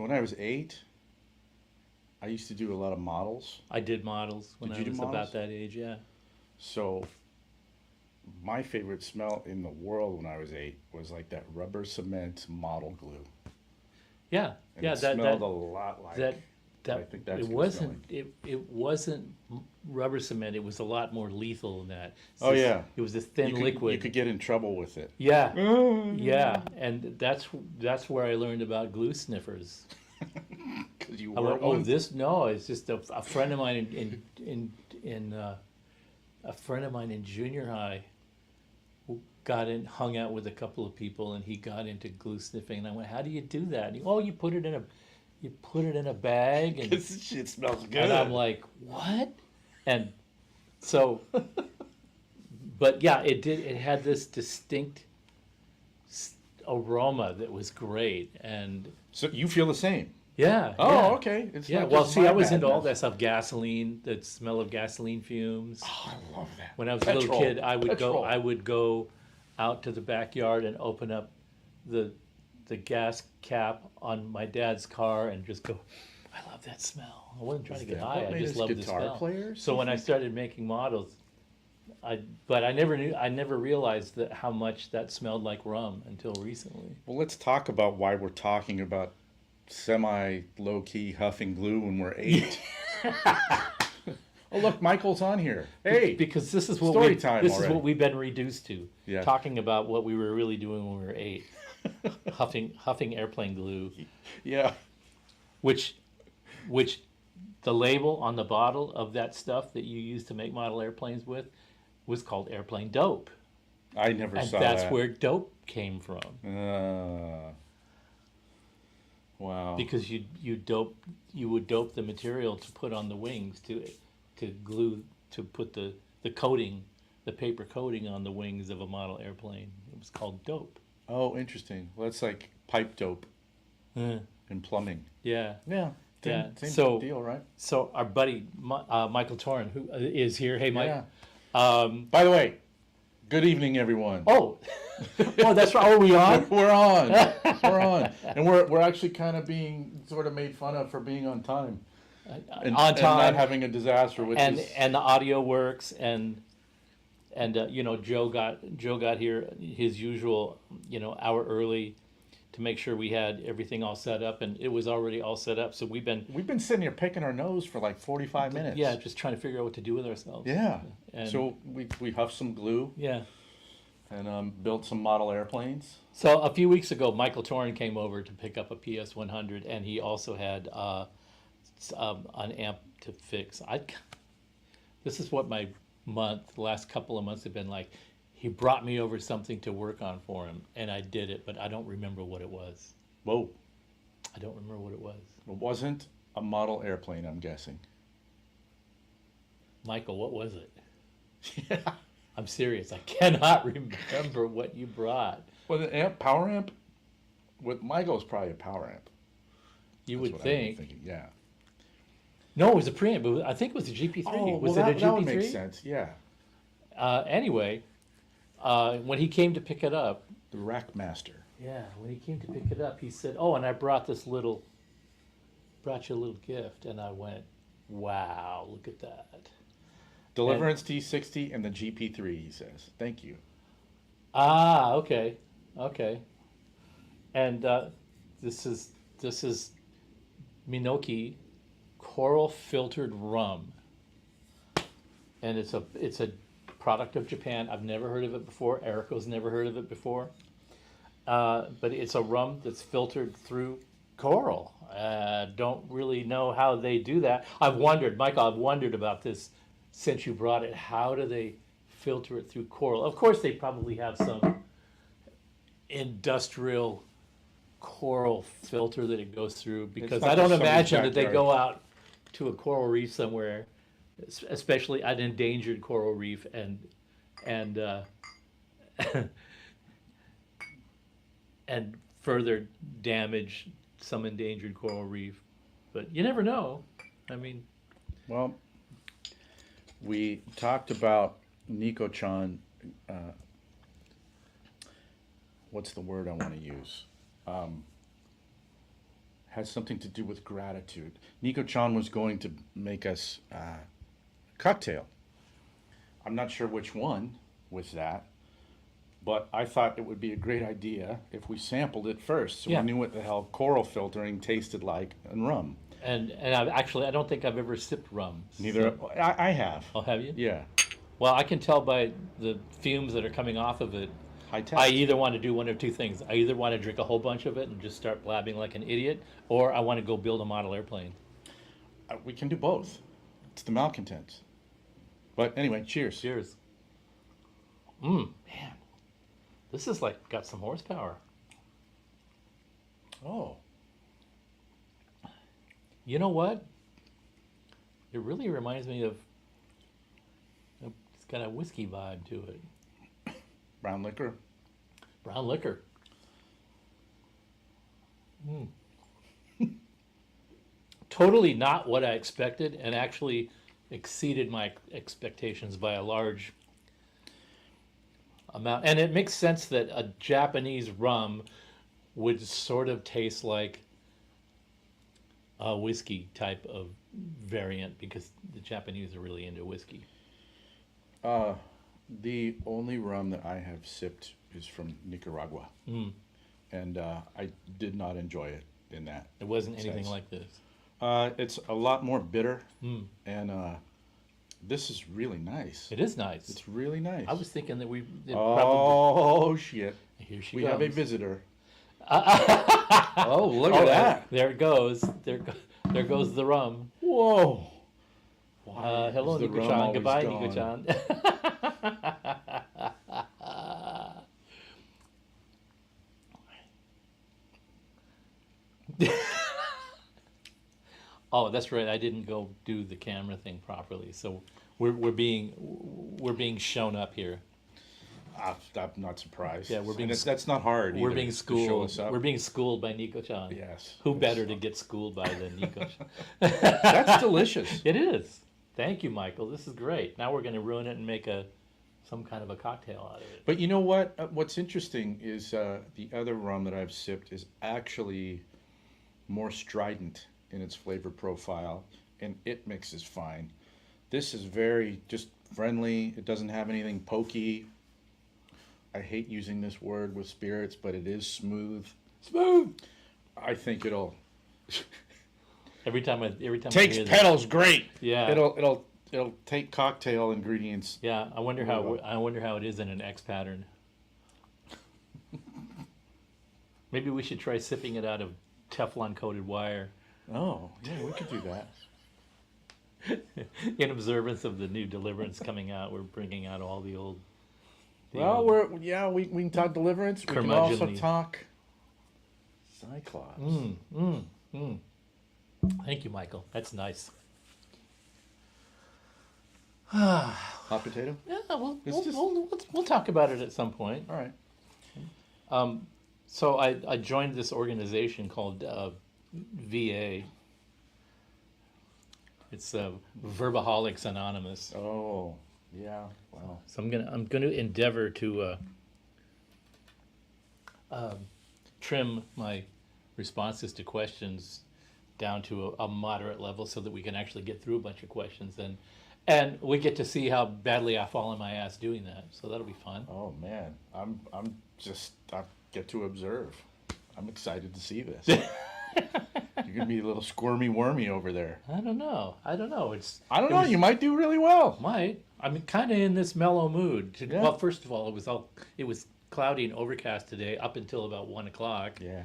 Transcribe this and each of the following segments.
when I was 8, I used to do a lot of models. I did models when Did I you do was models? about that age, yeah. So my favorite smell in the world when I was 8 was like that rubber cement model glue. Yeah, And yeah, it that smelled a lot like that I think that's it gonna wasn't it wasn't rubber cement. It was a lot more lethal than that. Oh yeah. It was a thin liquid. You could get in trouble with it. Yeah, yeah, and that's where I learned about glue sniffers. Because you I were went, oh, one. this no, it's just a friend of mine in a friend of mine in junior high who hung out with a couple of people, and he got into glue sniffing. And I went, how do you do that? And he, oh, you put it in a bag, and This shit smells good. and I'm like, what? And so, but yeah, it did. It had this distinct aroma that was great, and So you feel the same? yeah. Oh, yeah. okay. It's Yeah, not well, just see, my I was into all madness. that stuff. Gasoline, the smell of gasoline fumes. Oh, I love that. When I was a little Petrol. kid, Petrol. I would go out to the backyard and open up the gas cap on my dad's car and just go, I love that smell. I wasn't trying to get that high. what I made just us loved the guitar smell. players, So you when I think? started making models, I never realized that how much that smelled like rum until recently. Well, let's talk about why we're talking about semi low key huffing glue when we're 8. Oh, look, Michael's on here. Hey, Because this is what story time this already. is what we've been reduced to. Yeah. Talking about what we were really doing when we were 8. huffing airplane glue, yeah. which the label on the bottle of that stuff that you used to make model airplanes with was called airplane dope. I never And saw that's that. where dope came from. Wow. Because you would dope the material to put on the wings to glue, to put the coating, the paper coating on the wings of a model airplane. It was called dope. Oh, interesting. Well, that's like pipe dope in plumbing. Yeah. Yeah. Yeah. Same deal, right? So our buddy Michael Torrin, who is here. Hey, Mike. Yeah. Um, By the way, good evening, everyone. oh, oh, that's right. Are we on? We're on. We're on. And we're actually kind of being sort of made fun of for being on time. And, On and time. not having a disaster, which and is... and the audio works, and you know, Joe got here his usual, you know, hour early to make sure we had everything all set up, and it was already all set up. So we've been sitting here picking our nose for like 45 minutes. yeah, just trying to figure out what to do with ourselves. Yeah. And So we huffed some glue yeah. and built some model airplanes. So a few weeks ago, Michael Torrin came over to pick up a PS100, and he also had an amp to fix. This is what my last couple of months have been like. He brought me over something to work on for him, and I did it, but I don't remember what it was. Whoa. I don't remember what it was. It wasn't a model airplane, I'm guessing. Michael, what was it? Yeah. I'm serious. I cannot remember what you brought. Well, the amp, power amp? With Michael's probably a power amp. You That's would what I've been think. thinking, yeah. No, it was a preamp. I think it was a GP3. Oh, was well, it a GP3? that would make sense, yeah. Anyway, when he came to pick it up, The Rack Master. yeah, when he came to pick it up, he said, "Oh, and I brought you a little gift." And I went, "Wow, look at that." Deliverance T60 and the GP3, he says. Thank you. Ah, okay. And this is Minoki coral filtered rum. And it's a product of Japan. I've never heard of it before. Erico's never heard of it before. But it's a rum that's filtered through coral. Don't really know how they do that. Michael, I've wondered about this since you brought it. How do they filter it through coral? Of course, they probably have some industrial coral filter that it goes through, because not I don't just somebody's imagine that they backyard. go out to a coral reef somewhere, especially an endangered coral reef, and and further damage some endangered coral reef. But you never know. I mean, Well, we talked about Nico-chan. What's the word I want to use? has something to do with gratitude. Nico-chan was going to make us a cocktail. I'm not sure which one was that, but I thought it would be a great idea if we sampled it first, so Yeah. we knew what the hell coral filtering tasted like in rum. And I don't think I've ever sipped rum. Neither So- I have. Oh, have you? Yeah, Well, I can tell by the fumes that are coming off of it. high tech. I either want to do one of two things. I either want to drink a whole bunch of it and just start blabbing like an idiot, or I want to go build a model airplane. We can do both. It's the malcontents. But anyway, cheers. Cheers. Man. This is like got some horsepower. Oh, You know what? It really reminds me of, it's got a whiskey vibe to it. brown liquor. Brown liquor. Totally not what I expected, and actually exceeded my expectations by a large amount. And it makes sense that a Japanese rum would sort of taste like a whiskey type of variant, because the Japanese are really into whiskey. The only rum that I have sipped is from Nicaragua, and I did not enjoy it in that. It wasn't anything sense. like this. It's a lot more bitter, and this is really nice. It is nice. It's really nice. I was thinking that we it Oh shit! here she We goes. have a visitor. Oh, look at that! There it goes. There goes the rum. Whoa! Hello, is the rum Nico-chan. always Goodbye, gone? Nico-chan. Oh, that's right. I didn't go do the camera thing properly, so we're being shown up here. I'm not surprised. Yeah, we're being that's not hard. We're either, being to show schooled. us up. We're being schooled by Nico-chan. Yes. Who better to get schooled by than Nico-chan? That's delicious. It is. Thank you, Michael. This is great. Now we're going to ruin it and make some kind of a cocktail out of it. But you know what? What's interesting is the other rum that I've sipped is actually more strident in its flavor profile, and it mixes fine. This is very just friendly. It doesn't have anything pokey. I hate using this word with spirits, but it is smooth. Smooth. I think it'll Every time I takes hear pedals great. Yeah. It'll take cocktail ingredients. Yeah, I wonder how it is in an X pattern. Maybe we should try sipping it out of Teflon coated wire Oh, yeah, we could do that. in observance of the new Deliverance coming out. We're bringing out all the old. Well, we can talk Deliverance. We can also Curmudgeonly. talk Cyclops. Thank you, Michael. That's nice. Hot potato. Yeah, It's just- we'll talk about it at some point. All right. So I joined this organization called VA. It's Verbaholics Anonymous. Oh, yeah. Wow. So I'm gonna endeavor to trim my responses to questions down to a moderate level, so that we can actually get through a bunch of questions, and we get to see how badly I fall on my ass doing that. So that'll be fun. Oh man, I get to observe. I'm excited to see this. You're gonna be a little squirmy wormy over there. I don't know. I don't It know. was- You might do really well. Might. I'm kind of in this mellow mood. Yeah. Well, first of all, it was cloudy and overcast today up until about 1 o'clock. Yeah.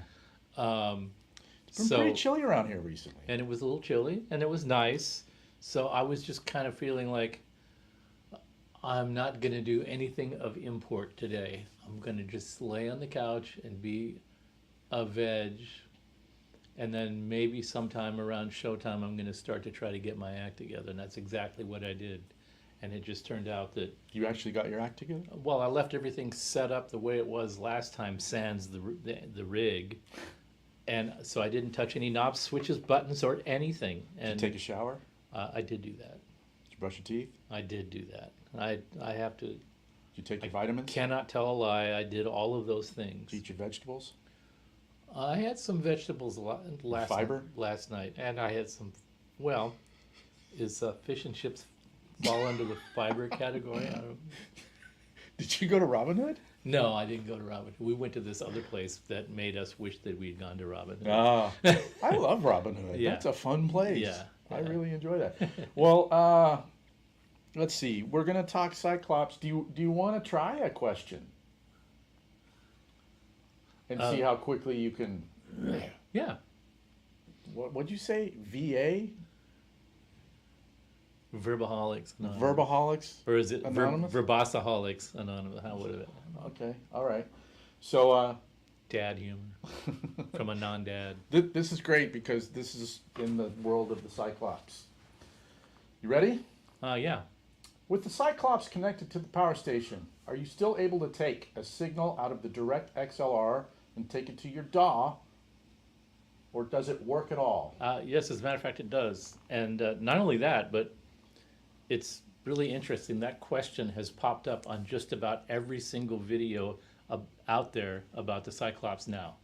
It's It's been pretty chilly around here recently. and it was a little chilly, and it was nice. So I was just kind of feeling like I'm not going to do anything of import today. I'm going to just lay on the couch and be a veg. And then maybe sometime around showtime, I'm going to start to try to get my act together. And that's exactly what I did. And it just turned out that, You actually got your act together? well, I left everything set up the way it was last time, sans the rig. And so I didn't touch any knobs, switches, buttons, or anything. Did you And take a shower? I did do that. Did you brush your teeth? I did do that. I have to, Did you take your vitamins? cannot tell a lie. I did all of those things. Did you eat your vegetables? I had some vegetables Fiber? last night, and I had some. Well, is fish and chips fall under the fiber category? I don't, Did you go to Robin Hood? no, I didn't go to Robin Hood. We went to this other place that made us wish that we'd gone to Robin Hood. Ah, I love Robin Hood. Yeah. That's a fun place. Yeah, I yeah. really enjoy that. Well, let's see. We're gonna talk Cyclops. Do you want to try a question and see how quickly you can? Yeah, What'd you say? VA? Verbaholics Anonymous. Verbaholics? Or is it Anonymous? Verbosaholics Anonymous? How would it? Okay. All right. So Dad humor from a non-dad. this is great because this is in the world of the Cyclops. You ready? Yeah. With the Cyclops connected to the power station, are you still able to take a signal out of the direct XLR and take it to your DAW, or does it work at all? Yes, as a matter of fact, it does. And not only that, but it's really interesting. That question has popped up on just about every single video out there about the Cyclops now,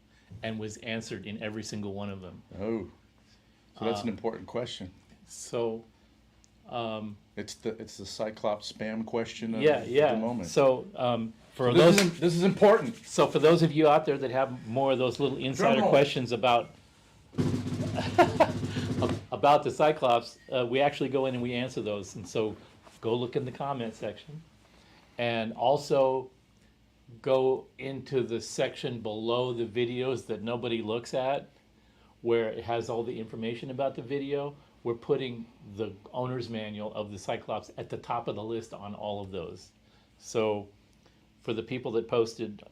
and was answered in every single one of them. Oh, so that's an important question. So, It's the Cyclops spam question of yeah. the moment. So, for this those, is this is important. so for those of you out there that have more of those little insider roll. questions about about the Cyclops, we actually go in and we answer those. And so, go look in the comment section, and also go into the section below the videos that nobody looks at, where it has all the information about the video. We're putting the owner's manual of the Cyclops at the top of the list on all of those. So for the people that posted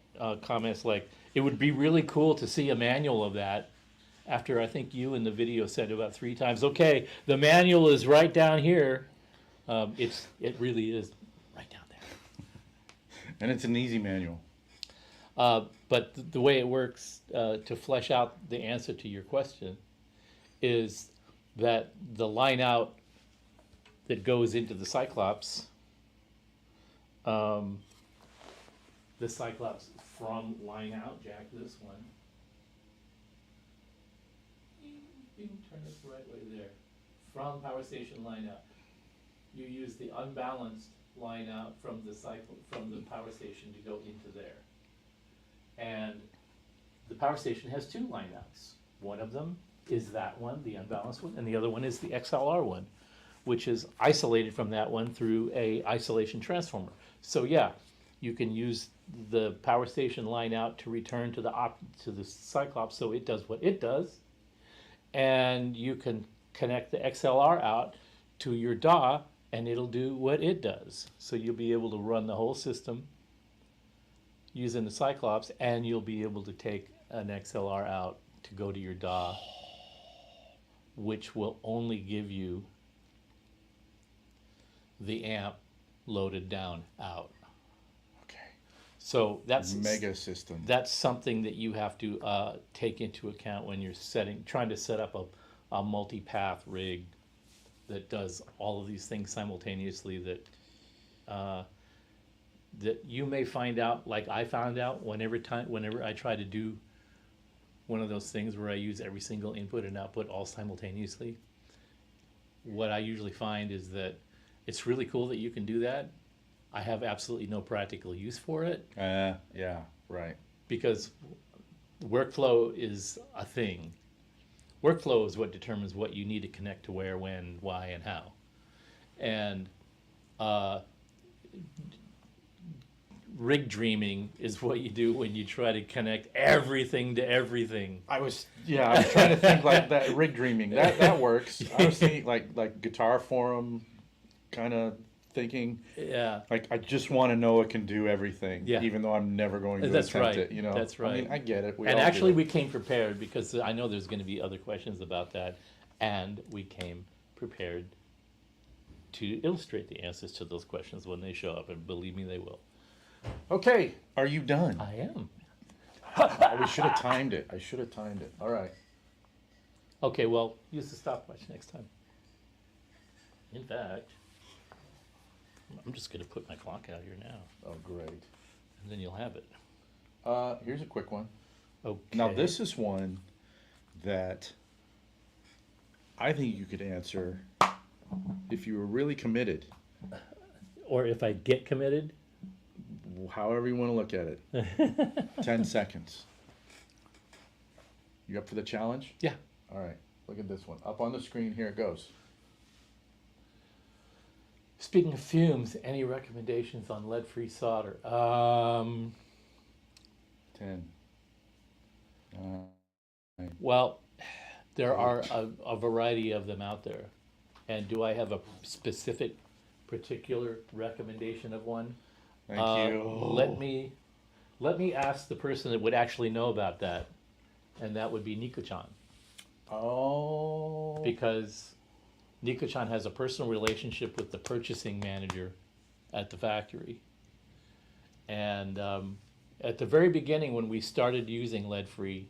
comments like, it would be really cool to see a manual of that, after I think you in the video said about 3 times, okay, the manual is right down here. It really is right down there. And it's an easy manual. But the way it works, to flesh out the answer to your question, is that the line out that goes into the Cyclops, the Cyclops from line out, Jack, this one. You can turn it the right way there. From power station line out. You use the unbalanced line out from the power station to go into there. And the power station has 2 line outs. One of them is that one, the unbalanced one, and the other one is the XLR one, which is isolated from that one through a isolation transformer. So yeah, you can use the power station line out to return to the Cyclops, so it does what it does, and you can connect the XLR out to your DAW, and it'll do what it does. So you'll be able to run the whole system using the Cyclops, and you'll be able to take an XLR out to go to your DAW, which will only give you the amp loaded down out. Okay. So that's Mega system. That's something that you have to take into account when you're trying to set up a multi-path rig that does all of these things simultaneously, that you may find out, like I found out, whenever I try to do one of those things where I use every single input and output all simultaneously. What I usually find is that it's really cool that you can do that. I have absolutely no practical use for it. Yeah, right. Because workflow is a thing. Workflow is what determines what you need to connect to where, when, why, and how. And rig dreaming is what you do when you try to connect everything to everything. I was trying to think like that rig dreaming. That works. I was thinking like guitar forum kind of thinking. Yeah. Like I just want to know it can do everything, Yeah. even though I'm never going to That's attempt right. it. You know, That's right. I mean, I get it. And actually, we came prepared because I know there's going to be other questions about that, and we came prepared to illustrate the answers to those questions when they show up, and believe me, they will. Okay, are you done? I am. We should have timed it. I should have timed it. All right. Okay, well, use the stopwatch next time. In fact, I'm just going to put my clock out here now, Oh, great. and then you'll have it. Here's a quick one. Okay. Now, this is one that I think you could answer if you were really committed, Or if I get committed. however you want to look at it. 10 seconds. You up for the challenge? Yeah. All right, look at this one. Up on the screen, here it goes. Speaking of fumes, any recommendations on lead-free solder? 10. Well, there are a variety of them out there. And do I have a specific, particular recommendation of one? Thank you. Let me ask the person that would actually know about that, and that would be Nico-chan, Oh. because Nico-chan has a personal relationship with the purchasing manager at the factory. And at the very beginning, when we started using lead-free,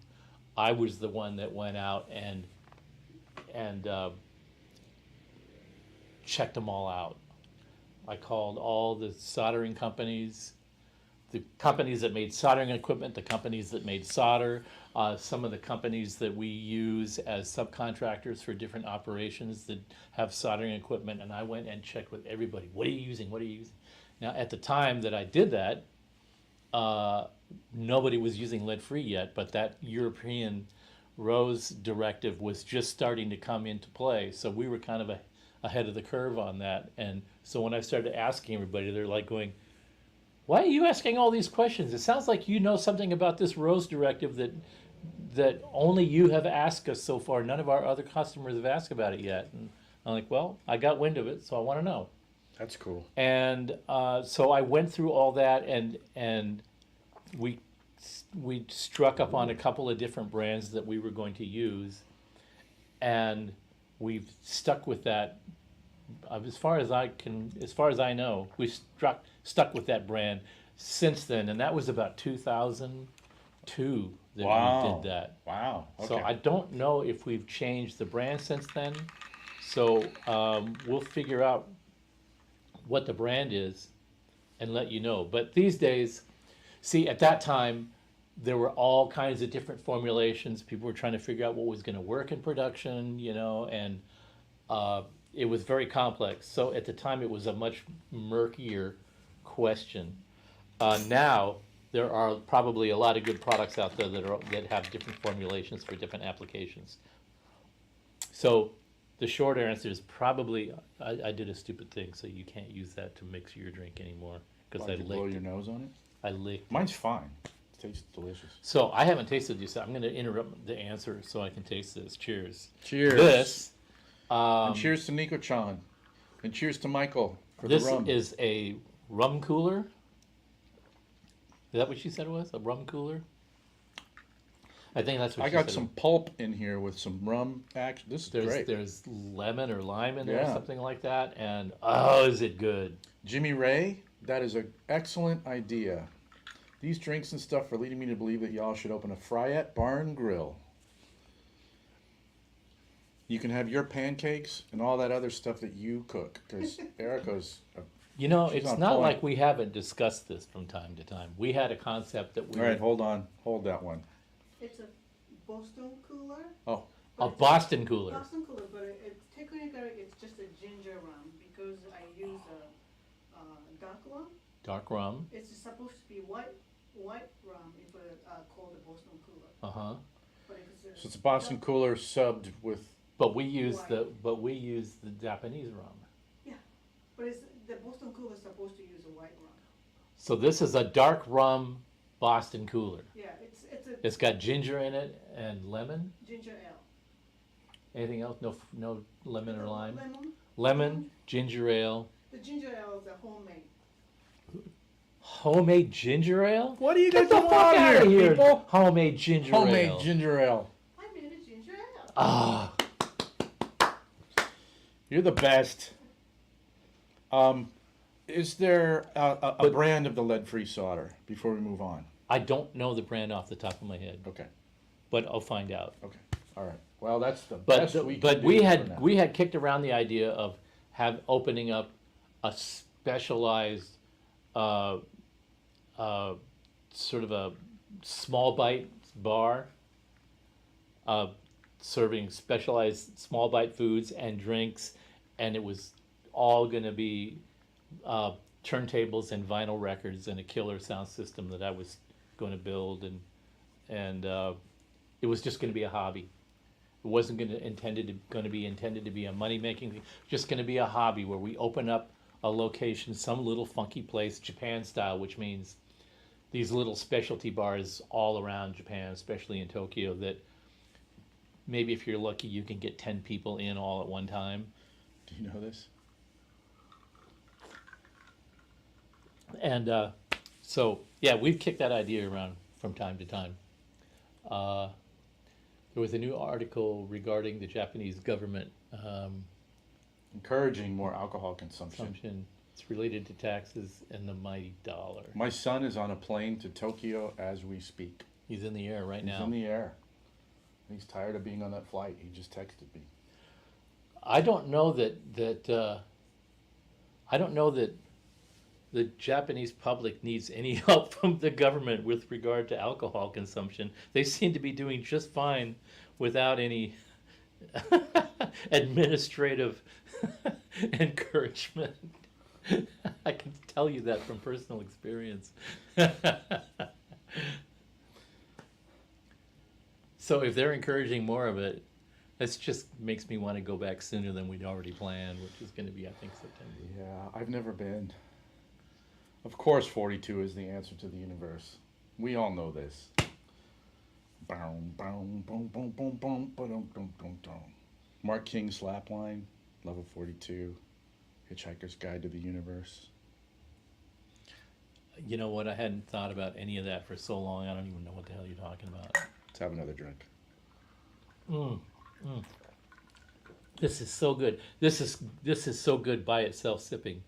I was the one that went out and checked them all out. I called all the soldering companies, the companies that made soldering equipment, the companies that made solder, some of the companies that we use as subcontractors for different operations that have soldering equipment, and I went and checked with everybody. What are you using? What are you using? Now, at the time that I did that, nobody was using lead-free yet, but that European RoHS directive was just starting to come into play, so we were kind of ahead of the curve on that. And so when I started asking everybody, they're like going, why are you asking all these questions? It sounds like you know something about this RoHS directive that only you have asked us so far. None of our other customers have asked about it yet. And I'm like, well, I got wind of it, so I want to know. That's cool. And so I went through all that, and we struck up on a couple of different brands that we were going to use, and we've stuck with that. As far as I know, we stuck with that brand since then, and that was about 2002 that we did that. Wow. Okay. So I don't know if we've changed the brand since then. So we'll figure out what the brand is and let you know. But these days, see, at that time, there were all kinds of different formulations. People were trying to figure out what was going to work in production, and it was very complex. So at the time, it was a much murkier question. Now, there are probably a lot of good products out there that have different formulations for different applications. So the short answer is probably I did a stupid thing, so you can't use that to mix your drink anymore because Why'd I you blow licked your it. nose on it? I licked. Mine's fine. It tastes delicious. So I haven't tasted this. I'm going to interrupt the answer so I can taste this. Cheers. Cheers. This. And cheers to Nico-chan. And cheers to Michael for This the rum. is a rum cooler. Is that what she said it was? A rum cooler? I think that's what I she got said. some pulp in here with some rum action. This is great. There's lemon or lime in there, Yeah. something like that. And oh, is it good? Jimmy Ray, that is an excellent idea. These drinks and stuff are leading me to believe that y'all should open a Fryette Bar and Grill. You can have your pancakes and all that other stuff that you cook, because Erica's... You know, She's it's on not point. like we haven't discussed this from time to time. We had a concept that we All right, hold on. Hold that one. It's a Boston cooler. Oh, but a it's Boston cooler. Boston cooler, but it's technically it's just a ginger rum because I use a dark rum. Dark rum. It's supposed to be white rum if called a Boston cooler. Uh-huh. But if it's so it's a Boston cooler subbed with... But we use White. the Japanese rum. Yeah, but the Boston cooler is supposed to use a white rum. So this is a dark rum Boston cooler. Yeah, it's a It's got ginger in it and lemon. ginger ale. Anything else? No lemon or lime. Lemon. Lemon, ginger ale. The ginger ale is a homemade. Homemade ginger ale? What are you Get guys the doing fuck out out of here! people? Homemade ginger Homemade ale. ginger ale. I made a ginger ale. Ah, You're the best. Is there a brand of the lead-free solder before we move on? I don't know the brand off the top of my head, Okay. but I'll find out. Okay. All right. Well, that's the But best we can but do we for had now. we had kicked around the idea of opening up a specialized sort of a small bite bar, serving specialized small bite foods and drinks, and it was all going to be turntables and vinyl records and a killer sound system that I was going to build, and it was just going to be a hobby. It wasn't going to be intended to be a money making thing. Just going to be a hobby where we open up a location, some little funky place, Japan style, which means these little specialty bars all around Japan, especially in Tokyo, that maybe if you're lucky you can get 10 people in all at one time. Do you know this? And so, yeah, we've kicked that idea around from time to time. There was a new article regarding the Japanese government Encouraging more alcohol consumption. consumption. It's related to taxes and the mighty dollar. My son is on a plane to Tokyo as we speak. He's in the air right He's now. in the air. He's tired of being on that flight. He just texted me. I don't know that the Japanese public needs any help from the government with regard to alcohol consumption. They seem to be doing just fine without any administrative encouragement. I can tell you that from personal experience. So if they're encouraging more of it, that just makes me want to go back sooner than we'd already planned, which is going to be, I think, September. Yeah, I've never been. Of course 42 is the answer to the universe. We all know this. Boom, boom, boom, boom, boom, boom, boom, boom, boom, boom. Mark King slapline, level 42, Hitchhiker's Guide to the Universe. You know what? I hadn't thought about any of that for so long. I don't even know what the hell you're talking about. Let's have another drink. This is so good. This is so good by itself sipping,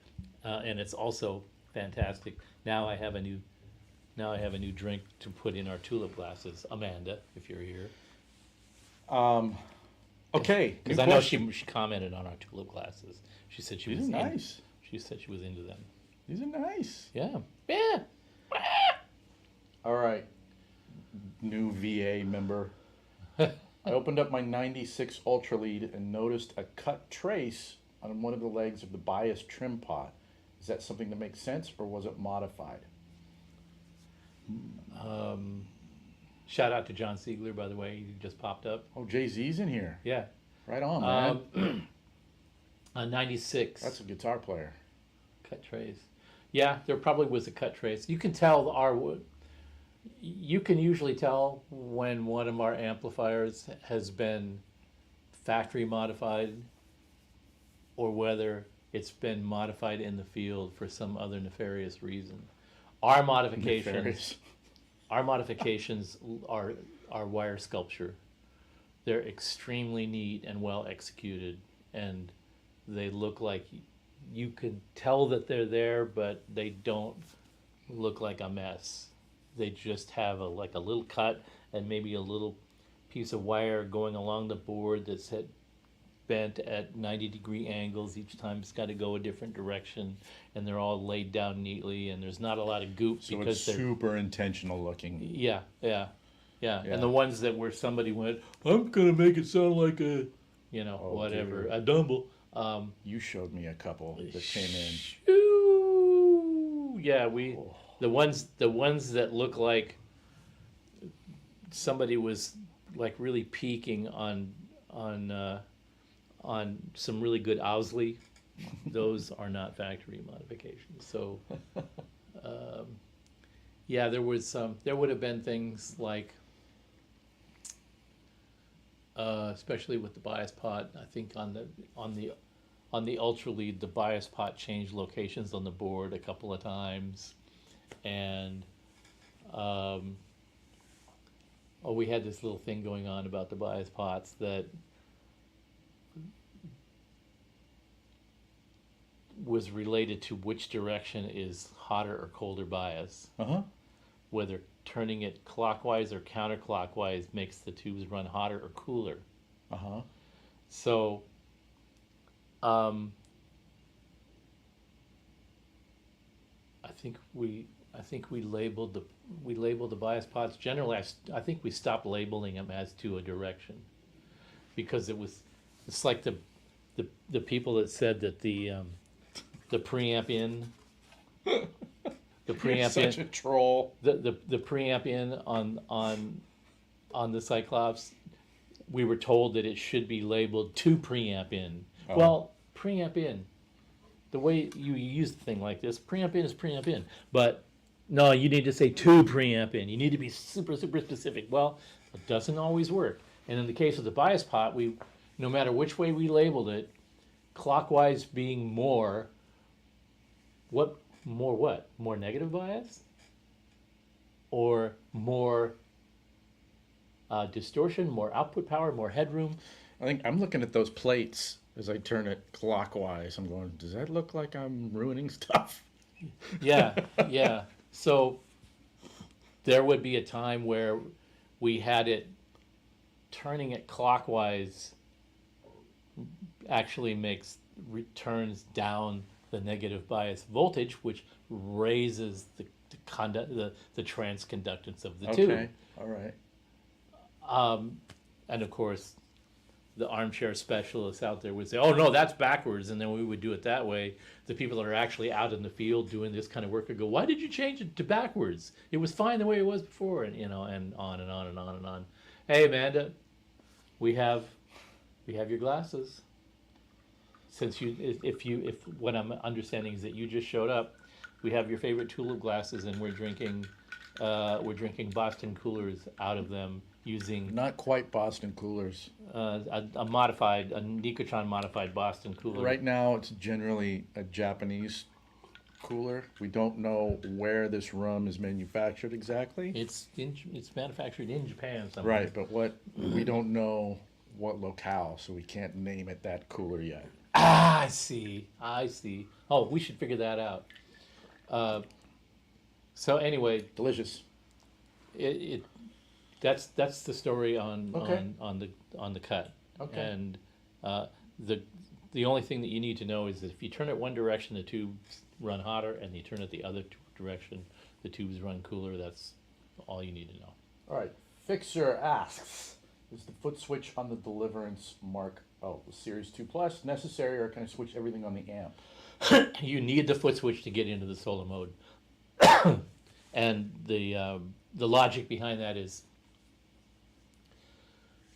and it's also fantastic. Now I have a new drink to put in our tulip glasses. Amanda, if you're here, Okay, because new I know question. she commented on our tulip glasses. She said she These was are nice. She said she was into them. These are nice. Yeah. Yeah. All right, new VA member. I opened up my 96 Ultra Lead and noticed a cut trace on one of the legs of the bias trim pot. Is that something that makes sense, or was it modified? Shout out to John Siegler, by the way. He just popped up. Oh, Jay-Z's in here. Yeah. Right on, man. 96. That's a guitar player. Cut trace. Yeah, there probably was a cut trace. You can tell you can usually tell when one of our amplifiers has been factory modified or whether it's been modified in the field for some other nefarious reason. Our modifications Nefarious. Our modifications are wire sculpture. They're extremely neat and well executed, and they look like you can tell that they're there, but they don't look like a mess. They just have a little cut and maybe a little piece of wire going along the board that's bent at 90-degree angles. Each time it's got to go a different direction, and they're all laid down neatly, and there's not a lot of goop So because it's they're super intentional looking. yeah. Yeah. And the ones that where somebody went, I'm gonna make it sound like a, Oh, whatever, dude. a dumble. You showed me a couple that came in. Shoo! Yeah, Oh. the ones that look like somebody was like really peaking on some really good Owsley. Those are not factory modifications. So, yeah, there would have been things like, especially with the bias pot. I think on the Ultra Lead, the bias pot changed locations on the board a couple of times, and we had this little thing going on about the bias pots that was related to which direction is hotter or colder bias. Uh-huh. Whether turning it clockwise or counterclockwise makes the tubes run hotter or cooler. Uh-huh. So, I I think we labeled the bias pods. Generally, I think we stopped labeling them as to a direction, because it's like the people that said that the preamp in, the You're preamp such in, a troll. the preamp in on the Cyclops, we were told that it should be labeled to preamp in. Oh. Well, preamp in, the way you use the thing like this, preamp in is preamp in. But no, you need to say to preamp in. You need to be super, super specific. Well, it doesn't always work. And in the case of the bias pot, no matter which way we labeled it, clockwise being more negative bias? Or more distortion, more output power, more headroom? I think I'm looking at those plates as I turn it clockwise. I'm going, does that look like I'm ruining stuff? Yeah, yeah. So there would be a time where we had it turning it clockwise actually turns down the negative bias voltage, which raises the transconductance of the tube. Okay, all right. And of course, the armchair specialists out there would say, "Oh no, that's backwards," and then we would do it that way. The people that are actually out in the field doing this kind of work would go, "Why did you change it to backwards? It was fine the way it was before," and and on and on and on and on. Hey, Amanda, we have your glasses. Since if what I'm understanding is that you just showed up, we have your favorite tulip glasses, and we're drinking Boston coolers out of them using Not quite Boston coolers. a Nikochan modified Boston cooler. Right now, it's generally a Japanese cooler. We don't know where this rum is manufactured exactly. It's manufactured in Japan somewhere. Right, but we don't know what locale, so we can't name it that cooler yet. Ah, I see. Oh, we should figure that out. So anyway, Delicious. that's the story on Okay. on the cut. Okay. And the only thing that you need to know is that if you turn it one direction, the tubes run hotter, and you turn it the other direction, the tubes run cooler. That's all you need to know. All right. Fixer asks, is the foot switch on the Deliverance Series 2 Plus necessary, or can I switch everything on the amp? You need the foot switch to get into the solo mode. And the logic behind that is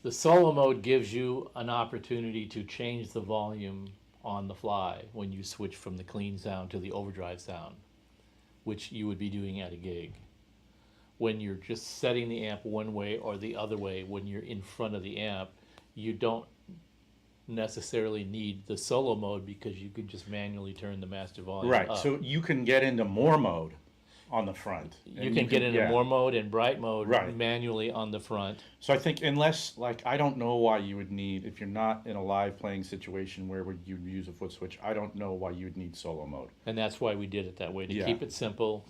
the solo mode gives you an opportunity to change the volume on the fly when you switch from the clean sound to the overdrive sound, which you would be doing at a gig. When you're just setting the amp one way or the other way, when you're in front of the amp, you don't necessarily need the solo mode because you can just manually turn the master volume Right, up. so you can get into more mode on the front. You And can get into yeah. more mode and bright mode Right. manually on the front. So I think unless, I don't know why you would need, if you're not in a live playing situation where would you use a foot switch, I don't know why you would need solo mode. And that's why we did it that way, to Yeah. keep it simple,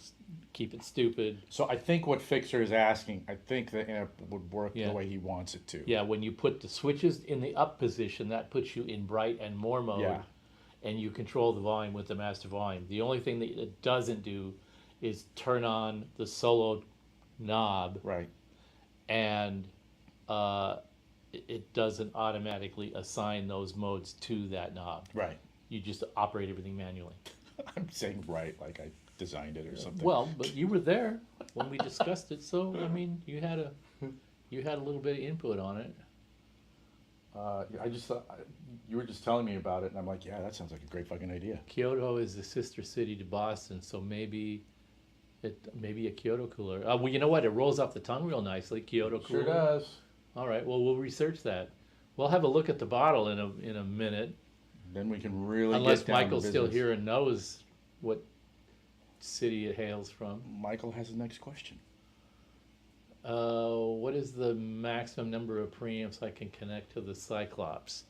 keep it stupid. So I think what Fixer is asking, I think the amp would work Yeah. the way he wants it to. Yeah, when you put the switches in the up position, that puts you in bright and more mode, Yeah. and you control the volume with the master volume. The only thing that it doesn't do is turn on the solo knob, Right. and it doesn't automatically assign those modes to that knob. Right. You just operate everything manually. I'm saying right, like I designed it or something. Well, but you were there when we discussed it, so I mean, you had a little bit of input on it. I just thought, you were just telling me about it, and I'm like, yeah, that sounds like a great fucking idea. Kyoto is the sister city to Boston, so maybe a Kyoto cooler. Well, you know what? It rolls off the tongue real nicely. Kyoto cooler. Sure does. All right. Well, we'll research that. We'll have a look at the bottle in a minute, Then we can really unless get down to Michael's still business. here and knows what city it hails from. Michael has the next question. What is the maximum number of preamps I can connect to the Cyclops?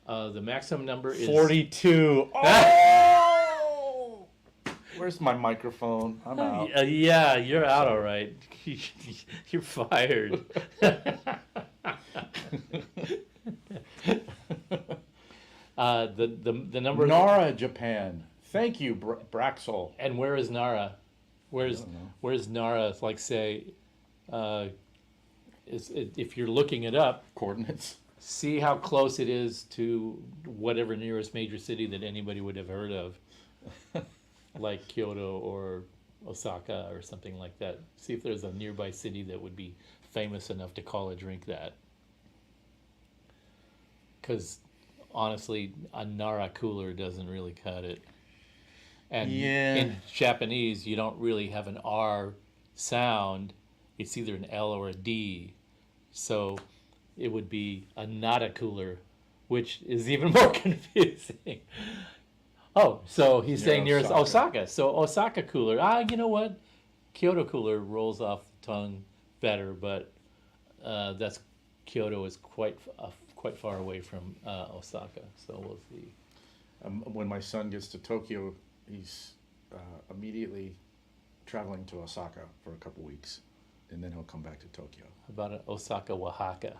The maximum number is 42. Oh! Where's my microphone? I'm out. Yeah, you're out, all right. You're fired. The number. Nara, Japan. Thank you, Braxol. And where is Nara? Where's don't know. where's Nara? Like say, if you're looking it up, Coordinates. see how close it is to whatever nearest major city that anybody would have heard of, like Kyoto or Osaka or something like that. See if there's a nearby city that would be famous enough to call a drink that. Because honestly, a Nara cooler doesn't really cut it. And Yeah. in Japanese, you don't really have an R sound. It's either an L or a D. So it would be a nada cooler, which is even more confusing. Oh, so he's Near saying near Osaka. Osaka. So Osaka cooler. You know what? Kyoto cooler rolls off the tongue better, but that's Kyoto is quite far away from Osaka. So we'll see. When my son gets to Tokyo, he's immediately traveling to Osaka for a couple weeks, and then he'll come back to Tokyo. How about an Osaka, Oaxaca?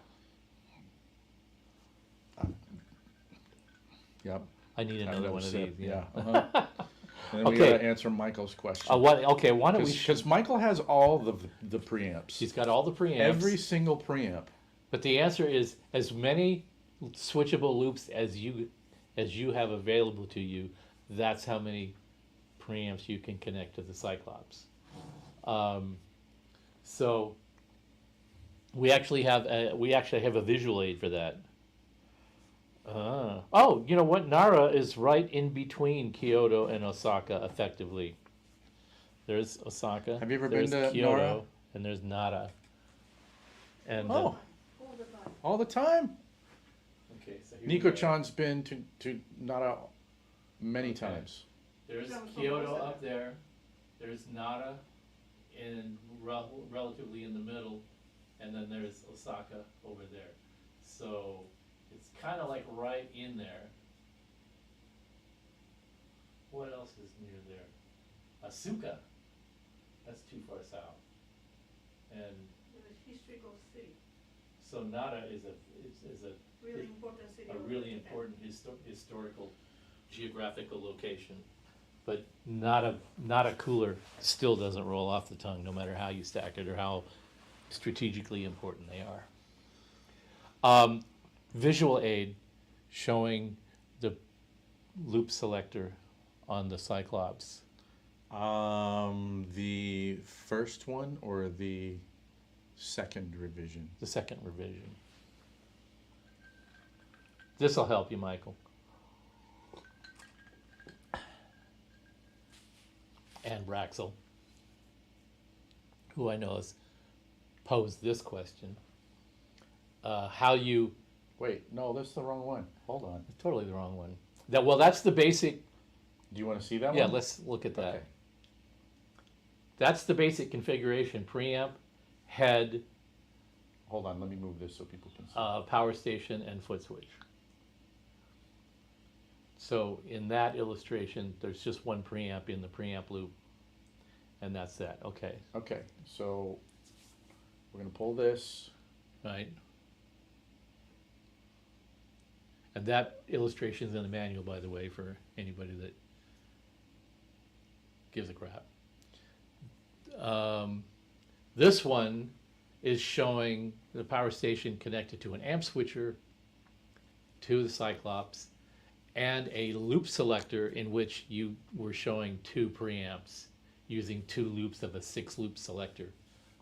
Yep. I need another one of these. Yeah. Uh-huh. And then we Okay. gotta answer Michael's question. What? Okay. Why don't we? Because Michael has all the preamps. She's got all the preamps. Every single preamp. But the answer is as many switchable loops as you have available to you. That's how many preamps you can connect to the Cyclops. So we actually have a visual aid for that. Oh, you know what? Nara is right in between Kyoto and Osaka, effectively. There's Osaka. Have you ever there's been to Kyoto, Nara? And there's Nara. And Oh, All the time. all the time. okay, so here we go. Nico-chan's been to Nara many Okay. times. There's From Kyoto Osaka. up there. There's Nara, in relatively in the middle, and then there's Osaka over there. So it's kind of like right in there. What else is near there? Asuka. That's too far south. And The historical city, so Nara is a really important city. a of really Japan. important historical geographical location. But not a cooler still doesn't roll off the tongue, no matter how you stack it or how strategically important they are. Visual aid showing the loop selector on the Cyclops. The first one or the second revision? The second revision. This will help you, Michael. And Braxel, who I know has posed this question. How you, Wait, no, that's the wrong one. Hold on. totally the wrong one. That's the basic, Do you want to see that yeah, one? let's look at that. Okay. That's the basic configuration, preamp, head, Hold on, let me move this so people can see. power station, and foot switch. So in that illustration, there's just one preamp in the preamp loop, and that's that. Okay, Okay, so we're gonna pull this. right? And that illustration's in the manual, by the way, for anybody that gives a crap. This one is showing the power station connected to an amp switcher, to the Cyclops, and a loop selector in which you were showing two preamps using two loops of a 6-loop selector.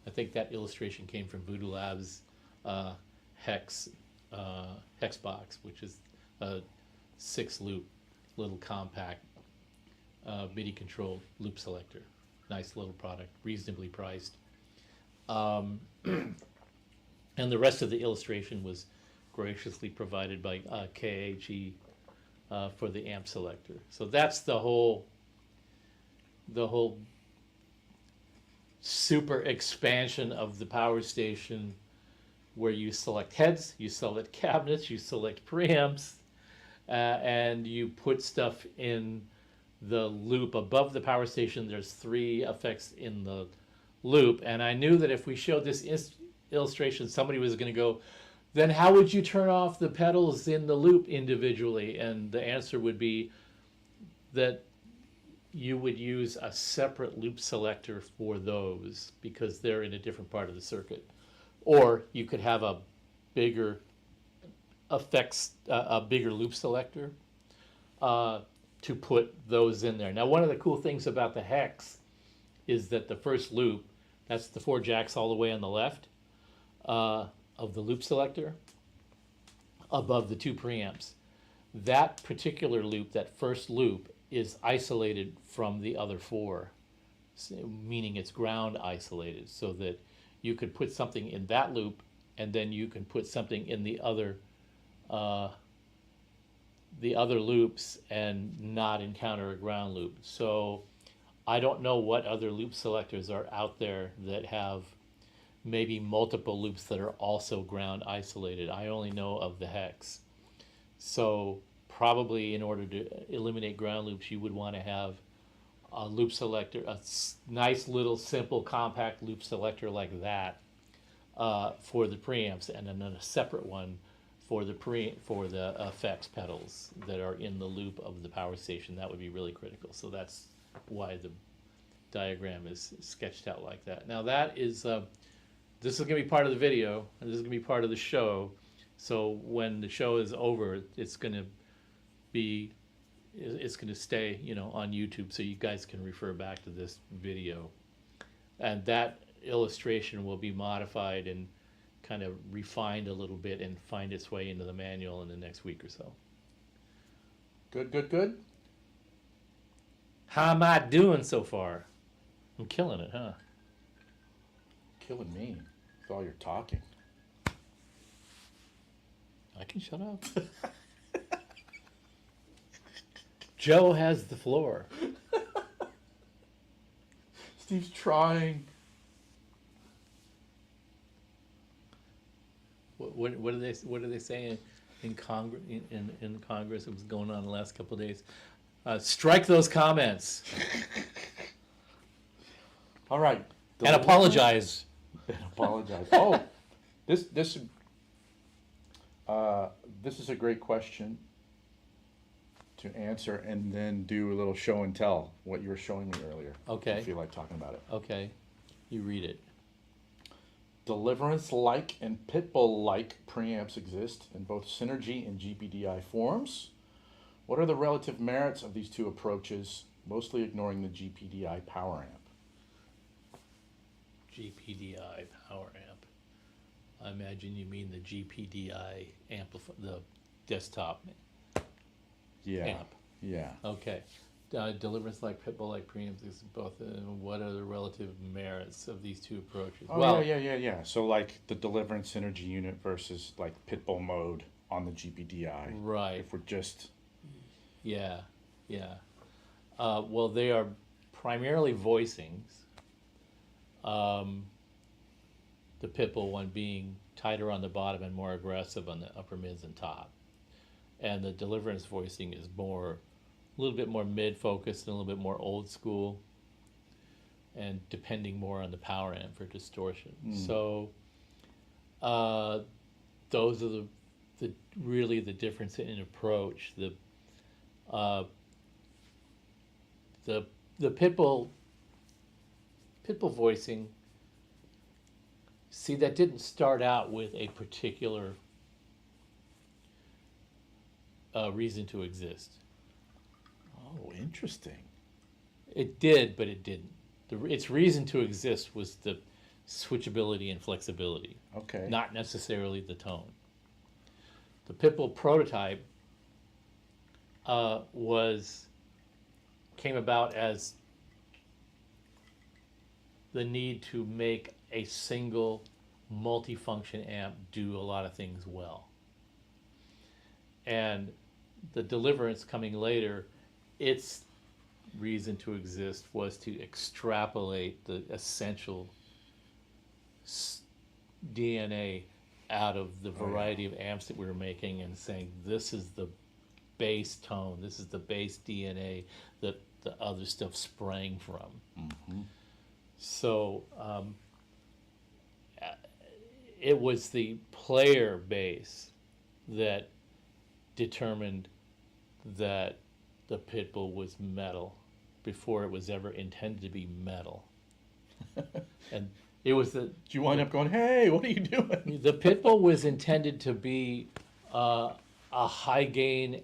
I think that illustration came from Voodoo Labs Hex box, which is a 6-loop little compact MIDI controlled loop selector. Nice little product, reasonably priced. And the rest of the illustration was graciously provided by KAG for the amp selector. So that's the whole super expansion of the power station, where you select heads, you select cabinets, you select preamps, and you put stuff in the loop above the power station. There's 3 effects in the loop, and I knew that if we showed this illustration, somebody was going to go, then how would you turn off the pedals in the loop individually? And the answer would be that you would use a separate loop selector for those because they're in a different part of the circuit. Or you could have a bigger a bigger loop selector to put those in there. Now, one of the cool things about the hex is that the first loop, that's the 4 jacks all the way on the left of the loop selector, above the 2 preamps. That particular loop, that first loop, is isolated from the other 4, meaning it's ground isolated, so that you could put something in that loop, and then you can put something in the other loops and not encounter a ground loop. So I don't know what other loop selectors are out there that have maybe multiple loops that are also ground isolated. I only know of the hex. So probably in order to eliminate ground loops, you would want to have a loop selector, a nice little simple compact loop selector like that for the preamps, and then a separate one for the effects pedals that are in the loop of the power station. That would be really critical. So that's why the diagram is sketched out like that. Now that is, this is going to be part of the video, and this is going to be part of the show. So when the show is over, it's going to stay, on YouTube, so you guys can refer back to this video. And that illustration will be modified and kind of refined a little bit and find its way into the manual in the next week or so. Good, good, good. How am I doing so far? I'm killing it, huh? Killing me with all your talking. I can shut up. Joe has the floor. Steve's trying. What are they saying in Congress? In Congress, it was going on the last couple of days. Strike those comments All right. and apologize. And apologize. Oh, this is a great question to answer, and then do a little show and tell what you were showing me earlier. Okay. If you feel like talking about it. Okay, you read it. Deliverance-like and Pitbull-like preamps exist in both Synergy and GPDI forms. What are the relative merits of these two approaches, mostly ignoring the GPDI power amp? GPDI power amp. I imagine you mean the GPDI amplifier, the desktop Yeah. amp. Yeah. Okay. Deliverance like Pitbull like preamps is both. What are the relative merits of these two approaches? Oh, yeah. So like the Deliverance Synergy unit versus like Pitbull mode on the GPDI. Right. If we're just... Yeah. Well, they are primarily voicings. The Pitbull one being tighter on the bottom and more aggressive on the upper mids and top. And the Deliverance voicing is a little bit more mid-focused and a little bit more old school, and depending more on the power amp for distortion. So those are really the difference in approach. The Pitbull voicing, see, that didn't start out with a particular reason to exist. Oh, interesting. It did, but it didn't. Its reason to exist was the switchability and flexibility, Okay. not necessarily the tone. The Pitbull prototype came about as the need to make a single multifunction amp do a lot of things well. And the Deliverance coming later, its reason to exist was to extrapolate the essential DNA out of the variety of amps that we were making, and saying this is the base tone, this is the base DNA that the other stuff sprang from. Mm-hmm. So it was the player base that determined that the Pitbull was metal before it was ever intended to be metal. And it was Did you wind up going, hey, what are you doing? the Pitbull was intended to be a high gain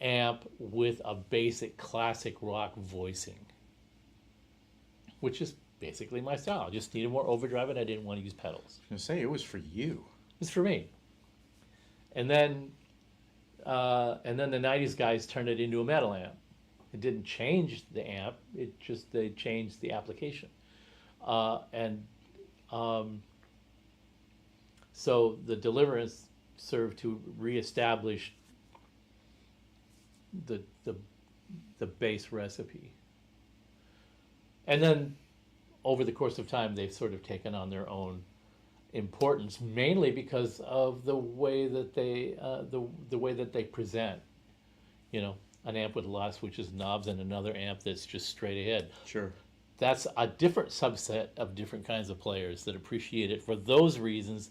amp with a basic classic rock voicing, which is basically my style. I just needed more overdrive and I didn't want to use pedals. I was going to say, it was for you. It's for me. And then the 90s guys turned it into a metal amp. It didn't change the amp, they changed the application. So the Deliverance served to reestablish the base recipe. And then over the course of time, they've sort of taken on their own importance, mainly because of the way that they present. You know, an amp with a lot of switches and knobs and another amp that's just straight ahead. Sure. That's a different subset of different kinds of players that appreciate it for those reasons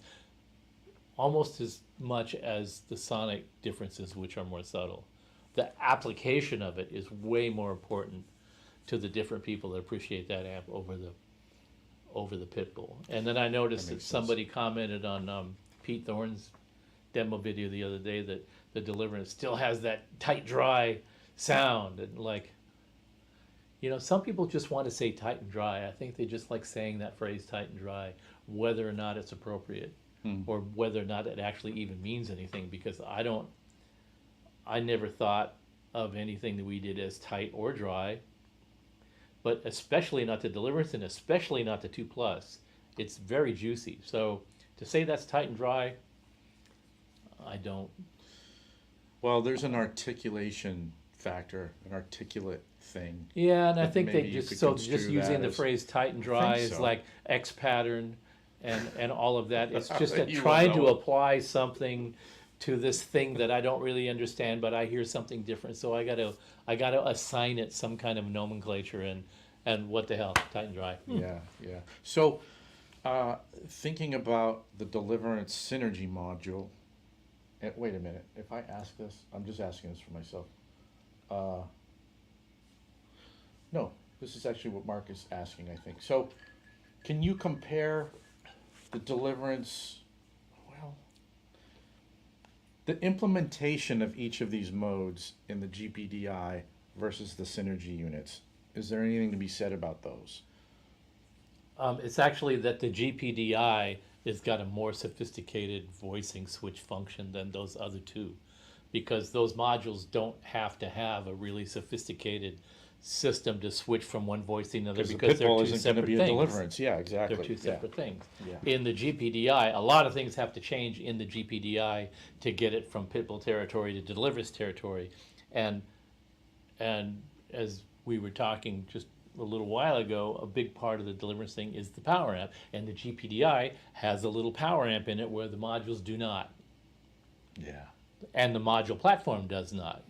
almost as much as the sonic differences, which are more subtle. The application of it is way more important to the different people that appreciate that amp over the Pitbull. And then I noticed that somebody commented on Pete Thorne's demo video the other day that the Deliverance still has that tight, dry sound. And like, you know, some people just want to say tight and dry. I think they just like saying that phrase tight and dry, whether or not it's appropriate or whether or not it actually even means anything, because I never thought of anything that we did as tight or dry, but especially not the Deliverance and especially not the 2+. It's very juicy. So to say that's tight and dry, I don't. Well, there's an articulation factor, an articulate thing. Yeah, and I that think they maybe you just could so construe just using that the as- phrase tight and dry think is so. like X pattern and all of that. It's just that You will trying to know. apply something to this thing that I don't really understand, but I hear something different, so I gotta assign it some kind of nomenclature and what the hell, tight and dry. Yeah, yeah. So, thinking about the Deliverance Synergy module, wait a minute, if I ask this, I'm just asking this for myself. No, this is actually what Mark is asking, I think. So, can you compare the Deliverance, well, the implementation of each of these modes in the GPDI versus the Synergy units? Is there anything to be said about those? It's actually that the GPDI has got a more sophisticated voicing switch function than those other two, because those modules don't have to have a really sophisticated system to switch from one voice to another, because they're Pitbull two isn't going to separate be a things. Deliverance. Yeah, exactly. They're two Yeah. separate things. Yeah. In the GPDI, a lot of things have to change in the GPDI to get it from Pitbull territory to Deliverance territory, and as we were talking just a little while ago, a big part of the Deliverance thing is the power amp, and the GPDI has a little power amp in it where the modules do not, Yeah. and the module platform does not.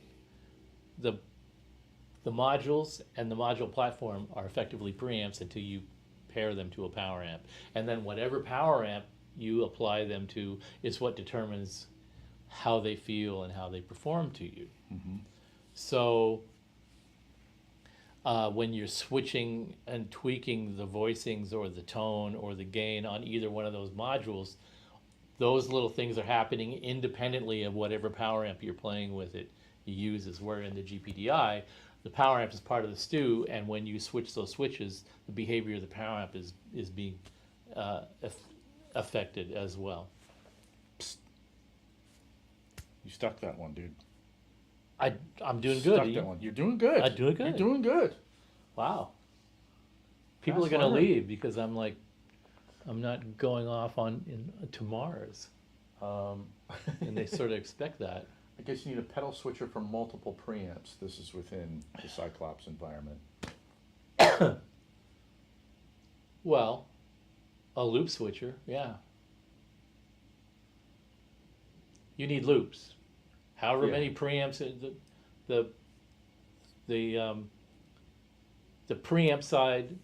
The modules and the module platform are effectively preamps until you pair them to a power amp, and then whatever power amp you apply them to is what determines how they feel and how they perform to you. So when you're switching and tweaking the voicings or the tone or the gain on either one of those modules, those little things are happening independently of whatever power amp you're playing with it uses. Where in the GPDI, the power amp is part of the stew, and when you switch those switches, the behavior of the power amp is being affected as well. You stuck that one, dude. I'm doing Stuck good. that one. You're doing good. I'm doing good. You're doing good. Wow. People Fast are gonna learner. leave because I'm not going off to Mars, and they sort of expect that. I guess you need a pedal switcher for multiple preamps. This is within the Cyclops environment. Well, a loop switcher, yeah. You need loops. However Yeah. many preamps, the preamp side,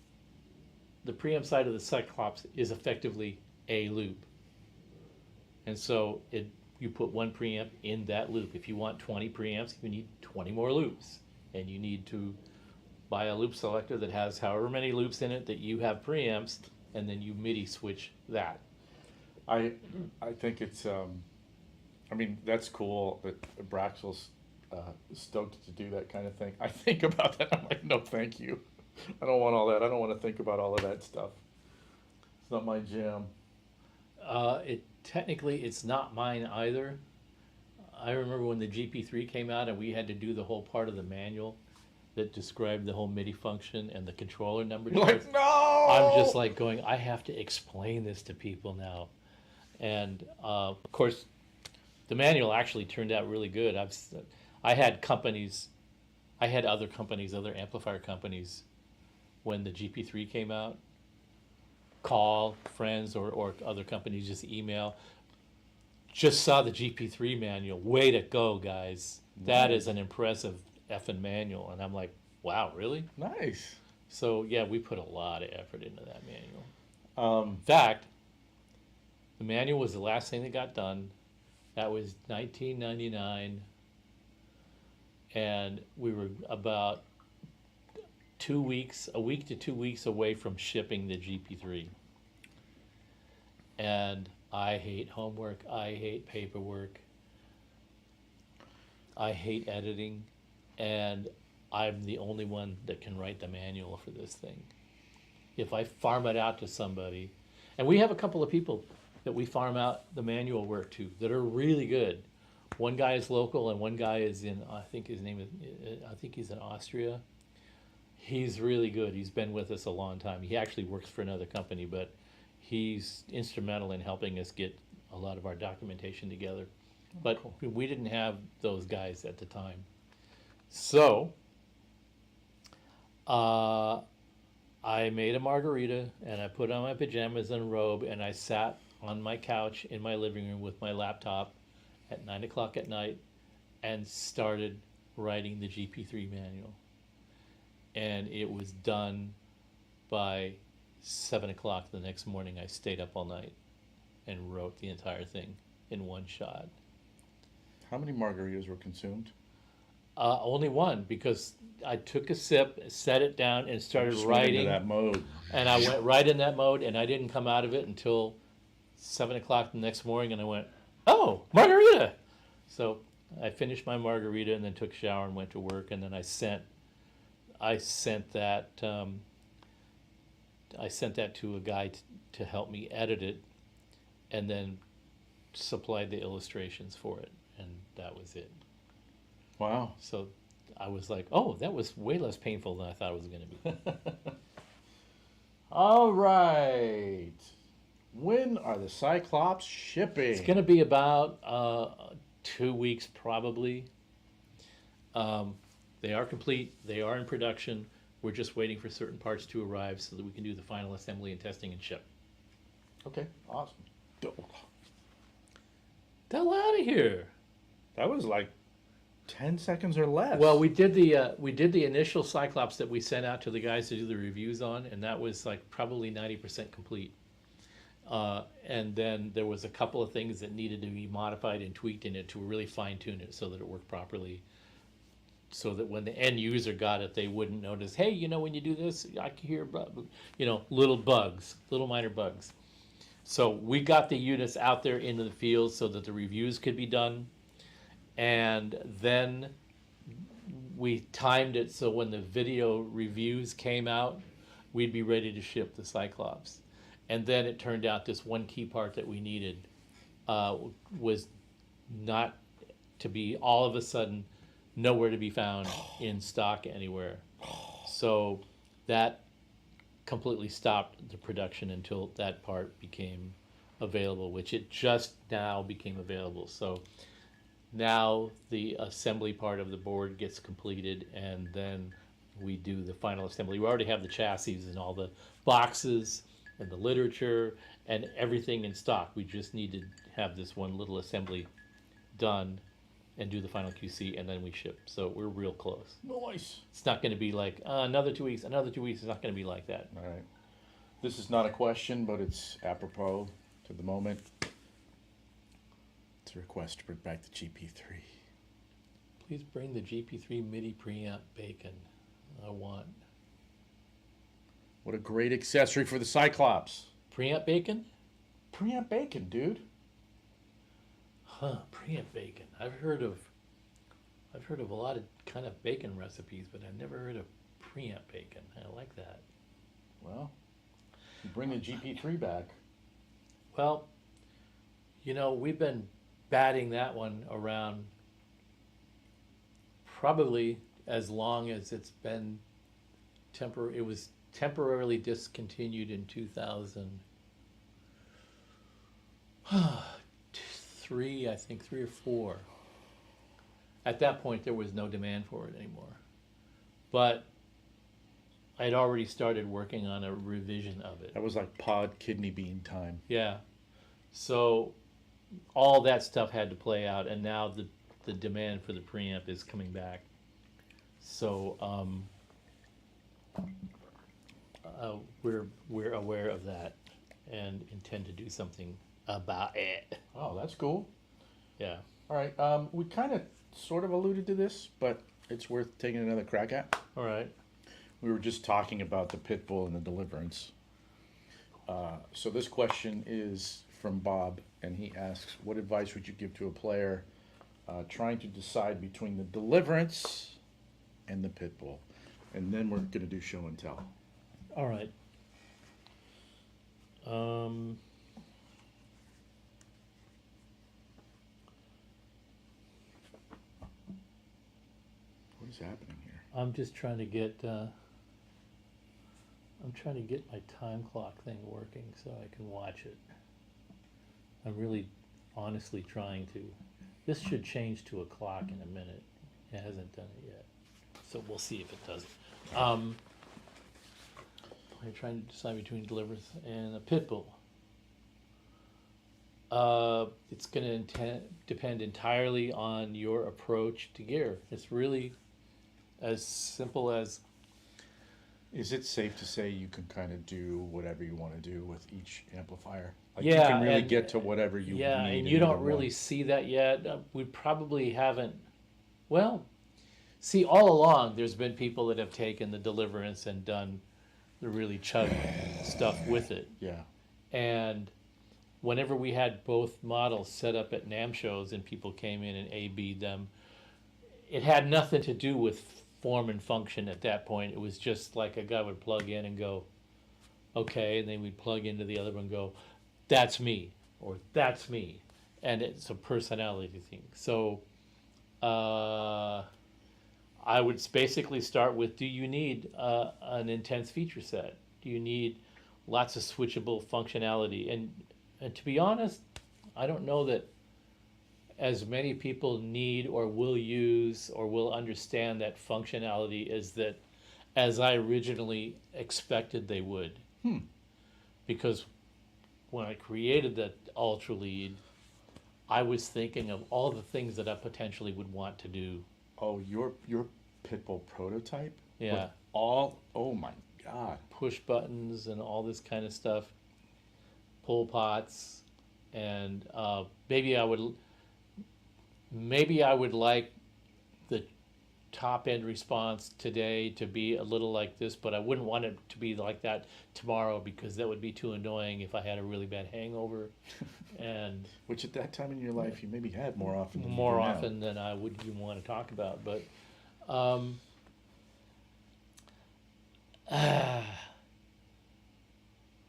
of the Cyclops is effectively a loop, and so you put one preamp in that loop. If you want 20 preamps, you need 20 more loops, and you need to buy a loop selector that has however many loops in it that you have preamps, and then you MIDI switch that. I think it's I mean, that's cool that Braxel's stoked to do that kind of thing. I think about that. I'm like, no, thank you. I don't want all that. I don't want to think about all of that stuff. It's not my jam. Technically, it's not mine either. I remember when the GP3 came out and we had to do the whole part of the manual that described the whole MIDI function and the controller number. You're like, no! I'm just like going, I have to explain this to people now. And of course, the manual actually turned out really good. I had companies, I had other companies, other amplifier companies, when the GP3 came out, call friends or other companies, just email. Just saw the GP3 manual. Way to go, guys. That is an impressive effing manual. And I'm like, wow, really? Nice. So yeah, we put a lot of effort into that manual. In fact, the manual was the last thing that got done. That was 1999. And we were about a week to 2 weeks away from shipping the GP3. And I hate homework, I hate paperwork, I hate editing, and I'm the only one that can write the manual for this thing. If I farm it out to somebody, and we have a couple of people that we farm out the manual work to that are really good. One guy is local and one guy is in, I think he's in Austria. He's really good. He's been with us a long time. He actually works for another company, but he's instrumental in helping us get a lot of our documentation together. But cool. We didn't have those guys at the time. So I made a margarita and I put on my pajamas and a robe and I sat on my couch in my living room with my laptop at 9 o'clock at night and started writing the GP3 manual. And it was done by 7 o'clock the next morning. I stayed up all night and wrote the entire thing in one shot. How many margaritas were consumed? Only one, because I took a sip, set it down, and started Just went into writing. that mode. And I went right in that mode, and I didn't come out of it until 7 o'clock the next morning, and I went, oh, margarita! So I finished my margarita and then took a shower and went to work, and then I sent that to a guy to help me edit it, and then supplied the illustrations for it, and that was it. Wow. So I was like, oh, that was way less painful than I thought it was going to be. All right. When are the Cyclops shipping? It's going to be about 2 weeks probably. They are complete. They are in production. We're just waiting for certain parts to arrive so that we can do the final assembly and testing and ship. Okay, awesome. The hell out of here. That was like 10 seconds or less. Well, we did the initial Cyclops that we sent out to the guys to do the reviews on, and that was like probably 90% complete. And then there was a couple of things that needed to be modified and tweaked in it to really fine tune it so that it worked properly. So that when the end user got it, they wouldn't notice, hey, you know, when you do this, I can hear, you know, little bugs, little minor bugs. So we got the units out there into the field so that the reviews could be done. And then we timed it so when the video reviews came out, we'd be ready to ship the Cyclops. And then it turned out this one key part that we needed was not to be all of a sudden nowhere to be found in stock anywhere. So that completely stopped the production until that part became available, which it just now became available. So now the assembly part of the board gets completed and then we do the final assembly. We already have the chassis and all the boxes and the literature and everything in stock. We just need to have this one little assembly done and do the final QC, and then we ship. So we're real close. Nice. It's not going to be like another 2 weeks, another 2 weeks. It's not going to be like that. All right. This is not a question, but it's apropos to the moment. It's a request to bring back the GP3. Please bring the GP3 MIDI preamp bacon. I want What a great accessory for the Cyclops. Preamp bacon? Preamp bacon, dude. Huh, preamp bacon. I've heard of a lot of kind of bacon recipes, but I've never heard of preamp bacon. I like that. Well, you bring the GP3 back. Well, we've been batting that one around probably as long as it's been it was temporarily discontinued in 2003, I think, 3 or 4. At that point, there was no demand for it anymore. But I'd already started working on a revision of it. That was like pod kidney bean time. Yeah. So all that stuff had to play out, and now the demand for the preamp is coming back. So we're aware of that and intend to do something about it. Oh, that's cool. Yeah. All right. We kind of sort of alluded to this, but it's worth taking another crack at. All right. We were just talking about the Pitbull and the Deliverance. So this question is from Bob, and he asks, what advice would you give to a player trying to decide between the Deliverance and the Pitbull? And then we're going to do show and tell. All right. What is happening here? I'm just trying to get my time clock thing working so I can watch it. I'm really honestly trying to. This should change to a clock in a minute. It hasn't done it yet. So we'll see if it does. I'm trying to decide between Deliverance and a Pitbull. It's going to depend entirely on your approach to gear. It's really as simple as. Is it safe to say you can kind of do whatever you want to do with each amplifier? Like Yeah, you can really and- get to whatever you Yeah, need. and in you don't either really one. see that yet. We probably haven't. Well, see, all along there's been people that have taken the Deliverance and done the really chug stuff with it. Yeah. And whenever we had both models set up at NAMM shows and people came in and A-B'd them, it had nothing to do with form and function at that point. It was just like a guy would plug in and go, okay, and then we'd plug into the other one and go, that's me, or that's me. And it's a personality thing. So I would basically start with, do you need an intense feature set? Do you need lots of switchable functionality? And to be honest, I don't know that as many people need or will use or will understand that functionality as I originally expected they would. Because when I created that Ultra Lead, I was thinking of all the things that I potentially would want to do. Oh, your Pitbull prototype? Yeah. Oh my God. Push buttons and all this kind of stuff, pull pots, and maybe I would like the top end response today to be a little like this, but I wouldn't want it to be like that tomorrow because that would be too annoying if I had a really bad hangover. And Which at that time in your life you maybe had more often than more you do now. often than I would even want to talk about. But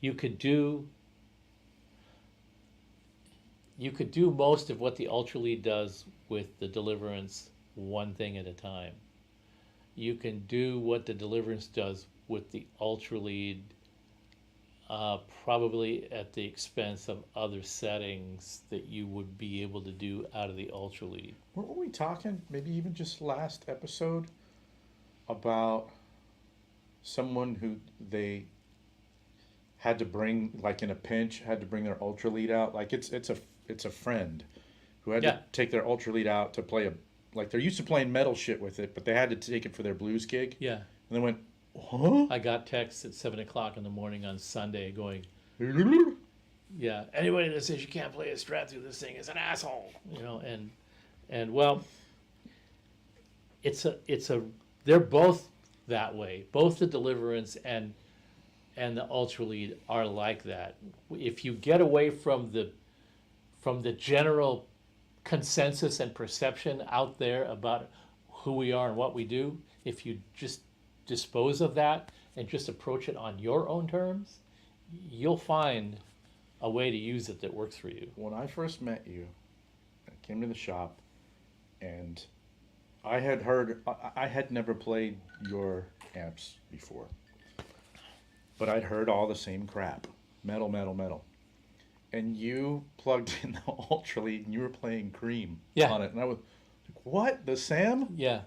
you could do most of what the Ultra Lead does with the Deliverance one thing at a time. You can do what the Deliverance does with the Ultra Lead probably at the expense of other settings that you would be able to do out of the Ultra Lead. Weren't we talking, maybe even just last episode, about someone who they had to bring, like in a pinch, had to bring their Ultra Lead out? Like it's a friend who had Yeah. to take their Ultra Lead out to play like they're used to playing metal shit with it, but they had to take it for their blues gig. Yeah. And they went, huh? I got texts at 7 o'clock in the morning on Sunday going, yeah, anybody that says you can't play a Strat through this thing is an asshole, and well, they're both that way, both the Deliverance and and the Ultra Lead are like that. If you get away from the general consensus and perception out there about who we are and what we do, if you just dispose of that and just approach it on your own terms, you'll find a way to use it that works for you. When I first met you, I came to the shop, and I had never played your amps before, but I'd heard all the same crap, metal, metal, metal. And you plugged in the Ultra Lead, and you were playing Cream on it, and I was like, "What? The Sam?" Yeah,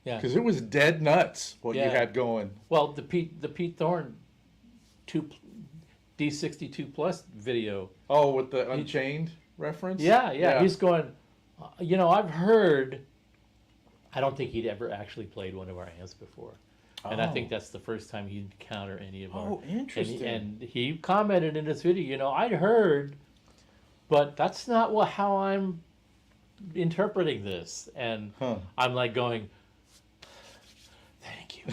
yeah. Because it was dead nuts what you Yeah. had going. Well, the Pete Thorne D62 Plus video. Oh, with the Unchained reference. Yeah. He's going. I've heard. I don't think he'd ever actually played one of our amps before. And I think that's the first time he'd encounter any of our. Oh, interesting. And he commented in this video, I'd heard, but that's not how I'm interpreting this. And I'm like going, thank you.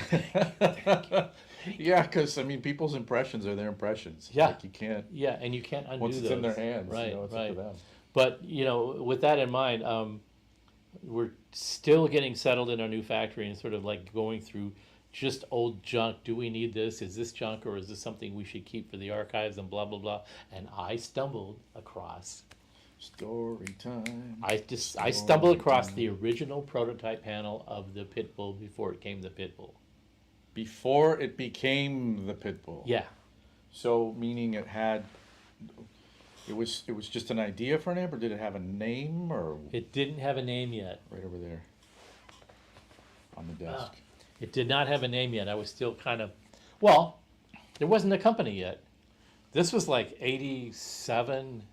Yeah, because I mean, people's impressions are their impressions. Yeah. Like you can't. Yeah, and you can't undo Once it's those. in their hands, right? it's up to them. But with that in mind, we're still getting settled in our new factory and sort of like going through just old junk. Do we need this? Is this junk, or is this something we should keep for the archives and blah blah blah? And I stumbled across. Story time. I stumbled across the original prototype panel of the Pitbull before it came the Pitbull. Before it became the Pitbull. Yeah. So meaning it was just an idea for an amp, or did it have a name, or It didn't have a name yet. right over there on the desk? It did not have a name yet. I was still kind of, well, there wasn't a company yet. This was like 87.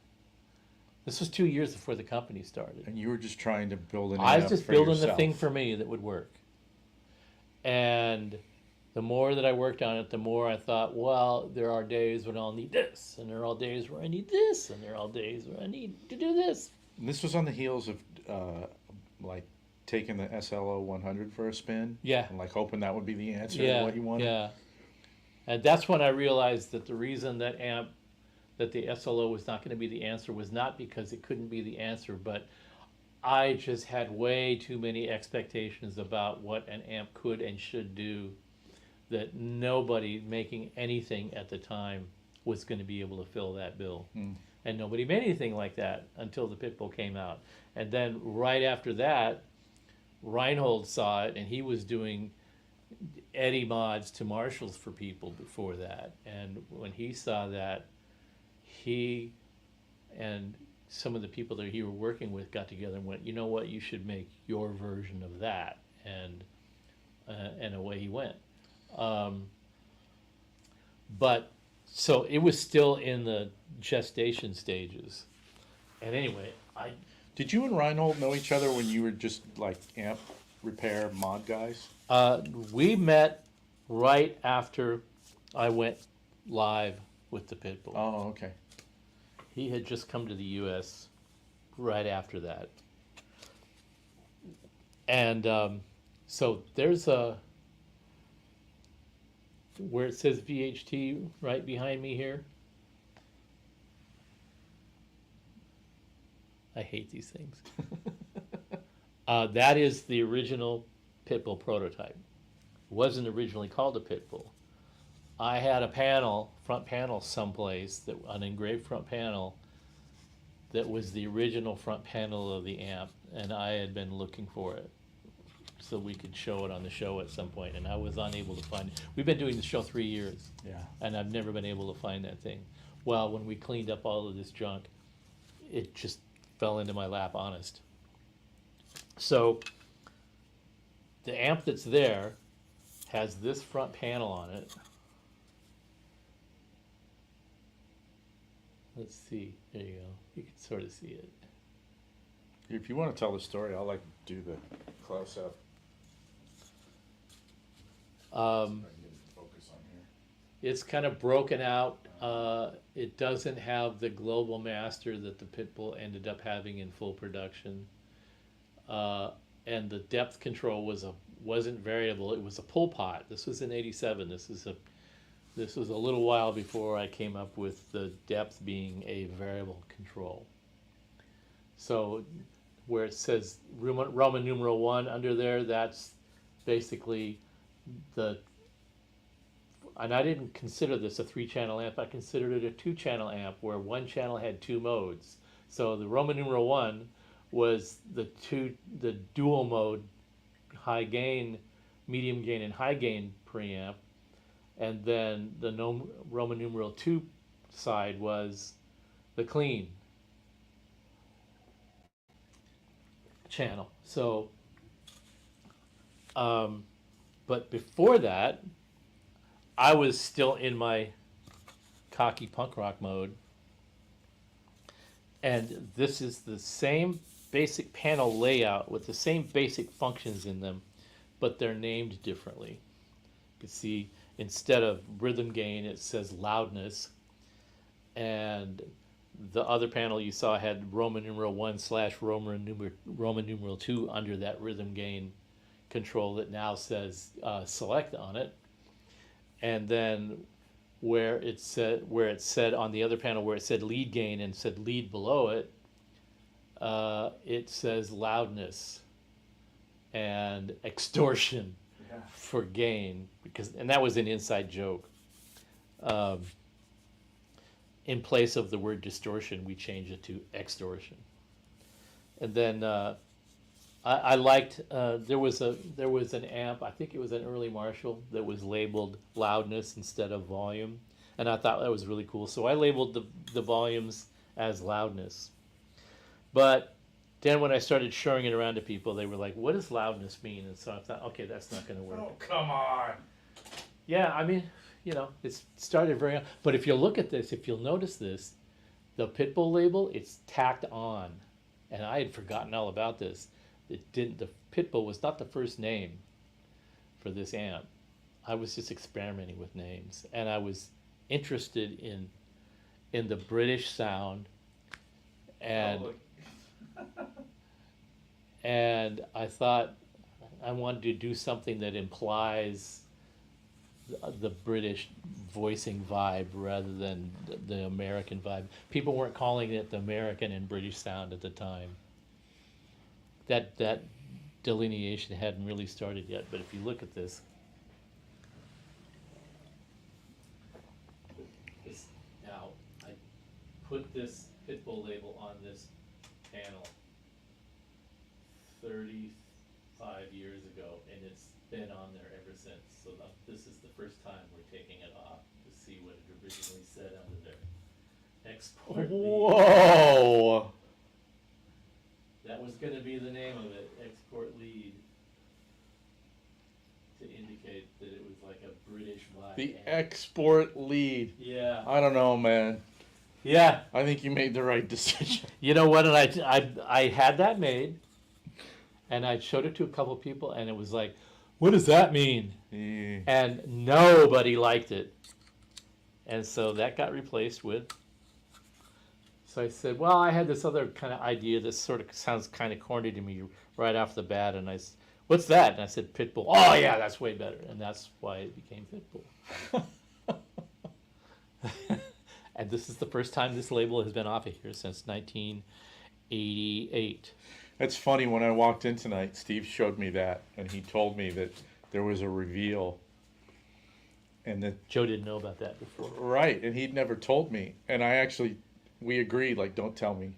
This was 2 years before the company started. And you were just trying to build an I was amp just for building the yourself. thing for me that would work. And the more that I worked on it, the more I thought, well, there are days when I'll need this, and there are days where I need this, and there are days where I need to do this. And this was on the heels of like taking the SLO 100 for a spin. Yeah. And like hoping that would be the answer to what you wanted. Yeah. And that's when I realized that the reason that the SLO was not going to be the answer was not because it couldn't be the answer, but I just had way too many expectations about what an amp could and should do that nobody making anything at the time was going to be able to fill that bill. And nobody made anything like that until the Pitbull came out. And then right after that, Reinhold saw it, and he was doing Eddie mods to Marshalls for people before that. And when he saw that, he and some of the people that he were working with got together and went, you know what, you should make your version of that. And away he went. But so it was still in the gestation stages. And anyway, Did you and Reinhold know each other when you were just like amp repair mod guys? we met right after I went live with the Pitbull. Oh, okay. He had just come to the U.S. right after that. And so there's where it says VHT right behind me here. I hate these things. That is the original Pitbull prototype. It wasn't originally called a Pitbull. I had a panel, front panel someplace, an engraved front panel that was the original front panel of the amp, and I had been looking for it so we could show it on the show at some point, and I was unable to find it. We've been doing the show 3 years, Yeah. and I've never been able to find that thing. Well, when we cleaned up all of this junk, it just fell into my lap, honest. So the amp that's there has this front panel on it. Let's see, there you go. You can sort of see it. If you want to tell the story, I'll like do the close up. I can get focus on here. It's kind of broken out. It doesn't have the global master that the Pitbull ended up having in full production. And the depth control wasn't variable. It was a pull pot. This was in '87. This is This was a little while before I came up with the depth being a variable control. So where it says Roman numeral 1 under there, that's basically and I didn't consider this a 3-channel amp, I considered it a 2-channel amp where one channel had 2 modes. So the Roman numeral 1 was the dual mode, high gain, medium gain, and high gain preamp. And then the Roman numeral 2 side was the clean channel. So, but before that, I was still in my cocky punk rock mode. And this is the same basic panel layout with the same basic functions in them, but they're named differently. You can see instead of rhythm gain, it says loudness. And the other panel you saw had Roman numeral 1 / Roman numeral 2 under that rhythm gain control that now says select on it. And then where it said on the other panel where it said lead gain and said lead below it, it says loudness and extortion for gain, and that was an inside joke. In place of the word distortion, we changed it to extortion. And then I liked there was an amp, I think it was an early Marshall, that was labeled loudness instead of volume, and I thought that was really cool. So I labeled the volumes as loudness. But then when I started showing it around to people, they were like, "What does loudness mean?" And so I thought, okay, that's not going to work. Oh, come on. Yeah, I mean, it started very. But if you look at this, if you'll notice this, the Pitbull label, it's tacked on, and I had forgotten all about this. It didn't. The Pitbull was not the first name for this amp. I was just experimenting with names, and I was interested in the British sound, and and I thought I wanted to do something that implies the British voicing vibe rather than the American vibe. People weren't calling it the American and British sound at the time. That delineation hadn't really started yet, but if you look at this, now I put this Pitbull label on this panel 35 years ago, and it's been on there ever since. So this is the first time we're taking it off to see what it originally said under there. Export. Whoa! That was going to be the name of it, export lead, to indicate that it was like a British vibe. The export lead. Yeah. I don't know, man. Yeah. I think you made the right decision. You know what? And I had that made, and I showed it to a couple of people, and it was like, what does that mean? Yeah. And nobody liked it. And so that got replaced with. So I said, well, I had this other kind of idea that sort of sounds kind of corny to me right off the bat. And I said, what's that? And I said, Pitbull. Oh, yeah, that's way better. And that's why it became Pitbull. And this is the first time this label has been off of here since 1988. That's funny. When I walked in tonight, Steve showed me that, and he told me that there was a reveal. And that Joe didn't know about that before. right, and he'd never told me. And we agreed, like, don't tell me.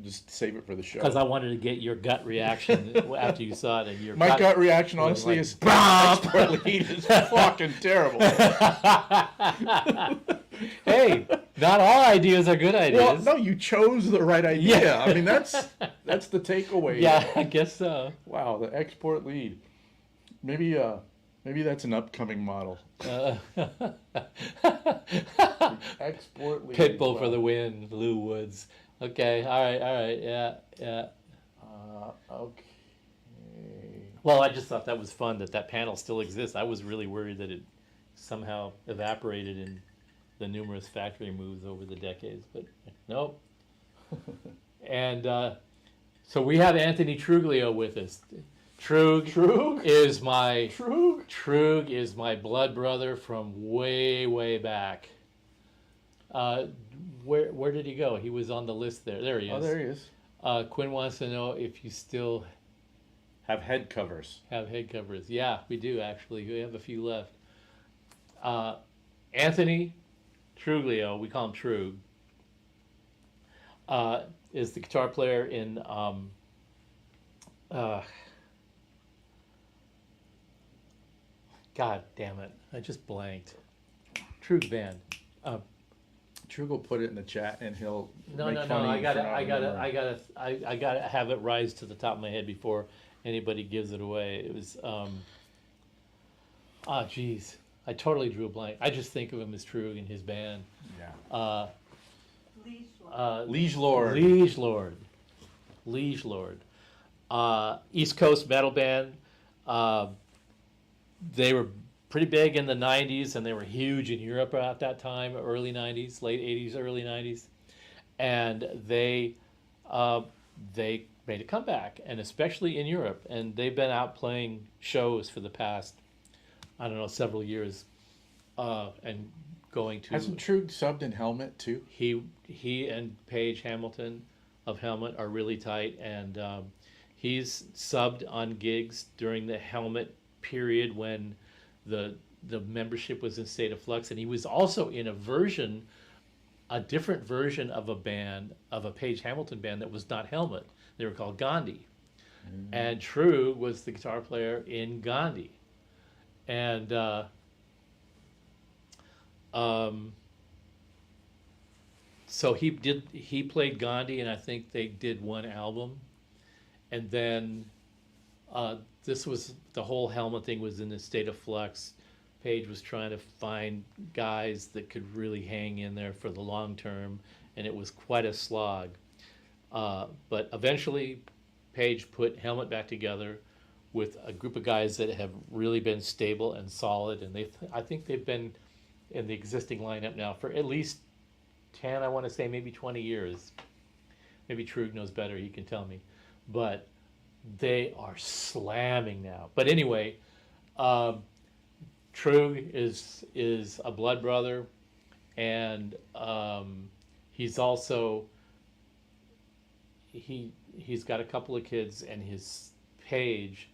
Just save it for the show. Because I wanted to get your gut reaction after you saw it. And My gut reaction, was honestly, like, is export lead is fucking terrible. Hey, not all ideas are good ideas. Well, no, you chose the right idea. Yeah. I mean, that's the takeaway. Yeah, I guess so. Wow, the export lead. Maybe that's an upcoming model. Export lead. Pitbull for the win, Lou Woods. Okay, all right, yeah. Okay. Well, I just thought that was fun that panel still exists. I was really worried that it somehow evaporated in the numerous factory moves over the decades, but nope. And so we have Anthony Truglio with us. Trug is my True. Trug is my blood brother from way back. Where did he go? He was on the list there. There he is. Oh, there he is. Quinn wants to know if you still Have head covers. have head covers. Yeah, we do actually. We have a few left. Anthony Truglio, we call him Trug, is the guitar player in God damn it! I just blanked. Trug band. Trug will put it in the chat, and he'll No. make fun of I you for not gotta remembering. have it rise to the top of my head before anybody gives it away. It was geez, I totally drew a blank. I just think of him as Trug and his band. Yeah. Liege Lord. Liege Lord. Liege Lord. East Coast metal band. They were pretty big in the 90s, and they were huge in Europe at that time, early 90s, late 80s, early 90s. And they made a comeback, and especially in Europe. And they've been out playing shows for the past, I don't know, several years, and going to... Hasn't Trug subbed in Helmet too? He and Paige Hamilton of Helmet are really tight, and he's subbed on gigs during the Helmet period when the membership was in state of flux, and he was also in a different version of a band, of a Paige Hamilton band that was not Helmet. They were called Gandhi, and Trug was the guitar player in Gandhi, and so he played Gandhi, and I think they did one album, and then this was the whole Helmet thing was in a state of flux. Paige was trying to find guys that could really hang in there for the long term, and it was quite a slog. But eventually, Paige put Helmet back together with a group of guys that have really been stable and solid, and I think they've been in the existing lineup now for at least 10, I want to say maybe 20 years. Maybe Trug knows better, he can tell me. But they are slamming now. But anyway, Trug is a blood brother, and he's also he's got a couple of kids, and his Paige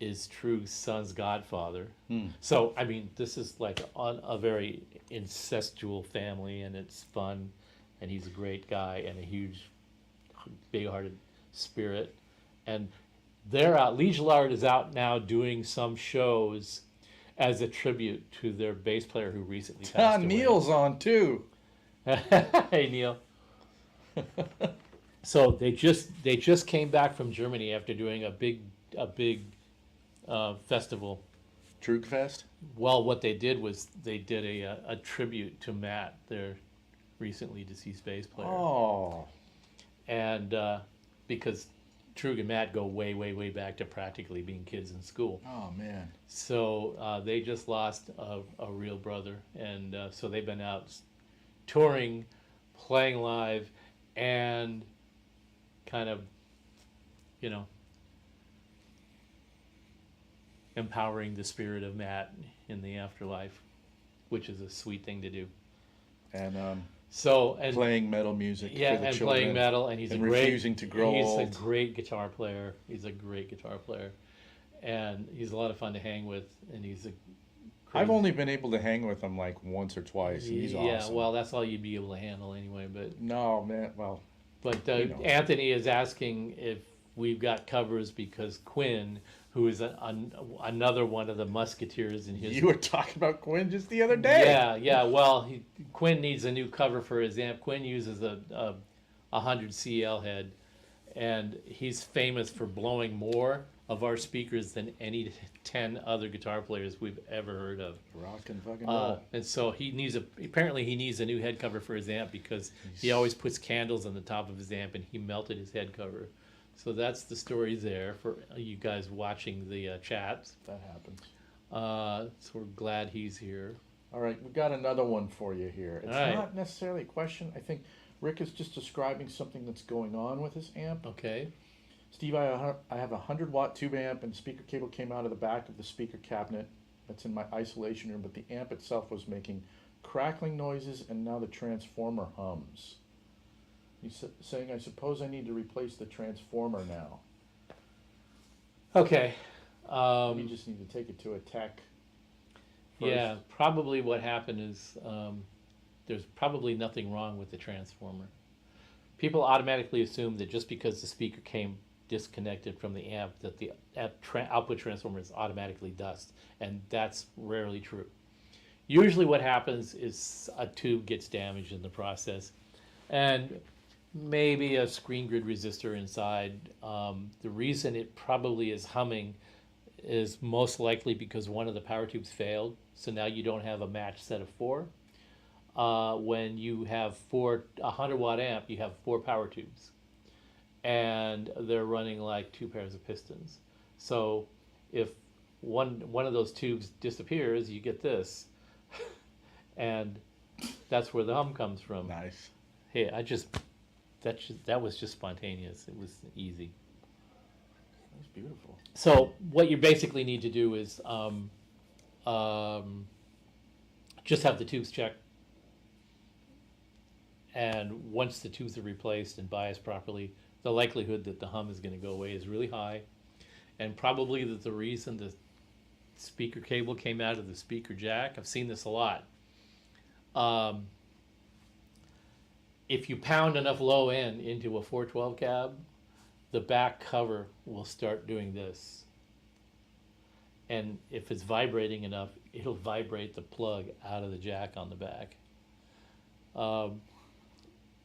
is Trug's son's godfather. So I mean, this is like on a very incestual family, and it's fun, and he's a great guy and a huge, big-hearted spirit. And they're out. Liege Lord is out now doing some shows as a tribute to their bass player who recently passed away. Neil's on too. Hey, Neil. So they just came back from Germany after doing a big festival. Trug Fest. Well, what they did was they did a tribute to Matt, their recently deceased bass player. Oh. And because Trug and Matt go way back to practically being kids in school. Oh man. So they just lost a real brother, and so they've been out touring, playing live, and kind of, empowering the spirit of Matt in the afterlife, which is a sweet thing to do. And playing metal music. Yeah, for the and children, playing metal, and he's and a great, refusing to grow old. He's a great guitar player. And he's a lot of fun to hang with, and he's a I've only been able to hang with him like once or twice, and he's yeah, awesome. well, that's all you'd be able to handle anyway. But No, man, well, But know. Anthony is asking if we've got covers because Quinn, who is another one of the musketeers in his... you were talking about Quinn just the other day. Yeah. Well, Quinn needs a new cover for his amp. Quinn uses a 100 CL head, and he's famous for blowing more of our speakers than any 10 other guitar players we've ever heard of. Rock and fucking roll. And so he needs a new head cover for his amp because he always puts candles on the top of his amp, and he melted his head cover. So that's the story there for you guys watching the chats. That happens. So we're glad he's here. All right, we got another one for you here. It's All right. not necessarily a question. I think Rick is just describing something that's going on with his amp. Okay. Steve, I have a 100-watt tube amp, and the speaker cable came out of the back of the speaker cabinet that's in my isolation room, but the amp itself was making crackling noises, and now the transformer hums. He's saying, I suppose I need to replace the transformer now. Okay. You just need to take it to a tech first. Yeah, probably what happened is there's probably nothing wrong with the transformer. People automatically assume that just because the speaker came disconnected from the amp, that the output transformer is automatically dust, and that's rarely true. Usually what happens is a tube gets damaged in the process, and maybe a screen grid resistor inside. The reason it probably is humming is most likely because one of the power tubes failed, so now you don't have a matched set of four. When you have a 100-watt amp, you have 4 power tubes, and they're running like 2 pairs of pistons. So if one of those tubes disappears, you get this, and that's where the hum comes from. Nice. Hey, that was just spontaneous. It was easy. That's beautiful. So what you basically need to do is just have the tubes checked, and once the tubes are replaced and biased properly, the likelihood that the hum is going to go away is really high, and probably that the reason the speaker cable came out of the speaker jack, I've seen this a lot. If you pound enough low end into a 412 cab, the back cover will start doing this. And if it's vibrating enough, it'll vibrate the plug out of the jack on the back.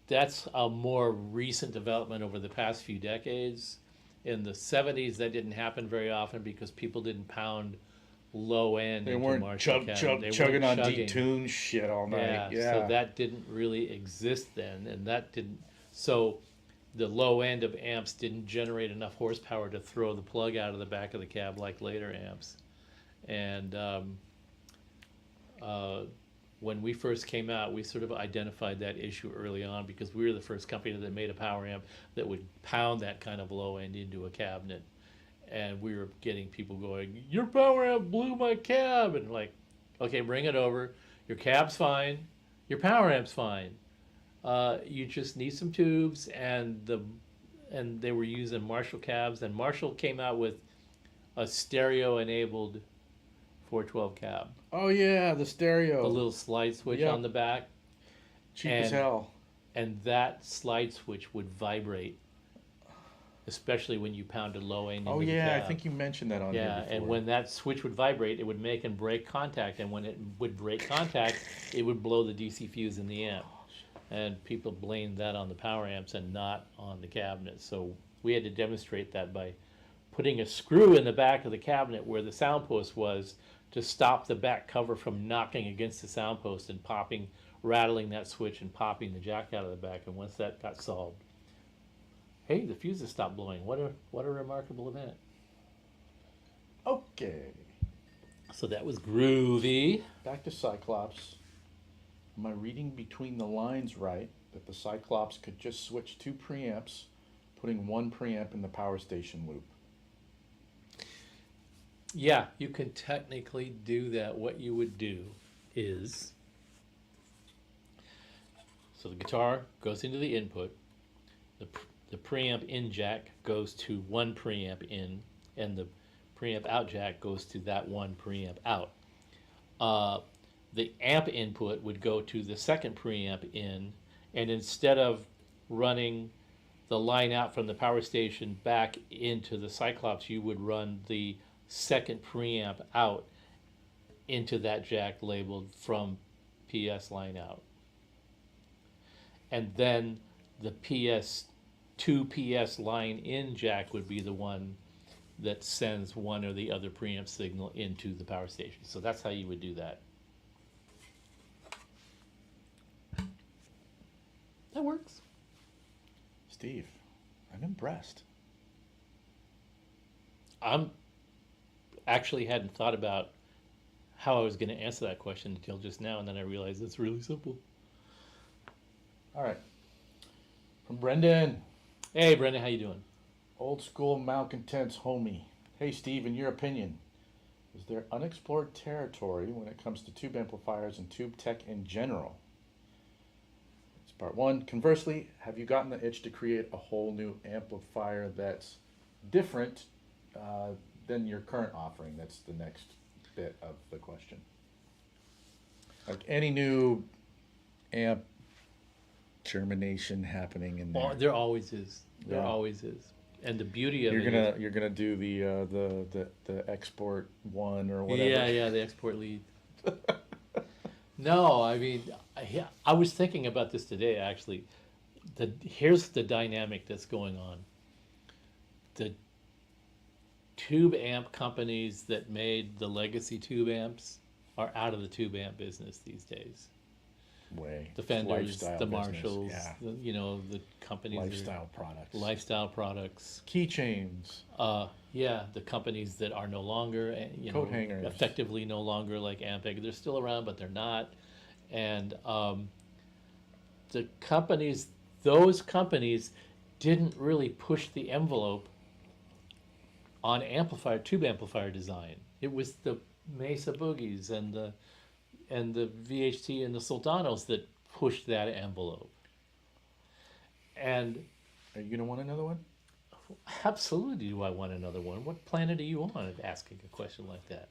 That's a more recent development over the past few decades. In the 70s, that didn't happen very often because people didn't pound low end. They into weren't Marshall cabs. They chugging weren't on detuned shit all night. Yeah. So that didn't really exist then, and that didn't. So the low end of amps didn't generate enough horsepower to throw the plug out of the back of the cab like later amps. And when we first came out, we sort of identified that issue early on because we were the first company that made a power amp that would pound that kind of low end into a cabinet. And we were getting people going, your power amp blew my cab. And like, okay, bring it over. Your cab's fine. Your power amp's fine. You just need some tubes. And they were using Marshall cabs. And Marshall came out with a stereo-enabled 412 cab. Oh yeah, the stereo. The little slide switch Yep. on the back. Cheap as hell. And that slide switch would vibrate, especially when you pounded low end into Oh the yeah, I cab. think you mentioned that on here Yeah, before. and when that switch would vibrate, it would make and break contact, and when it would break contact, it would blow the DC fuse in the amp. And people blamed that on the power amps and not on the cabinet. So we had to demonstrate that by putting a screw in the back of the cabinet where the sound post was to stop the back cover from knocking against the sound post and rattling that switch and popping the jack out of the back. And once that got solved, hey, the fuses stopped blowing. What a remarkable event. Okay. So that was groovy. Back to Cyclops. Am I reading between the lines right that the Cyclops could just switch 2 preamps, putting 1 preamp in the power station loop? Yeah, you can technically do that. What you would do is, so the guitar goes into the input, the preamp in jack goes to 1 preamp in, and the preamp out jack goes to that 1 preamp out. The amp input would go to the 2nd preamp in, and instead of running the line out from the power station back into the Cyclops, you would run the 2nd preamp out into that jack labeled from PS line out. And then the two PS line in jack would be the one that sends one or the other preamp signal into the power station. So that's how you would do that. That works. Steve, I'm impressed. I'm actually hadn't thought about how I was going to answer that question until just now, and then I realized it's really simple. All right. From Brendan. Hey, Brenda, how you doing? Old school Malcontents homie. Hey Steve, in your opinion, is there unexplored territory when it comes to tube amplifiers and tube tech in general? It's part one. Conversely, have you gotten the itch to create a whole new amplifier that's different than your current offering? That's the next bit of the question. Like any new amp germination happening in there. Well, there always is. There Yeah. always is. And the beauty of You're gonna do the export one or whatever. Yeah, the export lead. No, I mean, I was thinking about this today, actually. Here's the dynamic that's going on. The tube amp companies that made the legacy tube amps are out of the tube amp business these days. Way. The Fenders, Lifestyle the business, Marshalls, yeah. the companies. Lifestyle products. Lifestyle products. Keychains. Yeah, the companies that are no longer, Coat hangers. effectively no longer like Ampeg. They're still around, but they're not. And the companies, those companies didn't really push the envelope on tube amplifier design. It was the Mesa Boogies and the VHT and the Soldanos that pushed that envelope. And Are you gonna want another one? absolutely, do I want another one? What planet are you on asking a question like that?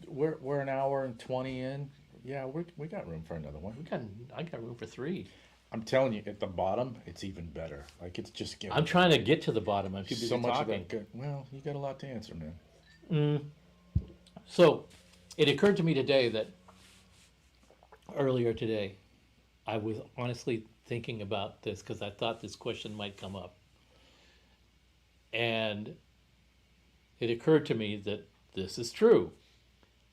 We're an hour and 20 in. Yeah, we got room for another one. I got room for 3. I'm telling you, at the bottom, it's even better. Like it's just giving I'm trying to get to the bottom. I'm too busy so much talking. of that good. Well, you got a lot to answer, man. So, it occurred to me today that earlier today, I was honestly thinking about this because I thought this question might come up. And it occurred to me that this is true.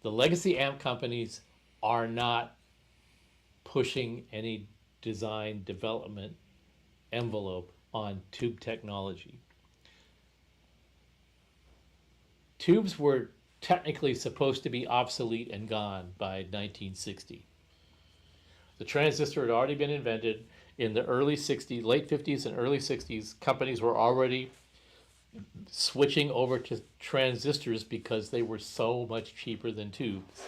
The legacy amp companies are not pushing any design development envelope on tube technology. Tubes were technically supposed to be obsolete and gone by 1960. The transistor had already been invented in the early 60s, late 50s and early 60s. Companies were already switching over to transistors because they were so much cheaper than tubes.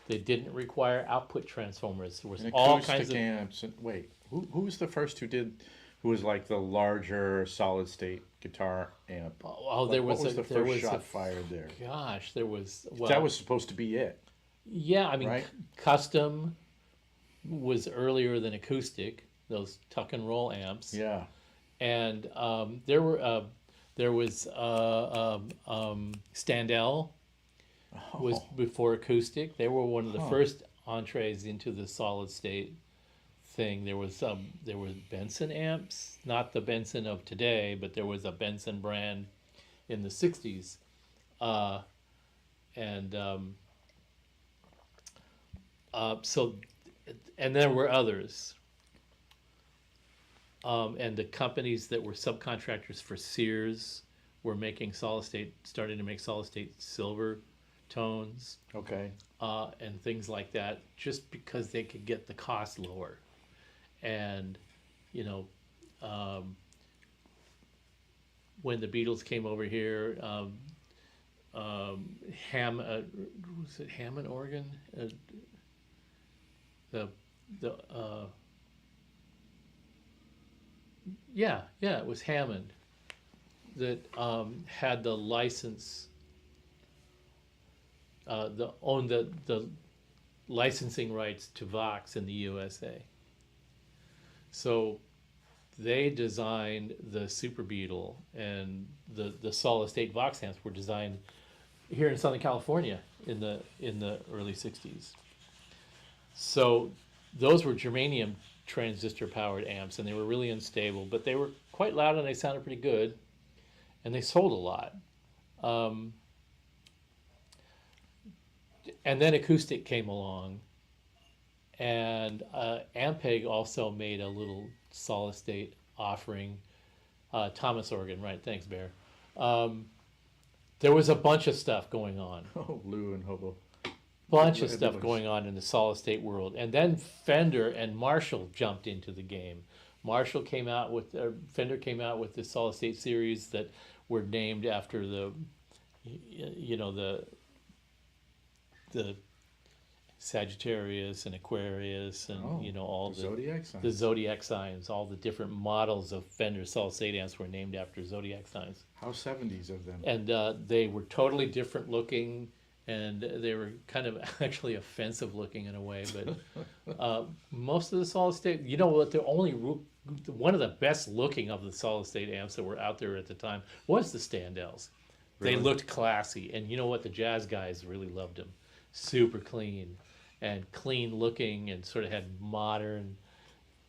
They didn't require output transformers. There was And all acoustic kinds of amps. And, wait, who was the first who was like the larger solid state guitar amp? there What was the there first was shot a, fired there? gosh, there was That was supposed to be it. yeah, I mean right? custom was earlier than acoustic, those tuck and roll amps. Yeah. And there was Standell was before acoustic. They were one of the first entrees into the solid state thing. There was Benson amps, not the Benson of today, but there was a Benson brand in the 60s. And there were others. And the companies that were subcontractors for Sears were making starting to make solid state silver tones, Okay. and things like that, just because they could get the cost lower. And, when the Beatles came over here, was it Hammond, Oregon? It was Hammond that had the license, owned the licensing rights to Vox in the USA. So they designed the Super Beetle, and the solid state Vox amps were designed here in Southern California in the early 60s. So those were germanium transistor powered amps, and they were really unstable, but they were quite loud and they sounded pretty good, and they sold a lot. And then acoustic came along, and Ampeg also made a little solid state offering. Thomas Organ, right? Thanks, Bear. There was a bunch of stuff going on. Oh, Lou and Hobo. Bunch of stuff going on in the solid state world. And then Fender and Marshall jumped into the game. Marshall came out with, Fender came out with the solid state series that were named after the, you know, the Sagittarius and Aquarius and you know all the zodiac signs. the zodiac signs, all the different models of Fender solid state amps were named after zodiac signs. How 70s of them. And they were totally different looking, and they were kind of actually offensive looking in a way. But most of the solid state, you know what, the only one of the best looking of the solid state amps that were out there at the time was the Standells. Really? They looked classy, and you know what, the jazz guys really loved them. Super clean and clean looking, and sort of had modern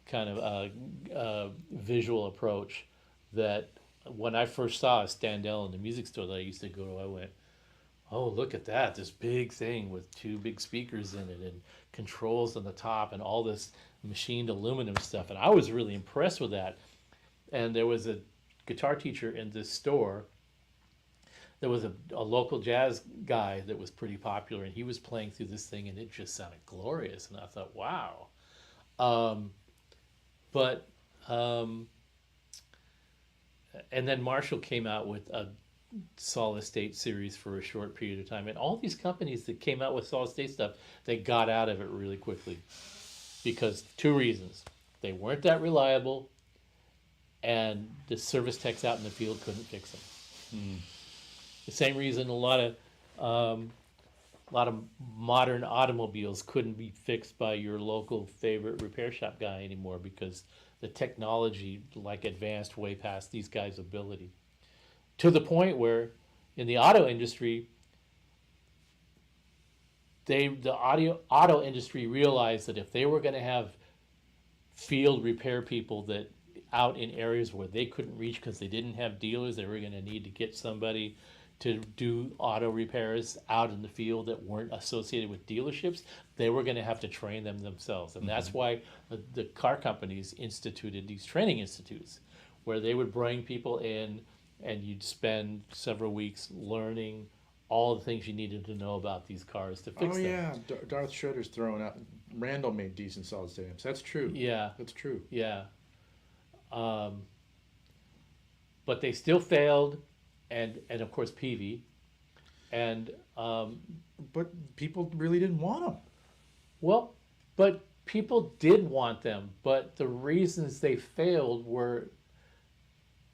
kind of visual approach that when I first saw a Standell in the music store that I used to go to, I went, oh, look at that, this big thing with two big speakers in it and controls on the top and all this machined aluminum stuff. And I was really impressed with that. And there was a guitar teacher in this store. There was a local jazz guy that was pretty popular, and he was playing through this thing, and it just sounded glorious. And I thought, wow. And then Marshall came out with a solid state series for a short period of time. And all these companies that came out with solid state stuff, they got out of it really quickly. Because two reasons. They weren't that reliable, and the service techs out in the field couldn't fix them. The same reason a lot of modern automobiles couldn't be fixed by your local favorite repair shop guy anymore, because the technology like advanced way past these guys' ability. To the point where in the auto industry, the auto industry realized that if they were going to have field repair people that out in areas where they couldn't reach because they didn't have dealers, they were going to need to get somebody to do auto repairs out in the field that weren't associated with dealerships. They were going to have to train them themselves. And that's why the car companies instituted these training institutes, where they would bring people in and you'd spend several weeks learning all the things you needed to know about these cars to fix them. Oh yeah, Darth Schroeder's throwing out. Randall made decent solid state amps. That's true. Yeah. That's true. Yeah. But they still failed, and of course Peavey. And But people really didn't want them. well, but people did want them, but the reasons they failed were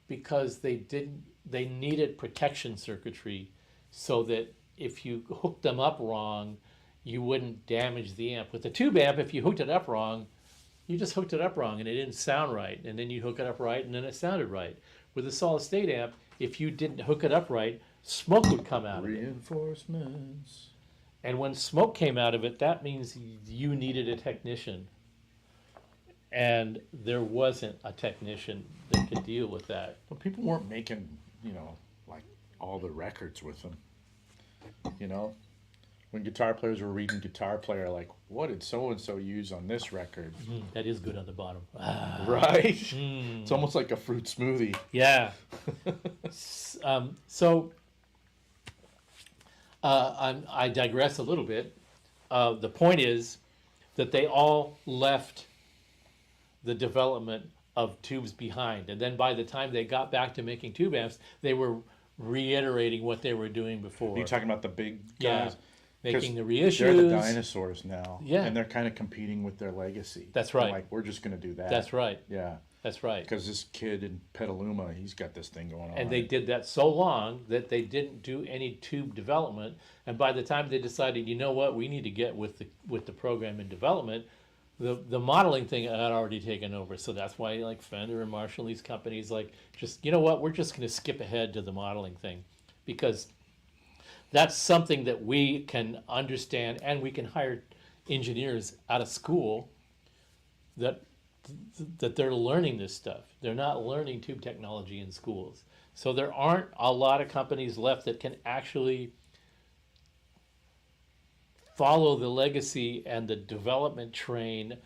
because they needed protection circuitry, so that if you hooked them up wrong, you wouldn't damage the amp. With the tube amp, if you hooked it up wrong, you just hooked it up wrong and it didn't sound right, and then you hook it up right and then it sounded right. With a solid state amp, if you didn't hook it up right, smoke would come out of it. Reinforcements. And when smoke came out of it, that means you needed a technician. And there wasn't a technician that could deal with that. But people weren't making, like all the records with them. When guitar players were reading Guitar Player, like, what did so-and-so use on this record? That is good on the bottom. Right? It's almost like a fruit smoothie. Yeah. I digress a little bit. The point is that they all left the development of tubes behind. And then by the time they got back to making tube amps, they were reiterating what they were doing before. Are you talking about the big Yeah. guys? Making the 'Cause reissues. They're the dinosaurs now. Yeah. And they're kind of competing with their legacy. That's They're right. like, we're just going to do that. That's right. Yeah. That's right. Because this kid in Petaluma, he's got this thing going on. And they did that so long that they didn't do any tube development. And by the time they decided, you know what, we need to get with the program in development, the modeling thing had already taken over. So that's why like Fender and Marshall, these companies, like, just, you know what, we're just going to skip ahead to the modeling thing, because that's something that we can understand, and we can hire engineers out of school that they're learning this stuff. They're not learning tube technology in schools. So there aren't a lot of companies left that can actually follow the legacy and the development train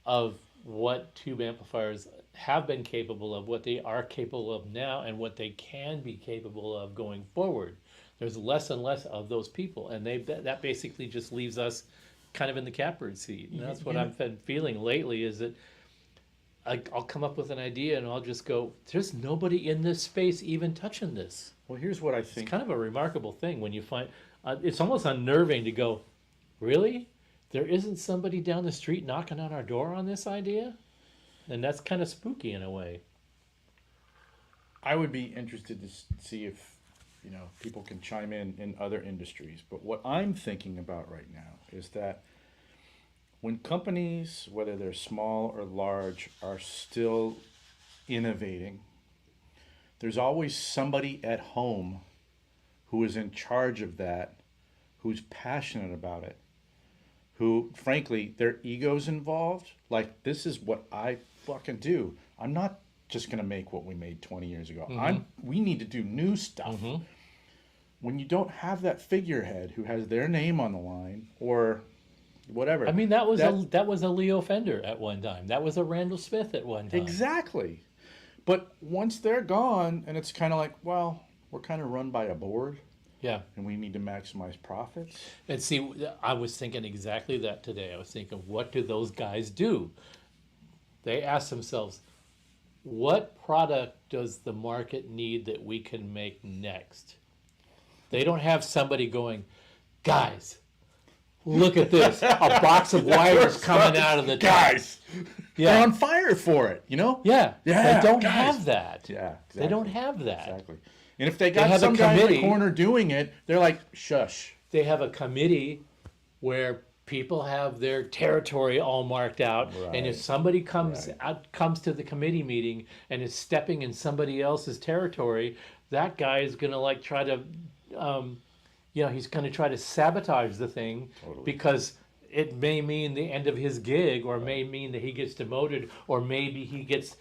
of what tube amplifiers have been capable of, what they are capable of now, and what they can be capable of going forward. There's less and less of those people, and that basically just leaves us kind of in the catbird seat. And that's what I've been feeling lately, is that I'll come up with an idea and I'll just go, there's nobody in this space even touching this. Well, here's what I It's think. kind of a remarkable thing when you find, it's almost unnerving to go, really? There isn't somebody down the street knocking on our door on this idea? And that's kind of spooky in a way. I would be interested to see if, people can chime in other industries. But what I'm thinking about right now is that when companies, whether they're small or large, are still innovating, there's always somebody at home who is in charge of that, who's passionate about it, who, frankly, their ego's involved. Like, this is what I fucking do. I'm not just gonna make what we made 20 years ago. We need to do new stuff. When you don't have that figurehead who has their name on the line or whatever. I mean, that was a Leo Fender at one time. That was a Randall Smith at one time. Exactly. But once they're gone, and it's kind of like, well, we're kind of run by a board, Yeah. and we need to maximize profits. And see, I was thinking exactly that today. I was thinking, what do those guys do? They ask themselves, what product does the market need that we can make next? They don't have somebody going, guys, look at this. A box of wires coming out of the top. Guys, Yeah. they're on fire for it, you know? Yeah. Yeah, They don't guys. have that. Yeah, exactly. They don't have that. Exactly. And if they got have a some guy in the committee. corner doing it, they're like, shush. They have a committee where people have their territory all marked out, and if Right. somebody comes Right. comes to the committee meeting and is stepping in somebody else's territory, that guy is gonna like try to, he's gonna try to sabotage the thing because it may mean the end of his gig, or may mean that he gets demoted, or maybe he gets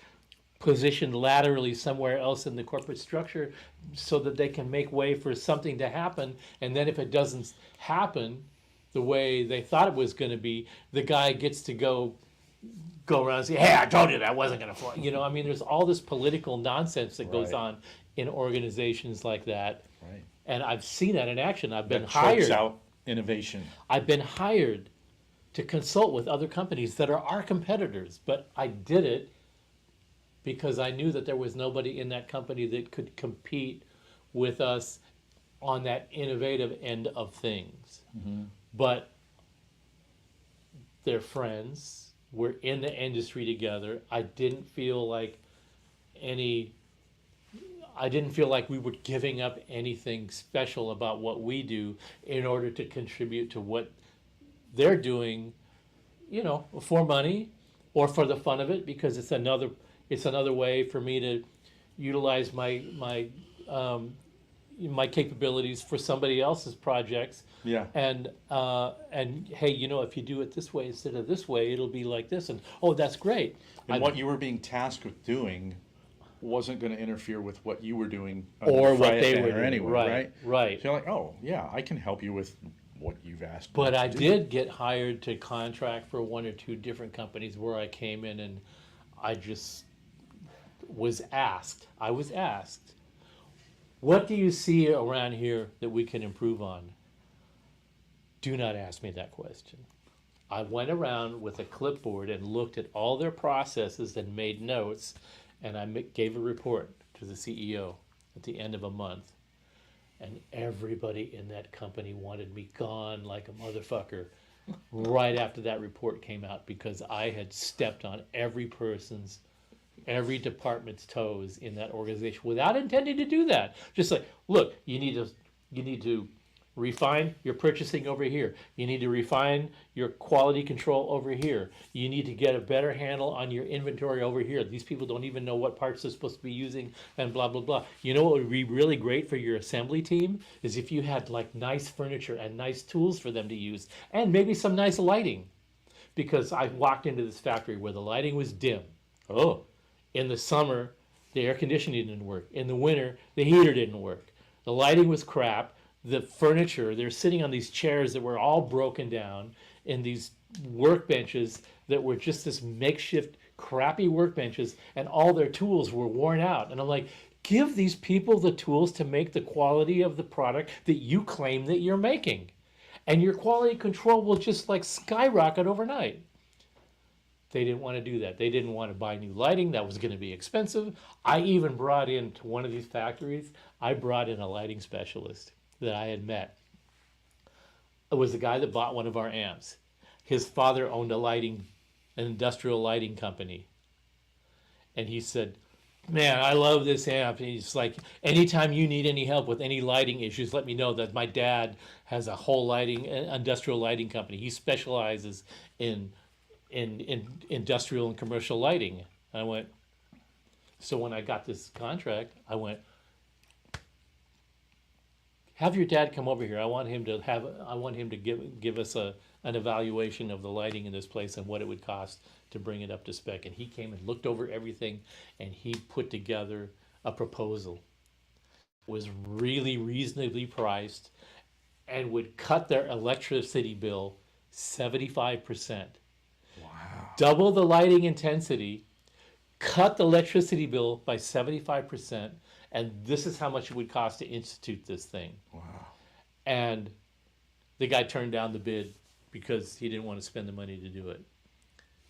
positioned laterally somewhere else in the corporate structure so that they can make way for something to happen. And then if it doesn't happen the way they thought it was going to be, the guy gets to go around and say, hey, I told you that wasn't going to fly. I mean, there's all this political nonsense that goes Right. on in organizations like that. Right. And I've seen that in action. I've been That chokes hired. out innovation. I've been hired to consult with other companies that are our competitors, but I did it because I knew that there was nobody in that company that could compete with us on that innovative end of things. But they're friends. We're in the industry together. I didn't feel like we were giving up anything special about what we do in order to contribute to what they're doing, for money or for the fun of it, because it's another way for me to utilize my capabilities for somebody else's projects. Yeah. And hey, if you do it this way instead of this way, it'll be like this. And that's great. And what you were being tasked with doing wasn't going to interfere with what you were doing under Or the what Friday they banner were doing. anyway, Right, right? right. So you're like, oh, yeah, I can help you with what you've asked me But to I do. did get hired to contract for one or two different companies where I came in and I just was asked, what do you see around here that we can improve on? Do not ask me that question. I went around with a clipboard and looked at all their processes and made notes, and I gave a report to the CEO at the end of a month. And everybody in that company wanted me gone like a motherfucker right after that report came out, because I had stepped on every department's toes in that organization without intending to do that. Just like, look, you need to refine your purchasing over here. You need to refine your quality control over here. You need to get a better handle on your inventory over here. These people don't even know what parts they're supposed to be using, and blah, blah, blah. You know what would be really great for your assembly team is if you had like nice furniture and nice tools for them to use, and maybe some nice lighting. Because I walked into this factory where the lighting was dim. In the summer, the air conditioning didn't work. In the winter, the heater didn't work. The lighting was crap. The furniture, they're sitting on these chairs that were all broken down, in these workbenches that were just this makeshift crappy workbenches, and all their tools were worn out. And I'm like, give these people the tools to make the quality of the product that you claim that you're making. And your quality control will just like skyrocket overnight. They didn't want to do that. They didn't want to buy new lighting. That was going to be expensive. I even brought in to one of these factories, I brought in a lighting specialist that I had met. It was the guy that bought one of our amps. His father owned an industrial lighting company. And he said, man, I love this amp. And he's like, anytime you need any help with any lighting issues, let me know. That my dad has a whole industrial lighting company. He specializes in industrial and commercial lighting. And I went, so when I got this contract, I went, have your dad come over here. I want him to give us an evaluation of the lighting in this place and what it would cost to bring it up to spec. And he came and looked over everything, and he put together a proposal. It was really reasonably priced and would cut their electricity bill 75%. Wow. Double the lighting intensity, cut the electricity bill by 75%, and this is how much it would cost to institute this thing. Wow. And the guy turned down the bid because he didn't want to spend the money to do it.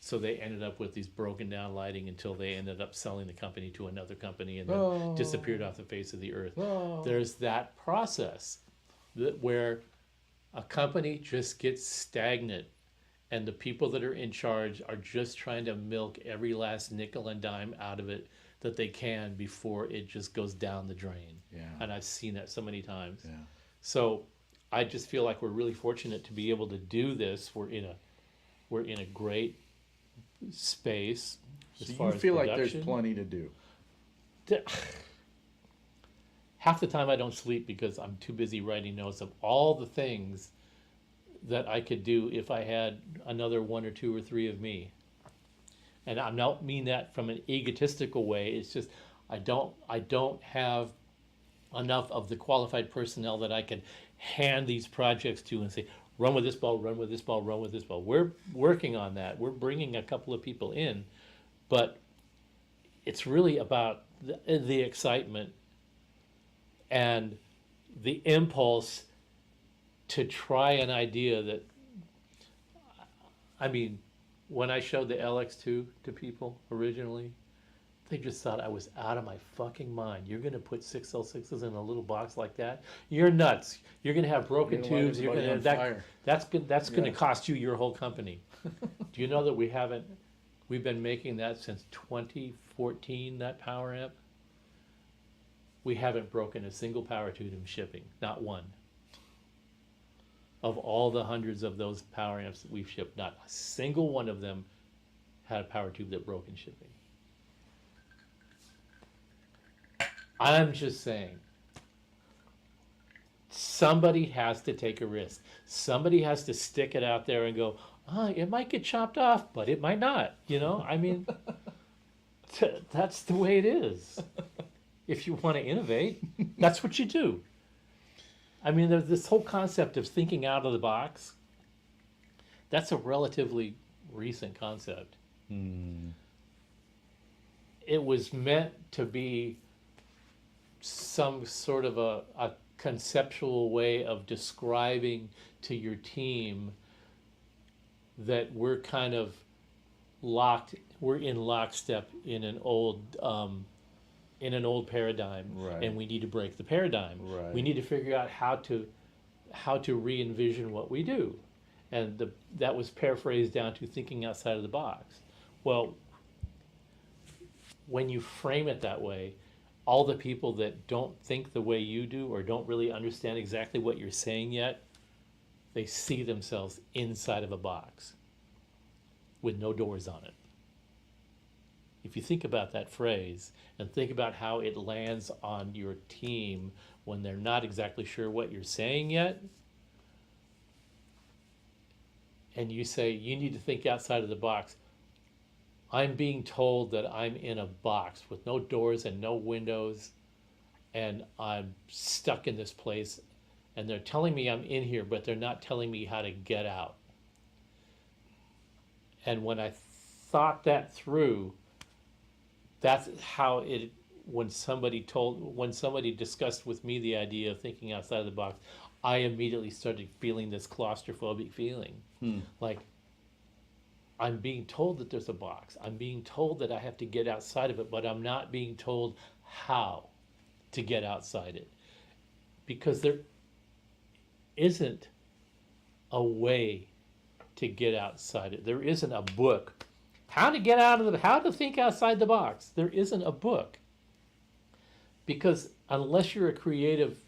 So they ended up with these broken down lighting until they ended up selling the company to another company and then disappeared off the face of the earth. There's that process where a company just gets stagnant, and the people that are in charge are just trying to milk every last nickel and dime out of it that they can before it just goes down the drain. Yeah. And I've seen that so many times. Yeah. So I just feel like we're really fortunate to be able to do this. We're in a great space as So far you as feel like production. there's plenty to do. Half the time I don't sleep because I'm too busy writing notes of all the things that I could do if I had another 1 or 2 or 3 of me. And I don't mean that from an egotistical way. It's just I don't have enough of the qualified personnel that I can hand these projects to and say, run with this ball, run with this ball, run with this ball. We're working on that. We're bringing a couple of people in, but it's really about the excitement and the impulse to try an idea that, I mean, when I showed the LX2 to people originally, they just thought I was out of my fucking mind. You're gonna put 6L6s in a little box like that? You're nuts. You're gonna have broken You're gonna light tubes. You're everybody gonna on fire. that's gonna Yeah. cost you your whole company. Do you know that we've been making that since 2014, that power amp? We haven't broken a single power tube in shipping, not one. Of all the hundreds of those power amps that we've shipped, not a single one of them had a power tube that broke in shipping. I'm just saying, somebody has to take a risk. Somebody has to stick it out there and go, it might get chopped off, but it might not. You know, I mean, that's the way it is. If you want to innovate, that's what you do. I mean, there's this whole concept of thinking out of the box. That's a relatively recent concept. It was meant to be some sort of a conceptual way of describing to your team that we're kind of we're in lockstep in an old paradigm, Right. and we need to break the paradigm. Right. We need to figure out how to re-envision what we do, and that was paraphrased down to thinking outside of the box. Well, when you frame it that way, all the people that don't think the way you do or don't really understand exactly what you're saying yet, they see themselves inside of a box with no doors on it. If you think about that phrase and think about how it lands on your team when they're not exactly sure what you're saying yet, and you say, you need to think outside of the box. I'm being told that I'm in a box with no doors and no windows, and I'm stuck in this place, and they're telling me I'm in here, but they're not telling me how to get out. And when I thought that through, that's how when somebody discussed with me the idea of thinking outside of the box, I immediately started feeling this claustrophobic feeling. Like, I'm being told that there's a box. I'm being told that I have to get outside of it, but I'm not being told how to get outside it. Because there isn't a way to get outside it. There isn't a book. How to think outside the box. There isn't a book. Because unless you're a creative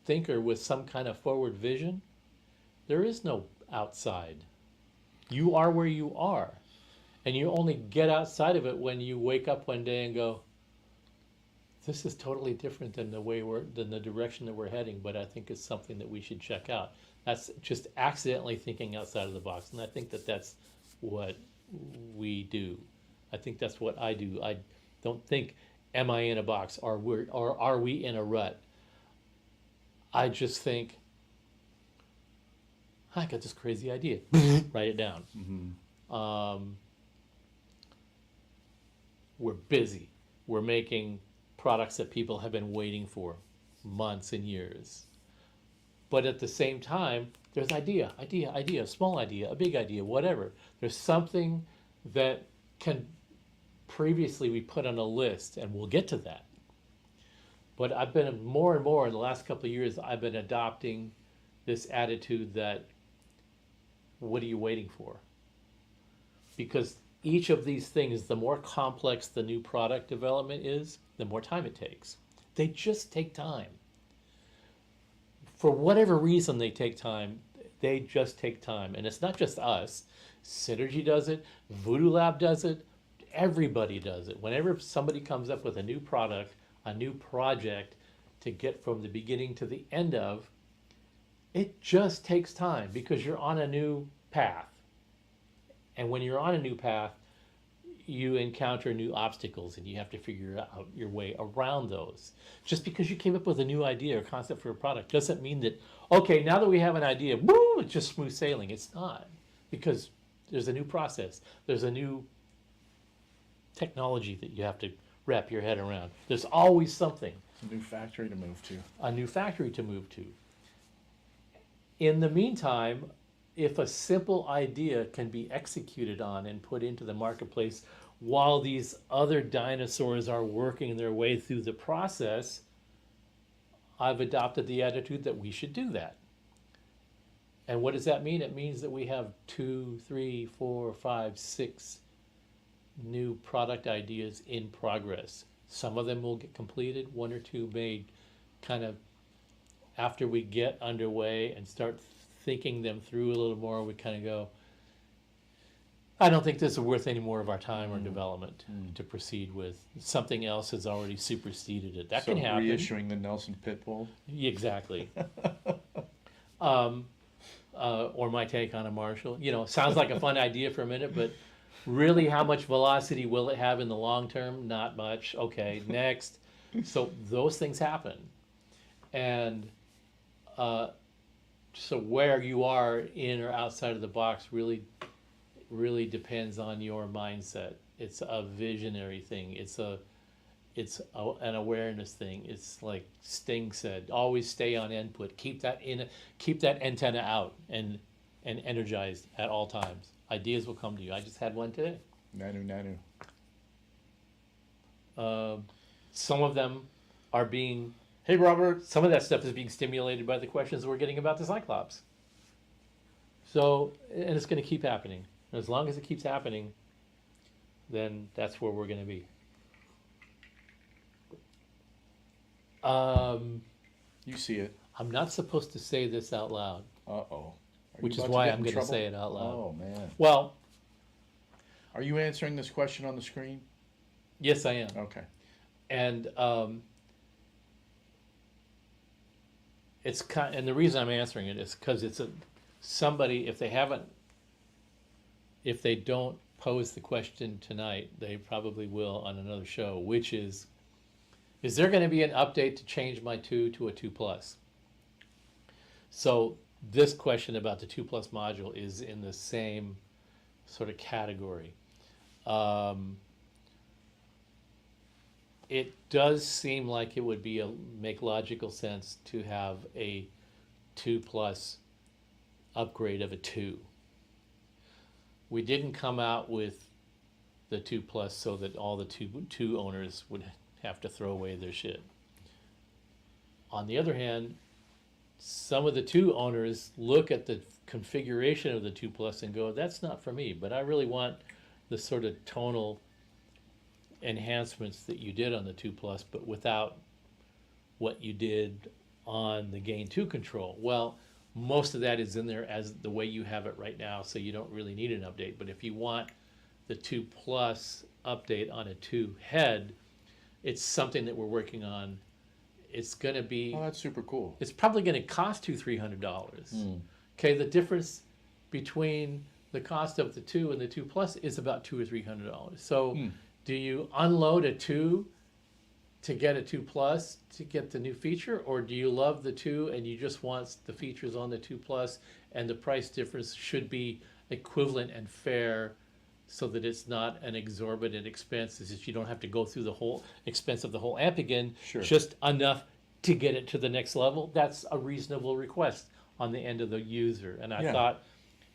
thinker with some kind of forward vision, there is no outside. You are where you are. And you only get outside of it when you wake up one day and go, this is totally different than the direction that we're heading, but I think it's something that we should check out. That's just accidentally thinking outside of the box. And I think that that's what we do. I think that's what I do. I don't think, am I in a box, or are we in a rut? I just think, I got this crazy idea. Write it down. Mm-hmm. We're busy. We're making products that people have been waiting for months and years. But at the same time, there's idea, small idea, a big idea, whatever. There's something that can previously we put on a list, and we'll get to that. But I've been more and more in the last couple of years, I've been adopting this attitude that, what are you waiting for? Because each of these things, the more complex the new product development is, the more time it takes. They just take time. For whatever reason they take time, they just take time. And it's not just us. Synergy does it, Voodoo Lab does it, everybody does it. Whenever somebody comes up with a new product, a new project to get from the beginning to the end of, it just takes time because you're on a new path. And when you're on a new path, you encounter new obstacles and you have to figure out your way around those. Just because you came up with a new idea or concept for a product doesn't mean that, okay, now that we have an idea, woo, it's just smooth sailing. It's not, because there's a new process. There's a new technology that you have to wrap your head around. There's always something. It's a new factory to move to. A new factory to move to. In the meantime, if a simple idea can be executed on and put into the marketplace while these other dinosaurs are working their way through the process, I've adopted the attitude that we should do that. And what does that mean? It means that we have 2, 3, 4, 5, 6 new product ideas in progress. Some of them will get completed, 1 or 2 may kind of, after we get underway and start thinking them through a little more, we kind of go, I don't think this is worth any more of our time or development to proceed with. Something else has already superseded it. That So can happen. reissuing the Nelson Pitbull. Exactly. Or my take on a Marshall. You know, sounds like a fun idea for a minute, but really how much velocity will it have in the long term? Not much. Okay, next. So those things happen. And so where you are in or outside of the box really depends on your mindset. It's a visionary thing. It's an awareness thing. It's like Sting said, always stay on input. Keep that antenna out and energized at all times. Ideas will come to you. I just had one today. Nanu. Some of them are being, Hey, Robert. some of that stuff is being stimulated by the questions we're getting about the Cyclops. So, and it's going to keep happening. And as long as it keeps happening, then that's where we're going to be. You see it. I'm not supposed to say this out loud, Uh-oh. which is why I'm going to say it out loud. Oh, man. Well, Are you answering this question on the screen? yes, I am. Okay. And it's kind, and the reason I'm answering it is because it's somebody, if they don't pose the question tonight, they probably will on another show, which is there going to be an update to change my 2 to a 2 plus? So this question about the 2 plus module is in the same sort of category. It does seem like it would make logical sense to have a 2 plus upgrade of a 2. we didn't come out with the 2 Plus so that all the two owners would have to throw away their shit. On the other hand, some of the 2 owners look at the configuration of the 2 Plus and go, that's not for me, but I really want the sort of tonal enhancements that you did on the 2 Plus, but without what you did on the Gain 2 control. Well, most of that is in there as the way you have it right now, so you don't really need an update. But if you want the 2 Plus update on a 2 head, it's something that we're working on. It's going to be... Oh, that's super cool. It's probably going to cost $200-$300. Okay, the difference between the cost of the 2 and the 2 Plus is about $200 or $300. So do you unload a 2 to get a 2 Plus to get the new feature, or do you love the 2 and you just want the features on the 2 Plus, and the price difference should be equivalent and fair so that it's not an exorbitant expense, is that you don't have to go through the whole expense of the whole amp again, Sure. just enough to get it to the next level? That's a reasonable request on the end of the user, and I thought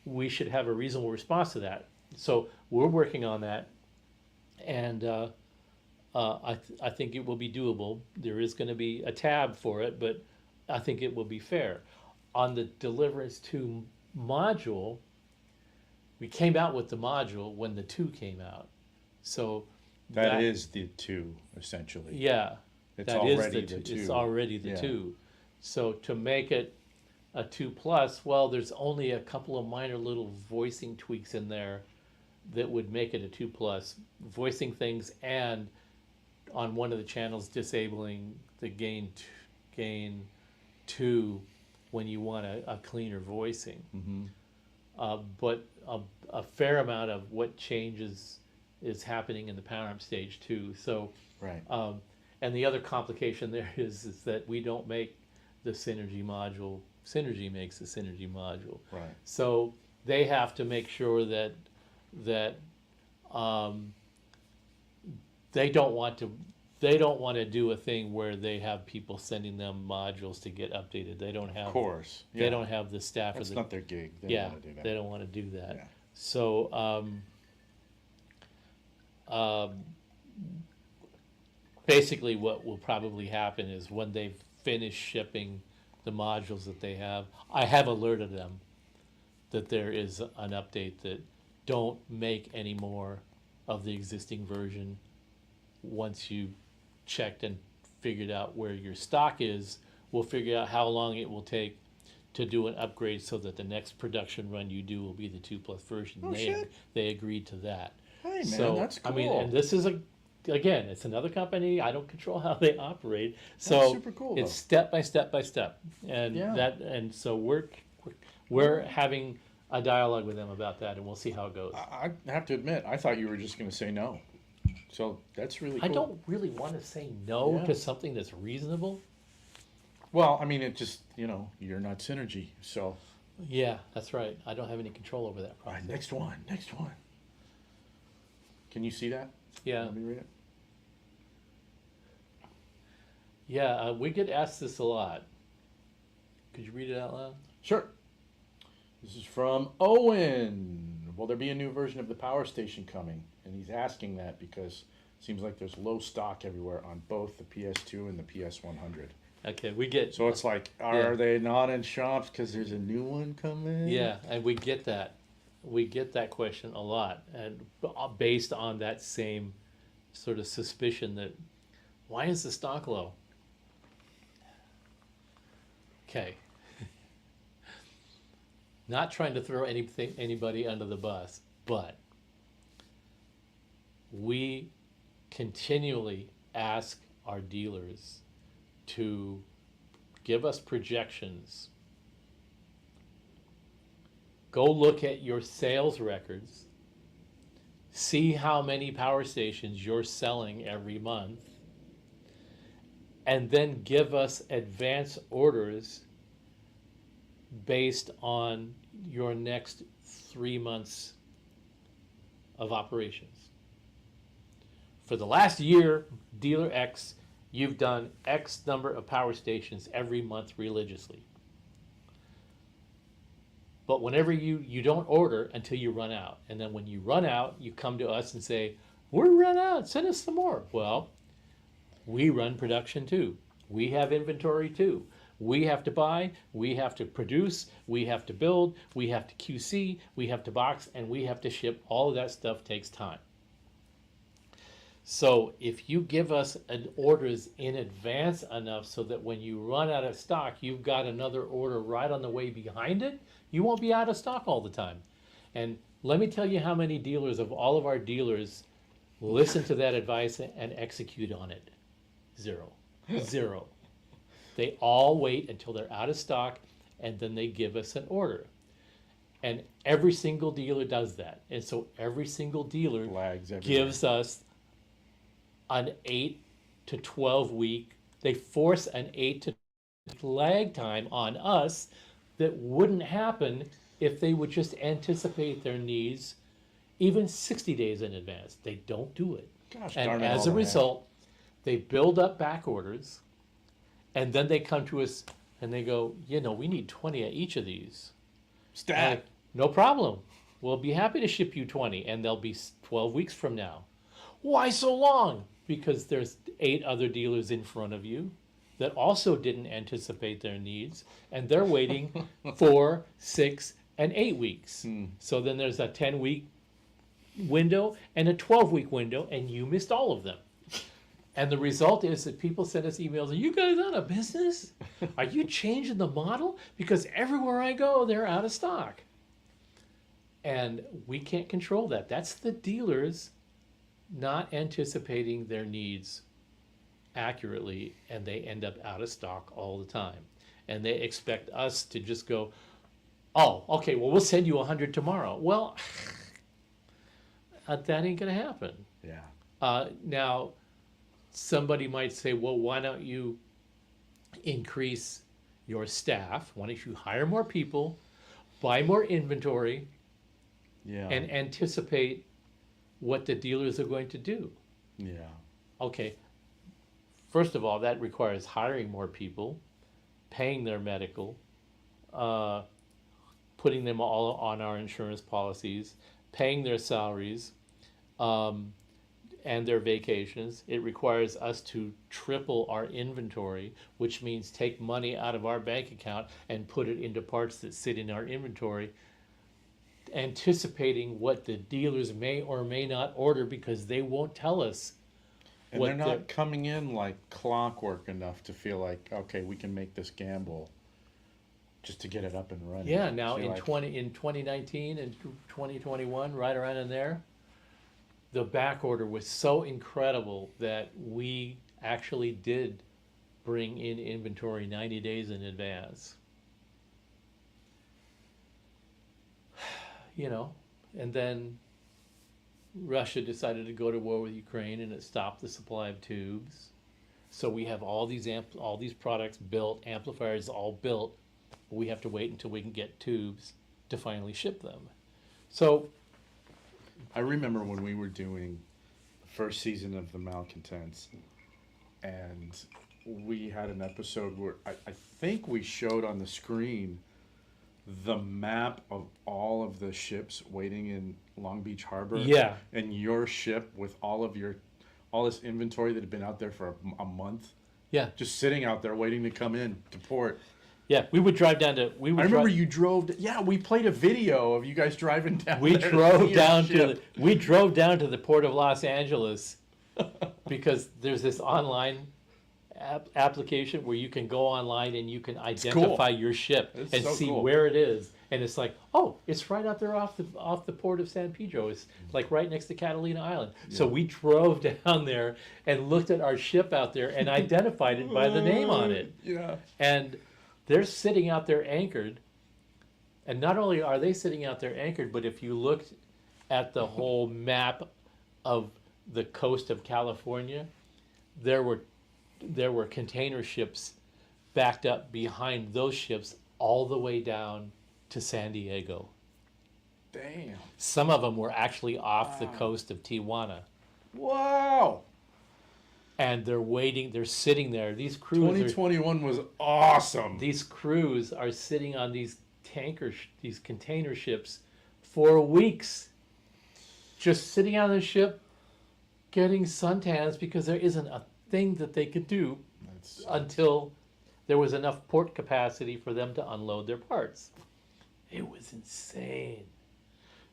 we should have a reasonable response to that. So we're working on that, and I think it will be doable. There is going to be a tab for it, but I think it will be fair. On the Deliverance 2 module, we came out with the module when the 2 came out. So that is the 2, essentially. Yeah. It's that is already the 2. It's already the Yeah. 2. So to make it a 2 Plus, well, there's only a couple of minor little voicing tweaks in there that would make it a 2 Plus. Voicing things, and on one of the channels disabling the gain 2 when you want a cleaner voicing. But a fair amount of what changes is happening in the power amp stage too. So Right. and the other complication there is that we don't make the Synergy module. Synergy makes the Synergy module. Right. So they have to make sure that they don't want to do a thing where they have people sending them modules to get updated. They don't have. Of course. They Yeah. don't have the staff. That's or the, not their gig. They yeah, don't want to do that. they don't want to do that. Yeah. So basically what will probably happen is when they finish shipping the modules that they have, I have alerted them that there is an update that don't make any more of the existing version. Once you checked and figured out where your stock is, we'll figure out how long it will take to do an upgrade so that the next production run you do will be the 2 Plus version. Oh, shit. They agreed to that. Hey, man, So, that's cool. I mean, and this is again, it's another company. I don't control how they operate. That's So super cool, it's though. step by step by step, and Yeah. and so we're having a dialogue with them about that, and we'll see how it goes. I have to admit, I thought you were just going to say no. So that's really cool. I don't really want to say no Yeah. to something that's reasonable. Well, I mean, it just, you're not Synergy. So, Yeah, that's right. I don't have any control over that all right, process. next one. Can you see that? Yeah, Let me read it. yeah. We get asked this a lot. Could you read it out loud? Sure. This is from Owen. Will there be a new version of the Power Station coming? And he's asking that because it seems like there's low stock everywhere on both the PS2 and the PS100. Okay, we get. So it's like, are they not in shops because there's a new one coming? Yeah, and we get that. We get that question a lot, and based on that same sort of suspicion that, why is the stock low? Okay. Not trying to throw anybody under the bus, but we continually ask our dealers to give us projections. Go look at your sales records, see how many power stations you're selling every month, and then give us advance orders based on your next 3 months of operations. For the last year, Dealer X, you've done X number of power stations every month religiously. But whenever you don't order until you run out. And then when you run out, you come to us and say, we're run out, send us some more. Well, we run production too. We have inventory too. We have to buy, we have to produce, we have to build, we have to QC, we have to box, and we have to ship. All of that stuff takes time. So if you give us orders in advance enough so that when you run out of stock, you've got another order right on the way behind it, you won't be out of stock all the time. And let me tell you how many dealers of all of our dealers listen to that advice and execute on it. Zero. Zero. They all wait until they're out of stock and then they give us an order. And every single dealer does that. And so every single dealer Lags everywhere. gives us an 8 to 12 week, they force an 8 to lag time on us that wouldn't happen if they would just anticipate their needs even 60 days in advance. They don't do it. Gosh And darn it, as all a I result, they build up back orders, and then they come to us and they go, you know, we need 20 of each of these. Stat. Like, no problem. We'll be happy to ship you 20, and they'll be 12 weeks from now. Why so long? Because there's 8 other dealers in front of you that also didn't anticipate their needs, and they're waiting 4, 6, and 8 weeks. So then there's a 10-week window and a 12-week window, and you missed all of them. And the result is that people send us emails, are you guys out of business? Are you changing the model? Because everywhere I go, they're out of stock. And we can't control that. That's the dealers not anticipating their needs accurately, and they end up out of stock all the time. And they expect us to just go, oh, okay, well, we'll send you 100 tomorrow. Well, that ain't gonna happen. Yeah. Now, somebody might say, well, why don't you increase your staff? Why don't you hire more people, buy more inventory, Yeah. and anticipate what the dealers are going to do? Yeah. Okay, first of all, that requires hiring more people, paying their medical, putting them all on our insurance policies, paying their salaries, and their vacations. It requires us to triple our inventory, which means take money out of our bank account and put it into parts that sit in our inventory, anticipating what the dealers may or may not order because they won't tell us. And what they're they're- not coming in like clockwork enough to feel like, okay, we can make this gamble just to get it up and running. Yeah, now So you're in like, 2019 and 2021, right around in there, the back order was so incredible that we actually did bring in inventory 90 days in advance. You know, and then Russia decided to go to war with Ukraine, and it stopped the supply of tubes. So we have all these products built, amplifiers all built, but we have to wait until we can get tubes to finally ship them. So I remember when we were doing the first season of the Malcontents, and we had an episode where I think we showed on the screen the map of all of the ships waiting in Long Beach Harbor. Yeah. And your ship with all this inventory that had been out there for a month, yeah, just sitting out there waiting to come in to port. yeah, we would drive down to. I remember you drove. Yeah, we played a video of you guys driving down. We there drove see your down ship. we drove down to the port of Los Angeles because there's this online application where you can go online and you can identify your ship It's and so see cool. where it is, and it's like, oh, it's right out there off the port of San Pedro. It's like right next to Catalina Island. So we drove down there and looked at our ship out there and identified it by the name on it. Yeah. And they're sitting out there anchored. And not only are they sitting out there anchored, but if you looked at the whole map of the coast of California, there were container ships backed up behind those ships all the way down to San Diego. Damn. Some of them were actually off the coast of Tijuana. Wow. And they're sitting there. These crews 2021 was awesome. these crews are sitting on these these container ships for weeks, just sitting on the ship, getting suntans because there isn't a thing that they could do until there was enough port capacity for them to unload their parts. It was insane.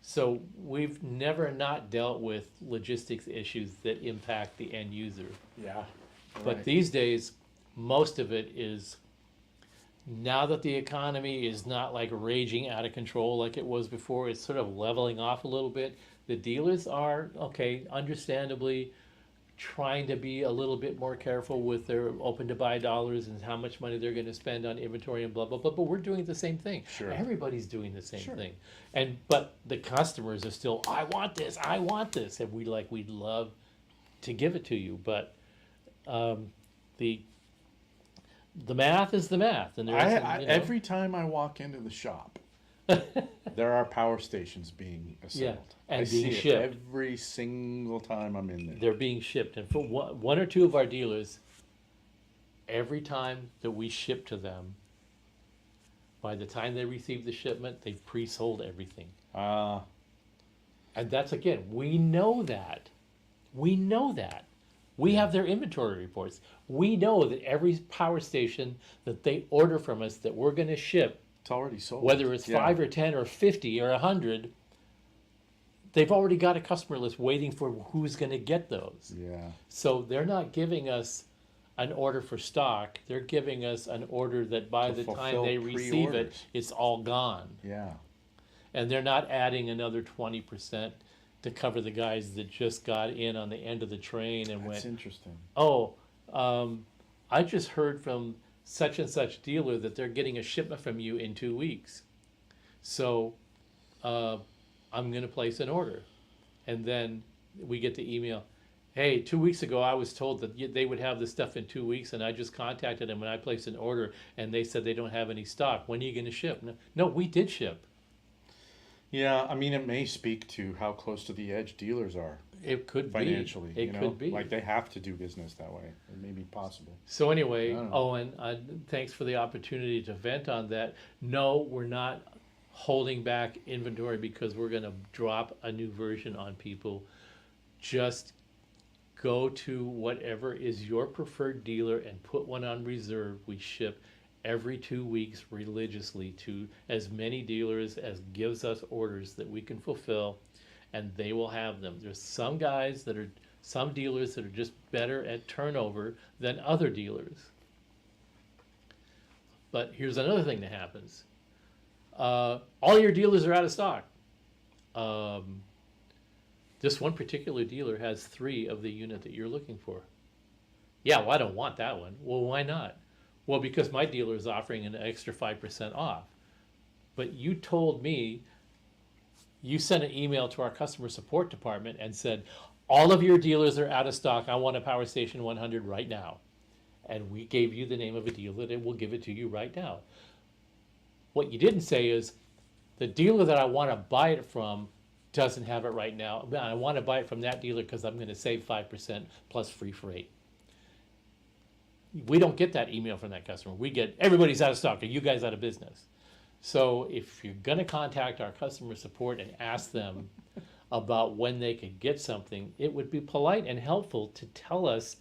So we've never not dealt with logistics issues that impact the end user. Yeah. But these days, most of it is, now that the economy is not like raging out of control like it was before, it's sort of leveling off a little bit. The dealers are, okay, understandably trying to be a little bit more careful with their open to buy dollars and how much money they're going to spend on inventory and blah, blah, blah. But we're doing the same thing. Sure. Everybody's doing the same Sure. thing. But the customers are still, I want this. And we'd love to give it to you. But the math is the math. And Every time I walk into the shop, there are power stations being assembled. and I being see it shipped. every single time I'm in there. They're being shipped. And for one or two of our dealers, every time that we ship to them, by the time they receive the shipment, they've pre-sold everything. And that's, again, we know that. We know that. We have their inventory reports. We know that every power station that they order from us that we're going to ship, It's already sold. whether it's 5 or 10 or 50 or 100, they've already got a customer list waiting for who's going to get those. Yeah. So they're not giving us an order for stock. They're giving us an order that by To the time fulfill they receive it, pre-orders. it's all gone. Yeah. And they're not adding another 20% to cover the guys that just got in on the end of the train and That's went, interesting. I just heard from such and such dealer that they're getting a shipment from you in 2 weeks. So I'm going to place an order. And then we get the email, hey, 2 weeks ago I was told that they would have this stuff in 2 weeks, and I just contacted them and I placed an order and they said they don't have any stock. When are you going to ship? No, we did ship. Yeah, I mean, it may speak to how close to the edge dealers are It could financially. be. It could be. Like they have to do business that way. It may be possible. So anyway, I don't know. Owen, thanks for the opportunity to vent on that. No, we're not holding back inventory because we're going to drop a new version on people. Just go to whatever is your preferred dealer and put one on reserve. We ship every 2 weeks religiously to as many dealers as gives us orders that we can fulfill, and they will have them. There's some dealers that are just better at turnover than other dealers. But here's another thing that happens. All your dealers are out of stock. This one particular dealer has 3 of the unit that you're looking for. Yeah, well, I don't want that one. Well, why not? Well, because my dealer is offering an extra 5% off. But you told me, you sent an email to our customer support department and said, all of your dealers are out of stock. I want a Power Station 100 right now. And we gave you the name of a dealer and we'll give it to you right now. What you didn't say is, the dealer that I want to buy it from doesn't have it right now. I want to buy it from that dealer because I'm going to save 5% plus free freight. We don't get that email from that customer. We get, everybody's out of stock. Are you guys out of business? So if you're going to contact our customer support and ask them about when they could get something, it would be polite and helpful to tell us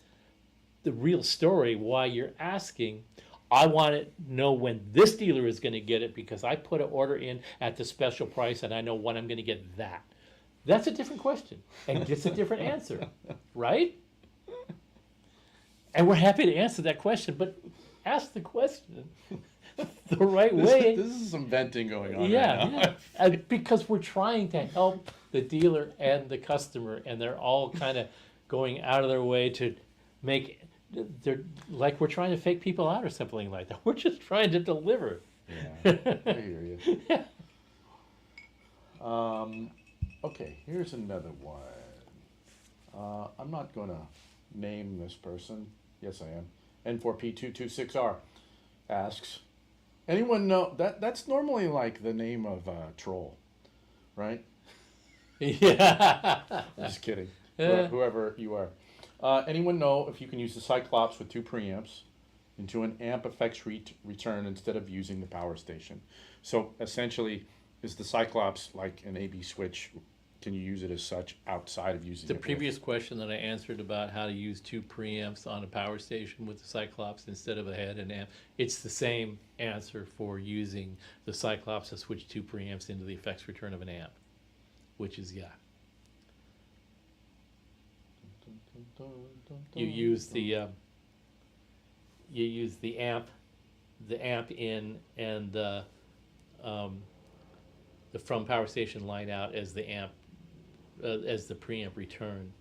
the real story why you're asking. I want to know when this dealer is going to get it because I put an order in at the special price and I know when I'm going to get that. That's a different question and gets a different answer, right? And we're happy to answer that question, but ask the question the right way. This is some venting going on Yeah, right now. yeah. And because we're trying to help the dealer and the customer, and they're all kind of going out of their way to make, they're like we're trying to fake people out or something like that. We're just trying to deliver. Yeah, I hear you. Okay, here's another one. I'm not going to name this person. Yes, I am. N4P226R asks, anyone know, that's normally like the name of a troll, right? Yeah. I'm just kidding. Yeah. Whoever you are. Anyone know if you can use the Cyclops with 2 preamps into an amp effects return instead of using the power station. So essentially, is the Cyclops like an AB switch? Can you use it as such outside of using The it with- previous question that I answered about how to use 2 preamps on a power station with the Cyclops instead of a head and amp, it's the same answer for using the Cyclops to switch 2 preamps into the effects return of an amp, which is, yeah. You use the amp in and the from power station line out as the amp as the preamp return,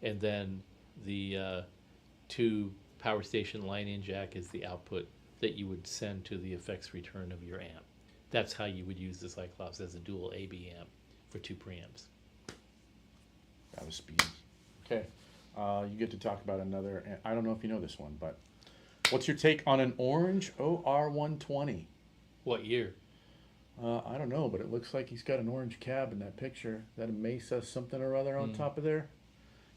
and then the 2 power station line in jack is the output that you would send to the effects return of your amp. That's how you would use the Cyclops as a dual AB amp for 2 preamps. That was speedy. Okay, you get to talk about another. I don't know if you know this one, but what's your take on an orange OR120? What year? I don't know, but it looks like he's got an orange cab in that picture. Is that a Mesa something or other on top of there?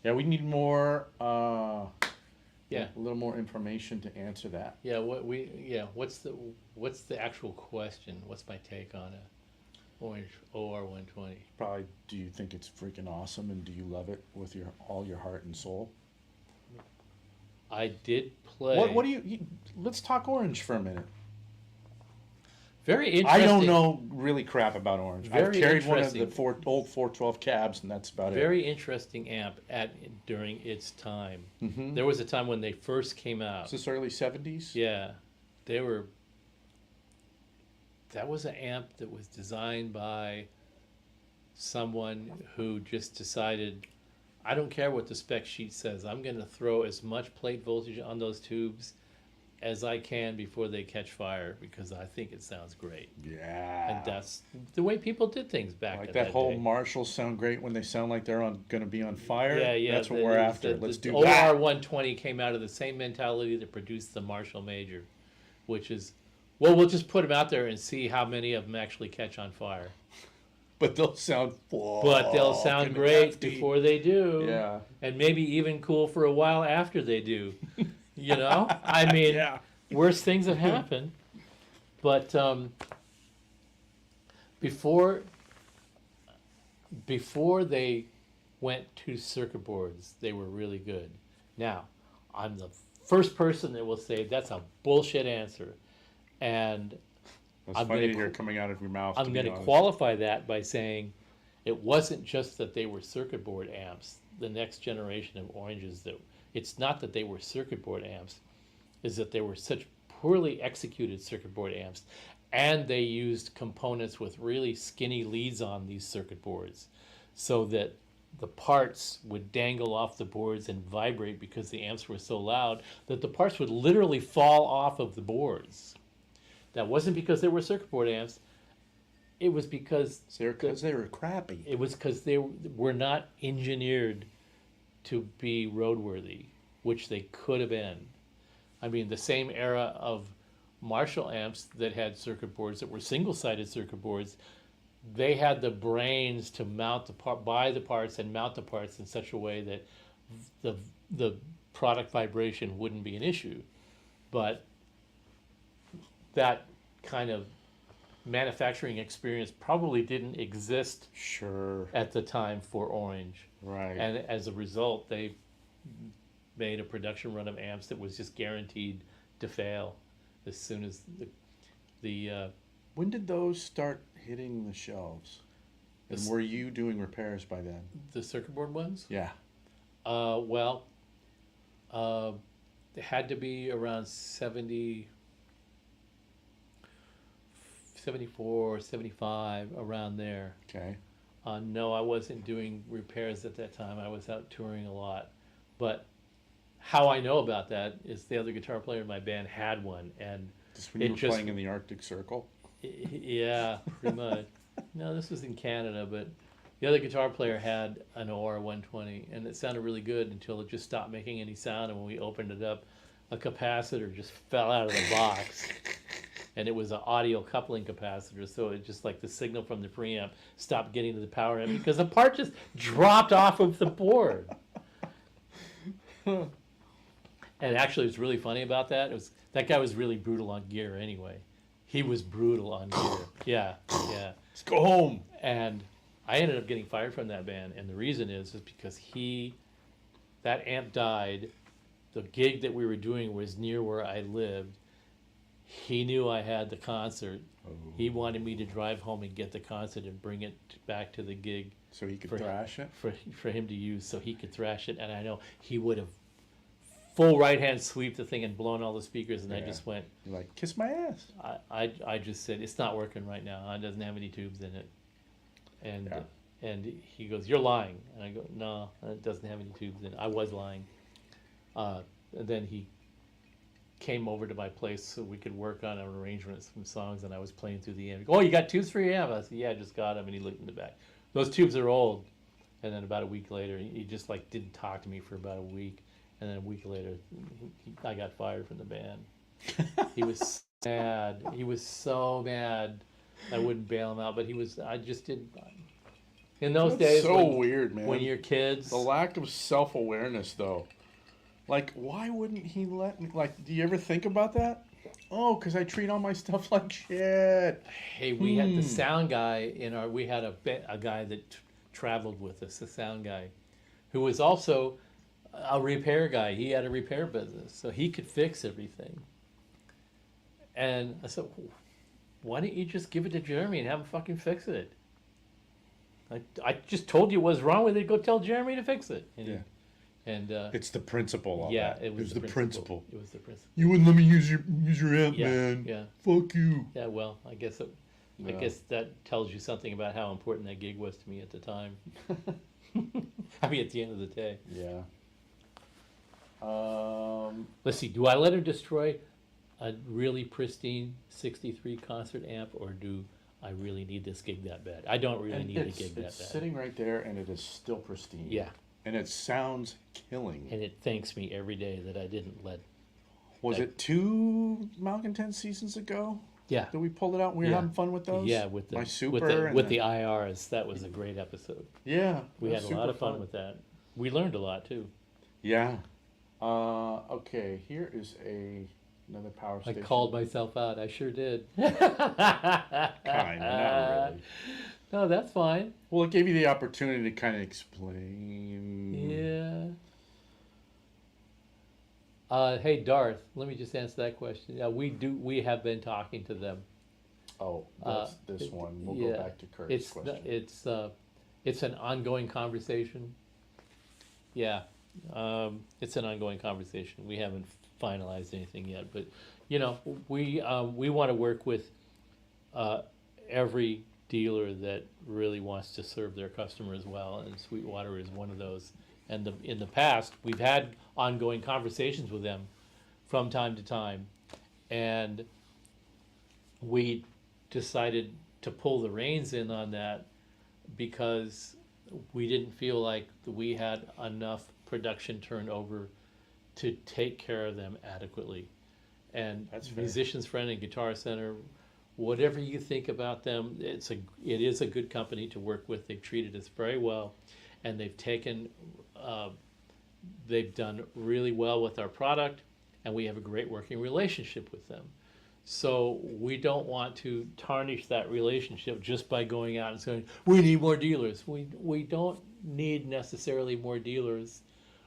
Yeah, we need more. Yeah. A little more information to answer that. Yeah, what's the actual question? What's my take on a orange OR120? Probably, do you think it's freaking awesome and do you love it with all your heart and soul? I did play. What do you? Let's talk orange for a minute. Very interesting. I don't know really crap about orange. I've Very carried one of the interesting. old 412 cabs, and that's about Very interesting amp during its time. Mhm. There was a time when they first came it. out. Is this early 70s? Yeah, that was an amp that was designed by someone who just decided, I don't care what the spec sheet says, I'm going to throw as much plate voltage on those tubes as I can before they catch fire because I think it sounds great. Yeah. And that's the way people did things back Like in that whole day. Marshalls sound great when they sound like they're going to be on fire. Yeah, yeah. That's what we're after. Let's do that. OR120 came out of the same mentality that produced the Marshall Major, which is, well, we'll just put them out there and see how many of them actually catch on fire. But they'll sound But they'll sound great before they do. Yeah. And maybe even cool for a while after they do. You know? I mean, Yeah. worse things have happened. But before they went to circuit boards, they were really good. Now, I'm the first person that will say that's a bullshit answer. And That's I'm funny gonna to hear coming out of your mouth. I'm going to qualify that by saying it wasn't just that they were circuit board amps. The next generation of oranges, it's not that they were circuit board amps, is that they were such poorly executed circuit board amps, and they used components with really skinny leads on these circuit boards, so that the parts would dangle off the boards and vibrate because the amps were so loud that the parts would literally fall off of the boards. That wasn't because they were circuit board amps. It was because they were crappy. it was because they were not engineered to be roadworthy, which they could have been. I mean, the same era of Marshall amps that had circuit boards that were single-sided circuit boards, they had the brains to mount buy the parts and mount the parts in such a way that the product vibration wouldn't be an issue. But that kind of manufacturing experience probably didn't exist Sure. at the time for Orange. Right. And as a result, they made a production run of amps that was just guaranteed to fail as soon as the When did those start hitting the shelves? And This- were you doing repairs by then? circuit board ones. Yeah. It had to be around 74, 75, around there. Okay. No, I wasn't doing repairs at that time. I was out touring a lot. But how I know about that is the other guitar player in my band had one, and Just when you It were just- playing in the Arctic Circle? yeah, pretty much. No, this was in Canada, but the other guitar player had an OR120, and it sounded really good until it just stopped making any sound, and when we opened it up, a capacitor just fell out of the box. And it was an audio coupling capacitor, so it just like the signal from the preamp stopped getting to the power amp because the part just dropped off of the board. And actually, what's really funny about that was that guy was really brutal on gear anyway. He was brutal on gear. Yeah, yeah. Let's go home. And I ended up getting fired from that band, and the reason is because that amp died. The gig that we were doing was near where I lived. He knew I had the concert. Oh. He wanted me to drive home and get the concert and bring it back to the gig So he could For- thrash it. for him to use so he could thrash it. And I know he would have full right hand sweep the thing and blown all the speakers. And I Yeah. just went, You're like, kiss my ass. I just said, it's not working right now. It doesn't have any tubes in it. And Yeah. and he goes, you're lying. And I go, no, it doesn't have any tubes in it. I was lying. And then he came over to my place so we could work on an arrangement of some songs, and I was playing through the amp. Oh, you got tubes for your amp? I said, yeah, I just got them. And he looked in the back. Those tubes are old. And then about a week later, he just like didn't talk to me for about a week. And then a week later, I got fired from the band. He was mad. He was so mad. I wouldn't bail him out, but I just didn't. In those That's days, so weird, man. when you're kids, The lack of self-awareness, though. Like, why wouldn't he let me? Like, do you ever think about that? Oh, because I treat all my stuff like shit. hey, we had the sound guy we had a guy that traveled with us, a sound guy, who was also a repair guy. He had a repair business, so he could fix everything. And I said, why don't you just give it to Jeremy and have him fucking fix it? I just told you what was wrong with it. Go tell Jeremy to fix it. And Yeah. And It's the principle of yeah, that. it was the principle. It was the principle. You wouldn't let me use your amp, Yeah, man. yeah. Fuck you. Yeah, well, I guess Yeah. that tells you something about how important that gig was to me at the time. I mean, at the end of the day. Yeah. Let's see. Do I let her destroy a really pristine '63 concert amp, or do I really need this gig that bad? I don't really And need a it's, gig that it's bad. sitting right there, and it is still pristine. Yeah, And it sounds killing. and it thanks me every day that I didn't let. Was it 2 Malcontents seasons ago Yeah, that we pulled it out and we were Yeah. having fun with those? yeah, with the My super with the, and with the IRs. That was a great episode. Yeah. We it had was a lot super of fun with that. We learned a lot too. Yeah. Okay, here is another power I station. called myself out. I sure did. Kinda, not really. No, that's fine. Well, it gave you the opportunity to kind of explain. Yeah. Hey Darth, let me just answer that question. Yeah, we have been talking to them. Oh, that's this one. We'll go back to Kurt's question. It's an ongoing conversation. Yeah, it's an ongoing conversation. We haven't finalized anything yet, but you know, we want to work with every dealer that really wants to serve their customers well, and Sweetwater is one of those. And in the past, we've had ongoing conversations with them from time to time, and we decided to pull the reins in on that because we didn't feel like we had enough production turnover to take care of them adequately. And That's fair. Musicians Friend and Guitar Center, whatever you think about them, it is a good company to work with. They've treated us very well, and they've done really well with our product, and we have a great working relationship with them. So we don't want to tarnish that relationship just by going out and saying, we need more dealers. We don't need necessarily more dealers.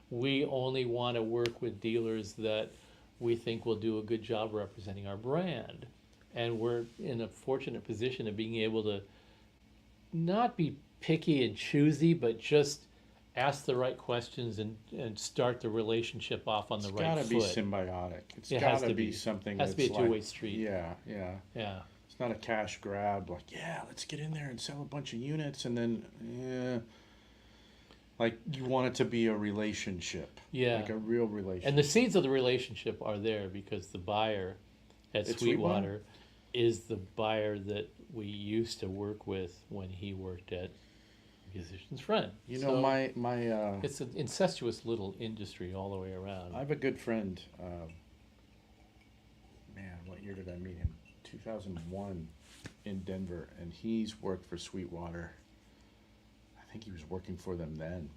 We only want to work with dealers that we think will do a good job representing our brand. And we're in a fortunate position of being able to not be picky and choosy, but just ask the right questions and start the relationship off on the right foot. It's got to be symbiotic. It's It got has to to be be. something Has to that's be a two-way like, street. Yeah, yeah. Yeah. It's not a cash grab, like, yeah, let's get in there and sell a bunch of units, and then, yeah. Like, you want it to be a relationship. Yeah. Like a real relationship. And the seeds of the relationship are there because the buyer at At Sweetwater is the buyer that we used to work with when he worked at Musician's Friend. You know, So my it's an incestuous little industry all the way around. I have a good friend. Man, what year did I meet him? 2001 in Denver, and he's worked for Sweetwater. I think he was working for them then,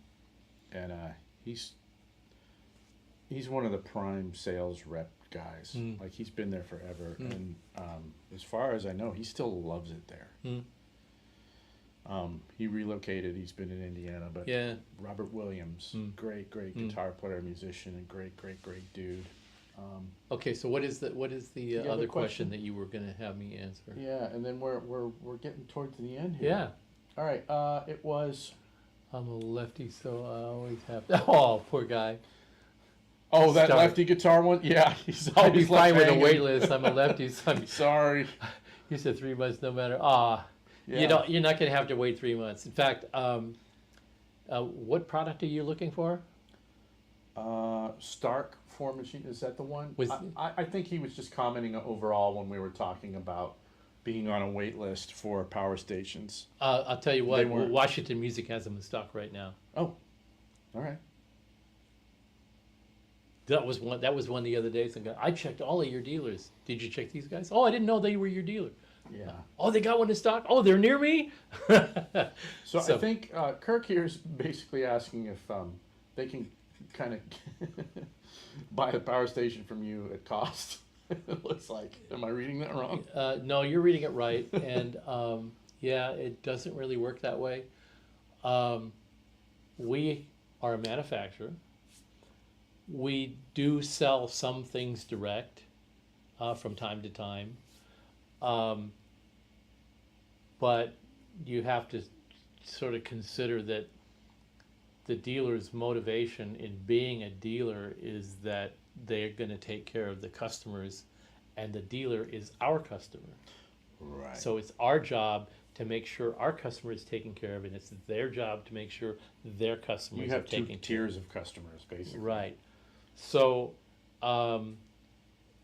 and he's one of the prime sales rep guys. Mm. Like he's been there forever, Mm. and as far as I know, he still loves it there. Mm. He relocated. He's been in Indiana, but Yeah. Robert Williams, Mm. great Mm. guitar player, musician, and great dude. Okay, so what is the The other other question question? that you were gonna have me answer? Yeah, and then we're getting towards the end here. Yeah. All right. It was. I'm a lefty, so I always have to. Oh, poor guy. Oh, that Start. lefty guitar one. Yeah, he's I'll be always left fine with a hanging. wait list. I'm a lefty, so I'm, Sorry. you said 3 months, no matter. Yeah. You're not gonna have to wait 3 months. In fact, what product are you looking for? Stark 4 machine. Is that the one? Was- I think he was just commenting overall when we were talking about being on a wait list for power stations. I'll tell you They what. weren't. Washington Music has them in stock right now. Oh, all right. That was one the other day. I checked all of your dealers. Did you check these guys? Oh, I didn't know they were your dealer. Yeah. Oh, they got one in stock. Oh, they're near me. So So- I think Kirk here is basically asking if they can kind of buy a power station from you at cost. It looks like. Am I reading that wrong? No, you're reading it right, and yeah, it doesn't really work that way. We are a manufacturer. We do sell some things direct from time to time, but you have to sort of consider that the dealer's motivation in being a dealer is that they're going to take care of the customers, and the dealer is our customer. Right. So it's our job to make sure our customer is taken care of, and it's their job to make sure their customers you are have two taken care of. tiers of customers, basically. Right. So,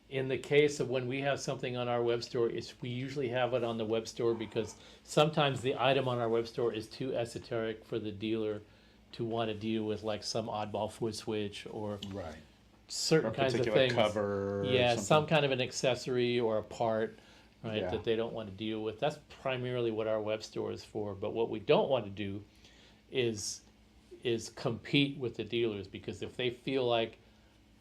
in the case of when we have something on our web store, we usually have it on the web store because sometimes the item on our web store is too esoteric for the dealer to want to deal with, like some oddball foot switch or Right. certain Or kinds of particular things. cover. Or Yeah, some something. kind of an accessory or a part, right, Yeah. that they don't want to deal with. That's primarily what our web store is for. But what we don't want to do is compete with the dealers, because if they feel like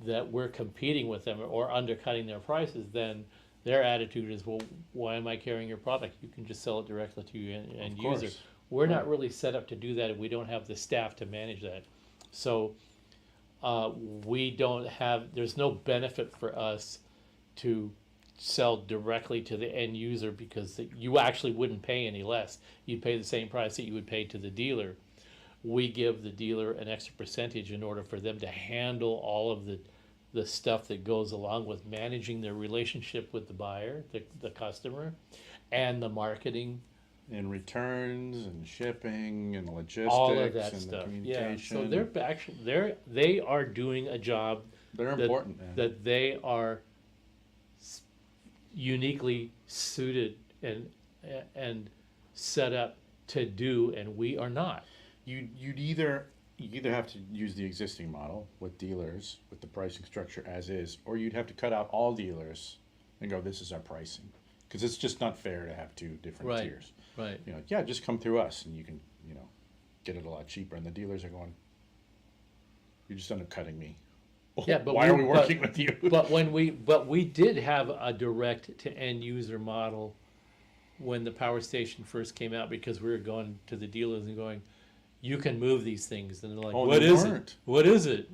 that we're competing with them or undercutting their prices, then their attitude is, well, why am I carrying your product? You can just sell it directly to your end course. user. We're not Right. really set up to do that, and we don't have the staff to manage that. So we don't have, there's no benefit for us to sell directly to the end user, because you actually wouldn't pay any less. You'd pay the same price that you would pay to the dealer. We give the dealer an extra percentage in order for them to handle all of the stuff that goes along with managing their relationship with the buyer, the customer, and the marketing, And returns and shipping and logistics all of that and the stuff. Yeah, communication. so they are doing a job They're that- important, man. that they are uniquely suited and set up to do, and we are not. You either have to use the existing model with dealers with the pricing structure as is, or you'd have to cut out all dealers and go, this is our pricing, because it's just not fair to have two different Right. tiers. Right. Yeah, just come through us and you can get it a lot cheaper. And the dealers are going, you're just undercutting me. Yeah, but why are we working with you? But we did have a direct to end user model when the power station first came out, because we were going to the dealers and going, you can move these things, and they're like, Oh, what they is it? weren't. What is it?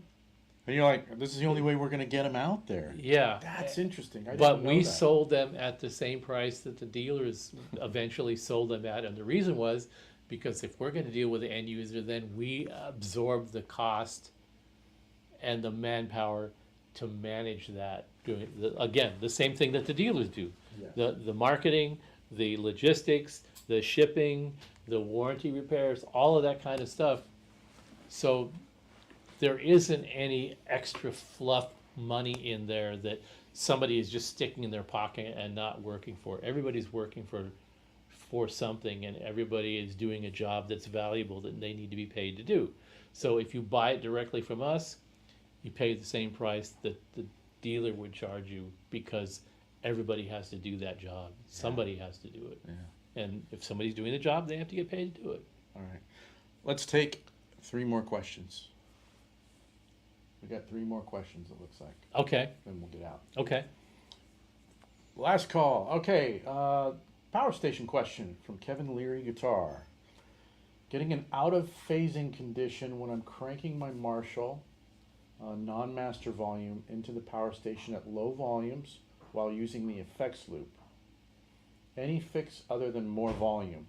And you're like, this is the only way we're going to get them out there. Yeah. That's interesting. I But didn't know we that. sold them at the same price that the dealers eventually sold them at, and the reason was because if we're going to deal with the end user, then we absorb the cost and the manpower to manage that. Again, the same thing that the dealers do. Yeah. The marketing, the logistics, the shipping, the warranty repairs, all of that kind of stuff. So there isn't any extra fluff money in there that somebody is just sticking in their pocket and not working for. Everybody's working for something, and everybody is doing a job that's valuable that they need to be paid to do. So if you buy it directly from us, you pay the same price that the dealer would charge you, because everybody has to do that job. Somebody has to do it. Yeah. And if somebody's doing the job, they have to get paid to do it. All right. Let's take 3 more questions. got 3 more questions, it looks like. Okay, Then we'll get out. okay. Last call. Okay, power station question from Kevin Leary Guitar. Getting an out of phasing condition when I'm cranking my Marshall non-master volume into the power station at low volumes while using the effects loop. Any fix other than more volume?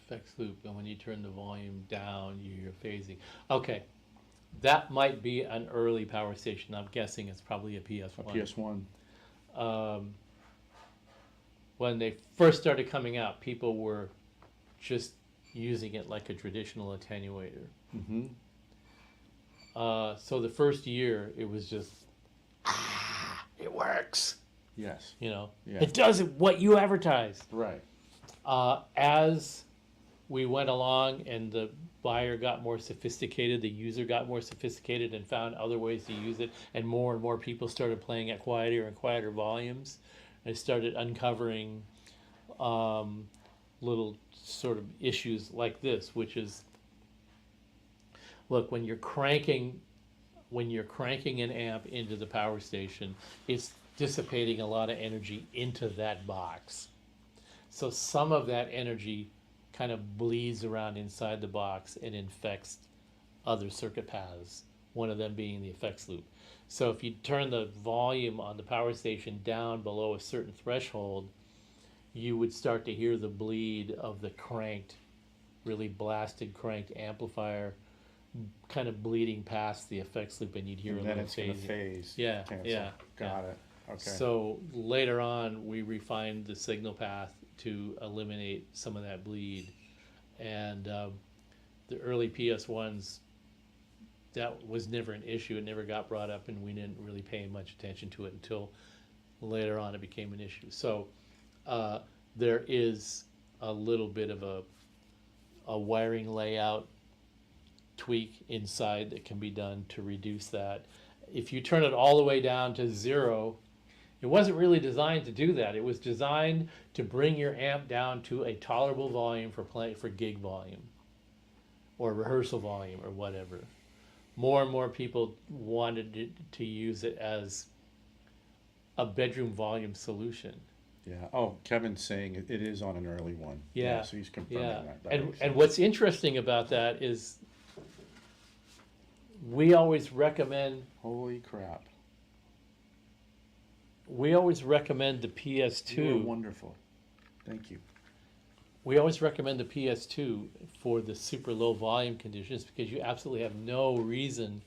Effects loop, and when you turn the volume down, you're phasing. Okay, that might be an early power station. I'm guessing it's probably a PS1. A PS1. When they first started coming out, people were just using it like a traditional attenuator. Mm-hmm. So the first year, it was just, it works. Yes. You know, Yeah. it does what you advertised. Right. As we went along and the buyer got more sophisticated, the user got more sophisticated and found other ways to use it, and more people started playing at quieter and quieter volumes, and started uncovering little sort of issues like this, which is, look, when you're cranking an amp into the power station, it's dissipating a lot of energy into that box. So some of that energy kind of bleeds around inside the box and infects other circuit paths, one of them being the effects loop. So if you turn the volume on the power station down below a certain threshold, you would start to hear the bleed of the really blasted cranked amplifier kind of bleeding past the effects loop, and you'd hear And a then little it's going to phasing. phase. Yeah, cancel. yeah, Got yeah. it. Okay. So later on, we refined the signal path to eliminate some of that bleed. And the early PS1s, that was never an issue. It never got brought up, and we didn't really pay much attention to it until later on it became an issue. So there is a little bit of a wiring layout tweak inside that can be done to reduce that. If you turn it all the way down to 0, it wasn't really designed to do that. It was designed to bring your amp down to a tolerable volume for gig volume or rehearsal volume or whatever. More and more people wanted to use it as a bedroom volume solution. Yeah. Oh, Kevin's saying it is on an early one. Yeah. So he's confirming Yeah. that. And what's interesting about that is we always recommend Holy crap. the PS2. You were wonderful. Thank you. We always recommend the PS2 for the super low volume conditions because you absolutely have no reason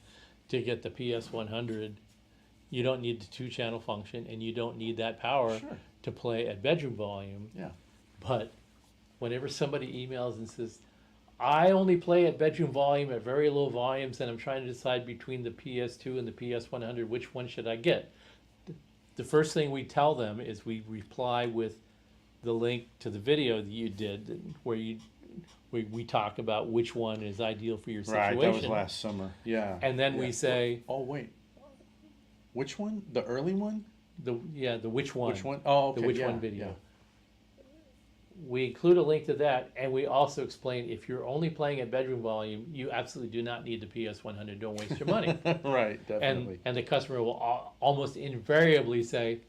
to get the PS100. You don't need the 2-channel function, and you don't need that power Sure. to play at bedroom volume. Yeah. But whenever somebody emails and says, I only play at bedroom volume at very low volumes, and I'm trying to decide between the PS2 and the PS100, which one should I get? The first thing we tell them is we reply with the link to the video that you did where we talk about which one is ideal for your situation. Right, that was last summer. Yeah. And then Yeah. we say Oh, wait. Which one? The early one? the which one. Which one? Oh, okay. The which yeah, one video. yeah. We include a link to that, and we also explain if you're only playing at bedroom volume, you absolutely do not need the PS100. Don't waste your money. Right, definitely. And the customer will almost invariably say,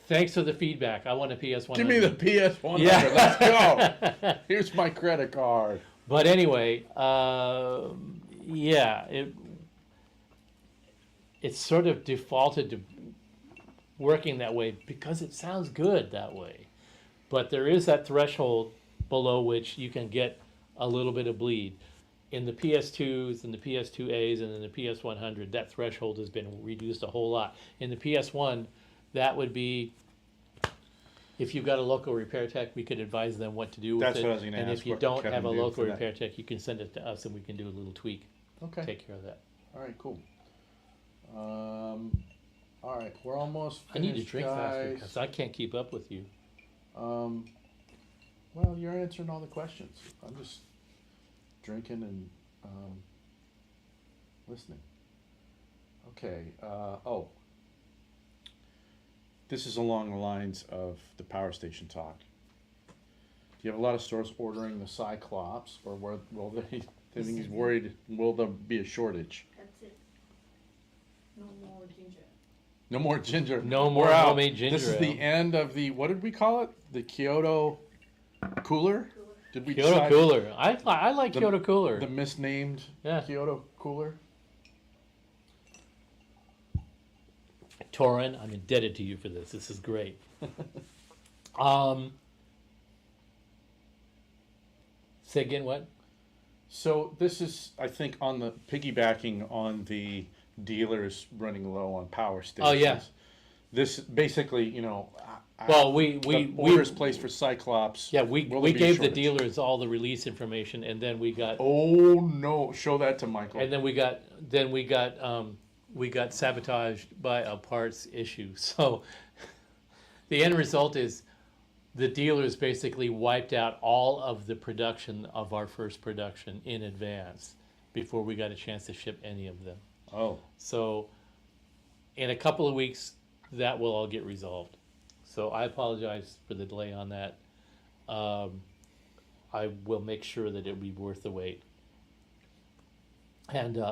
"Thanks for the feedback. I want a PS100." Give me the PS100. Yeah. Let's go. Here's my credit card. But anyway, it's sort of defaulted to working that way because it sounds good that way. But there is that threshold below which you can get a little bit of bleed. In the PS2s and the PS2As and in the PS100, that threshold has been reduced a whole lot. In the PS1, that would be, if you've got a local repair tech, we could advise them what to do with That's it. what I was gonna and ask, if you what don't Kevin have a did local for that. repair tech, you can send it to us and we can do a little tweak. Okay. Take care of that. All right, cool. All right, we're almost finished, I need to drink faster guys. because I can't keep up with you. Well, you're answering all the questions. I'm just drinking and listening. Okay. This is along the lines of the power station talk. you have a lot of stores ordering the Cyclops, or where, well, they, I think he's worried, will there be a shortage? That's it. No more ginger. No more ginger. No more We're out. homemade ginger This is ale. the end of the, what did we call it? The Kyoto cooler? Did we Kyoto decide Cooler. I like The- Kyoto Cooler. the misnamed Yeah. Kyoto cooler? Torin, I'm indebted to you for this. This is great. Say again, what? So this is, I think, on the piggybacking on the dealers running low on power stations. Oh, yeah. This basically, you know, Well, we orders placed for Cyclops. yeah, will there we be a gave the shortage? dealers all the release information, and then we got Oh no! Show that to Michael. and then we got sabotaged by a parts issue. So the end result is the dealers basically wiped out all of the production of our first production in advance before we got a chance to ship any of them. Oh, So in a couple of weeks, that will all get resolved. So I apologize for the delay on that. I will make sure that it'll be worth the wait. And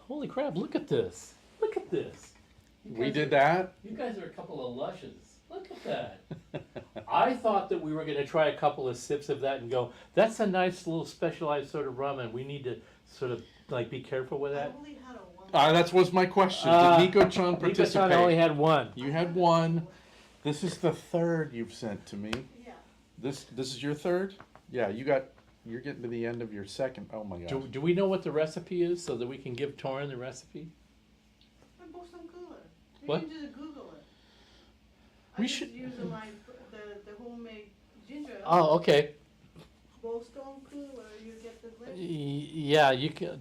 holy crap, look at this. Look at this. You we guys did are- that. You guys are a couple of lushes. Look at that. I thought that we were going to try a couple of sips of that and go, that's a nice little specialized sort of rum, and we need to sort of like be careful with I that. only had a one. That was my question. Uh, Did Nico-chan Nico-chan participate? only had one. You had one. This is the third you've sent to me. Yeah. This is your third. Yeah, you're getting to the end of your second. Oh my gosh. Do we know what the recipe is so that we can give Torin the recipe? I bought some cooler. You What? can just Google it. We I just should- use the homemade ginger. Oh, okay. Bowstone cooler, you get the blend. Yeah, you can.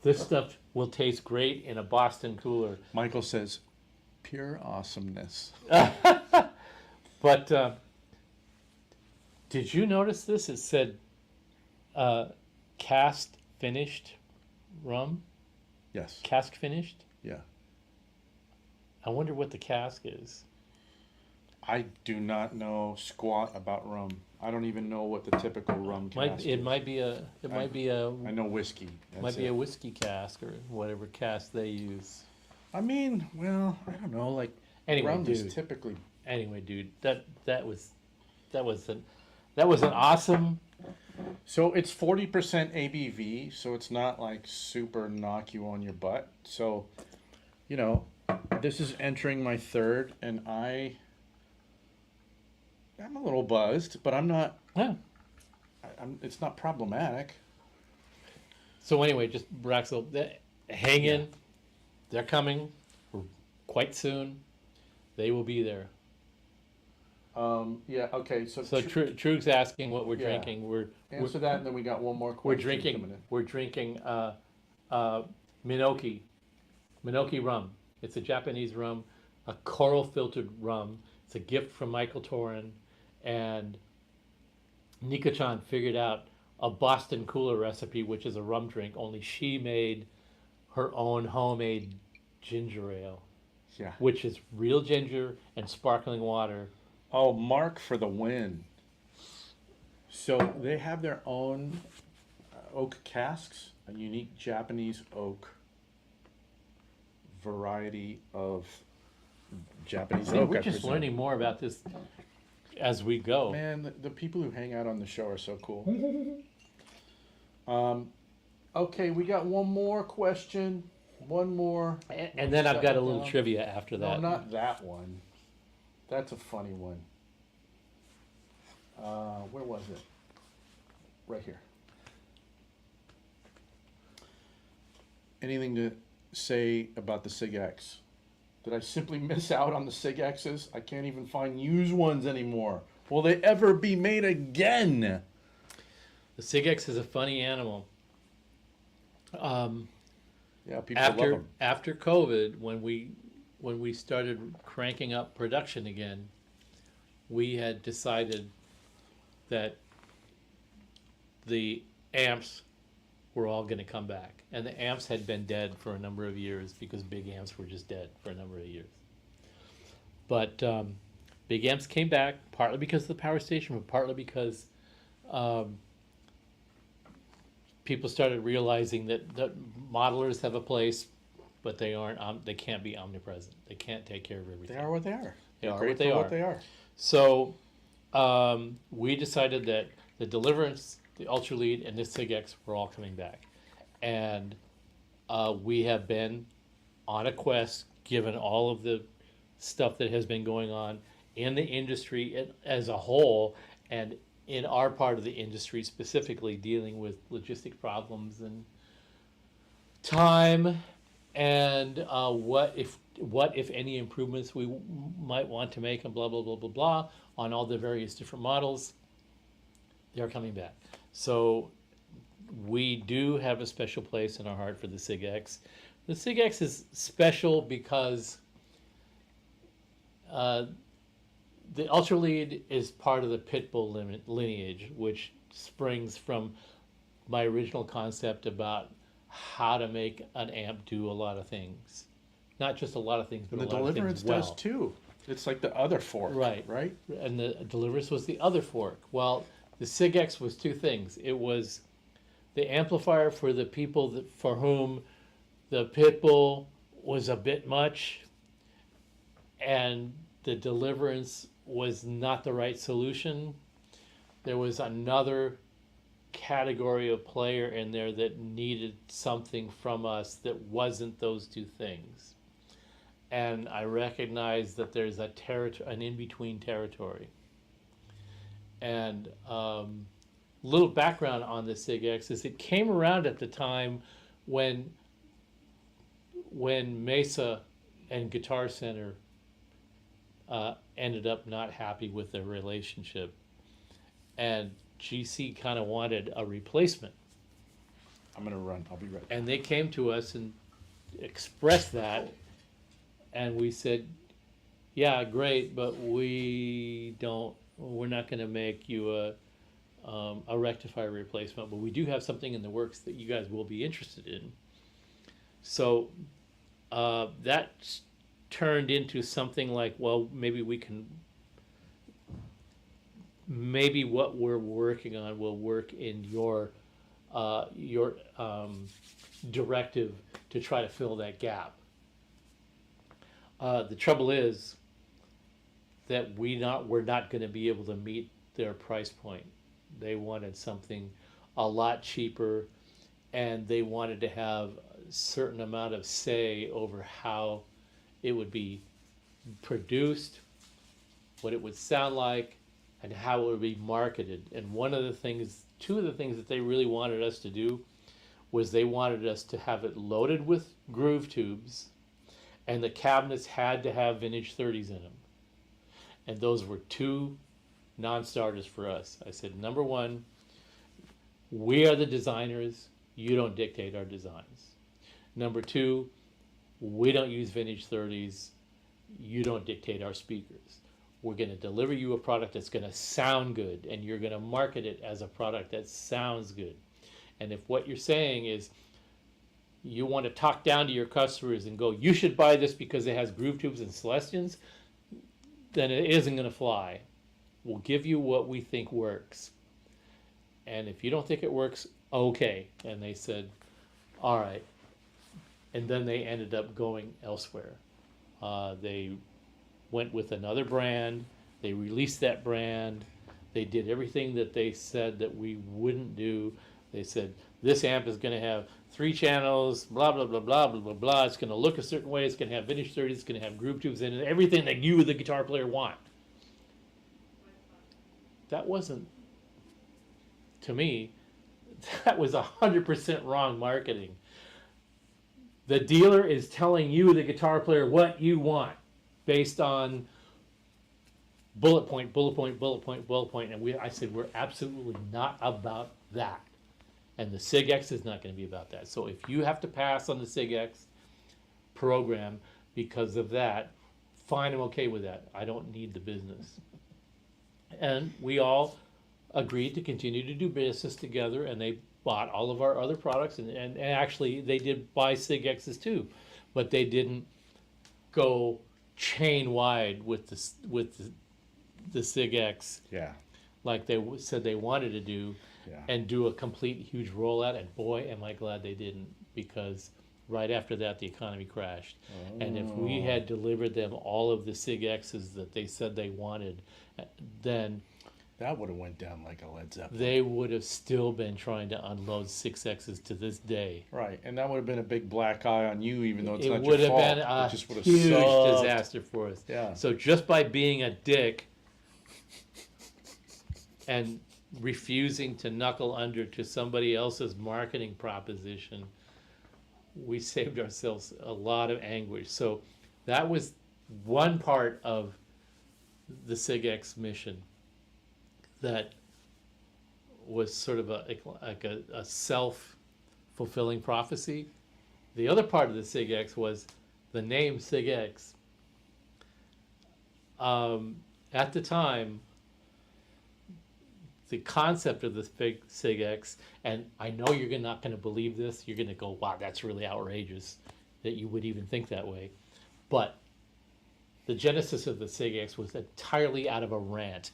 This stuff will taste great in a Boston cooler. Michael says, pure awesomeness. But did you notice this? It said cast finished rum, Yes. cask finished. Yeah. I wonder what the cask is. I do not know squat about rum. I don't even know what the typical rum cask It is. might be a. It might be a. I know whiskey. That's Might be it. a whiskey cask or whatever cask they use. I mean, well, I don't know. Like Anyway, rum dude. is typically. Anyway, dude, that was an awesome. So it's 40% ABV, so it's not like super knock you on your butt. So, you know, this is entering my third, and I'm a little buzzed, but I'm not. Yeah. It's not problematic. So anyway, just Braxel, hang in. They're coming quite soon. They will be there. Yeah. Okay. So, So Trug's asking what we're Yeah. drinking. We're answer that, and then we got one more we're question. drinking coming in. we're drinking Minoki rum. It's a Japanese rum, a coral filtered rum. It's a gift from Michael Torin, and Nika-chan figured out a Boston cooler recipe, which is a rum drink. Only she made her own homemade ginger ale, Yeah. which is real ginger and sparkling water. Oh, Mark for the win. So they have their own oak casks, a unique Japanese oak variety of Japanese oak. We're I just presume. learning more about this as we go. Man, the people who hang out on the show are so cool. Okay, we got one more question. One more. And then I've got a Shut it little down. trivia after No, that. not that one. That's a funny one. Where was it? Right here. Anything to say about the Sig X? Did I simply miss out on the Sig X's? I can't even find used ones anymore. Will they ever be made again? The Sig X is a funny animal. Yeah, people love them. After COVID, when we started cranking up production again, we had decided that the amps were all going to come back, and the amps had been dead for a number of years because big amps were just dead for a number of years. But big amps came back, partly because of the power station, but partly because people started realizing that modelers have a place, but they aren't. They can't be omnipresent. They can't take care of everything. They are what they are. They They're are great what they for are. What they are. So we decided that the Deliverance, the Ultra Lead, and the Sig X were all coming back, and we have been on a quest, given all of the stuff that has been going on in the industry as a whole, and in our part of the industry specifically, dealing with logistic problems and time, and what if any improvements we might want to make, and blah blah blah blah blah on all the various different models. They're coming back. So we do have a special place in our heart for the Sig X. The Sig X is special because the Ultra Lead is part of the Pitbull lineage, which springs from my original concept about how to make an amp do a lot of things. Not just a lot of things, but And a the lot of Deliverance things well. does too. It's like the other fork, Right. Right. And the Deliverance was the other fork. Well, the Sig X was two things. It was the amplifier for the people for whom the Pitbull was a bit much, and the Deliverance was not the right solution. There was another category of player in there that needed something from us that wasn't those two things. And I recognize that there's an in-between territory. And little background on the Sig X is it came around at the time when Mesa and Guitar Center ended up not happy with their relationship, and GC kind of wanted a replacement. I'm gonna run. I'll be right back. And they came to us and expressed that, and we said, yeah, great, but we're not going to make you a rectifier replacement, but we do have something in the works that you guys will be interested in. So that turned into something like, well, maybe what we're working on will work in your directive to try to fill that gap. The trouble is that we're not going to be able to meet their price point. They wanted something a lot cheaper, and they wanted to have a certain amount of say over how it would be produced, what it would sound like, and how it would be marketed. And two of the things that they really wanted us to do was they wanted us to have it loaded with groove tubes, and the cabinets had to have vintage 30s in them. And those were two non-starters for us. I said, number one, we are the designers, you don't dictate our designs. Number two, we don't use vintage 30s, you don't dictate our speakers. We're going to deliver you a product that's going to sound good, and you're going to market it as a product that sounds good. And if what you're saying is you want to talk down to your customers and go, you should buy this because it has groove tubes and Celestians, then it isn't going to fly. We'll give you what we think works. And if you don't think it works, okay. And they said, all right. And then they ended up going elsewhere. They went with another brand. They released that brand. They did everything that they said that we wouldn't do. They said, this amp is going to have 3 channels, blah, blah, blah, blah, blah, blah, blah. It's going to look a certain way. It's going to have vintage 30s. It's going to have groove tubes in it. Everything that you, the guitar player, want. That wasn't, to me, that was 100% wrong marketing. The dealer is telling you, the guitar player, what you want based on bullet point, bullet point, bullet point, bullet point. And I said, we're absolutely not about that. And the Sig X is not going to be about that. So if you have to pass on the Sig X program because of that, fine, I'm okay with that. I don't need the business. And we all agreed to continue to do business together, and they bought all of our other products, and actually they did buy Sig X's too, but they didn't go chain wide with the Sig X, Yeah. like they said they wanted to do, Yeah. and do a complete huge rollout. And boy, am I glad they didn't, because right after that the economy crashed. And if we had delivered them all of the Sig X's that they said they wanted, then That would have went down like a lead zeppelin. they would have still been trying to unload 6X's to this day. Right, and that would have been a big black eye on you, even though it's It not would your have fault. been a It just would have huge sucked. disaster for us. Yeah. So just by being a dick and refusing to knuckle under to somebody else's marketing proposition, we saved ourselves a lot of anguish. So that was one part of the Sig X mission that was sort of a self-fulfilling prophecy. The other part of the Sig X was the name Sig X. At the time, the concept of the Sig X, and I know you're not going to believe this, you're going to go, wow, that's really outrageous that you would even think that way. But the genesis of the Sig X was entirely out of a rant.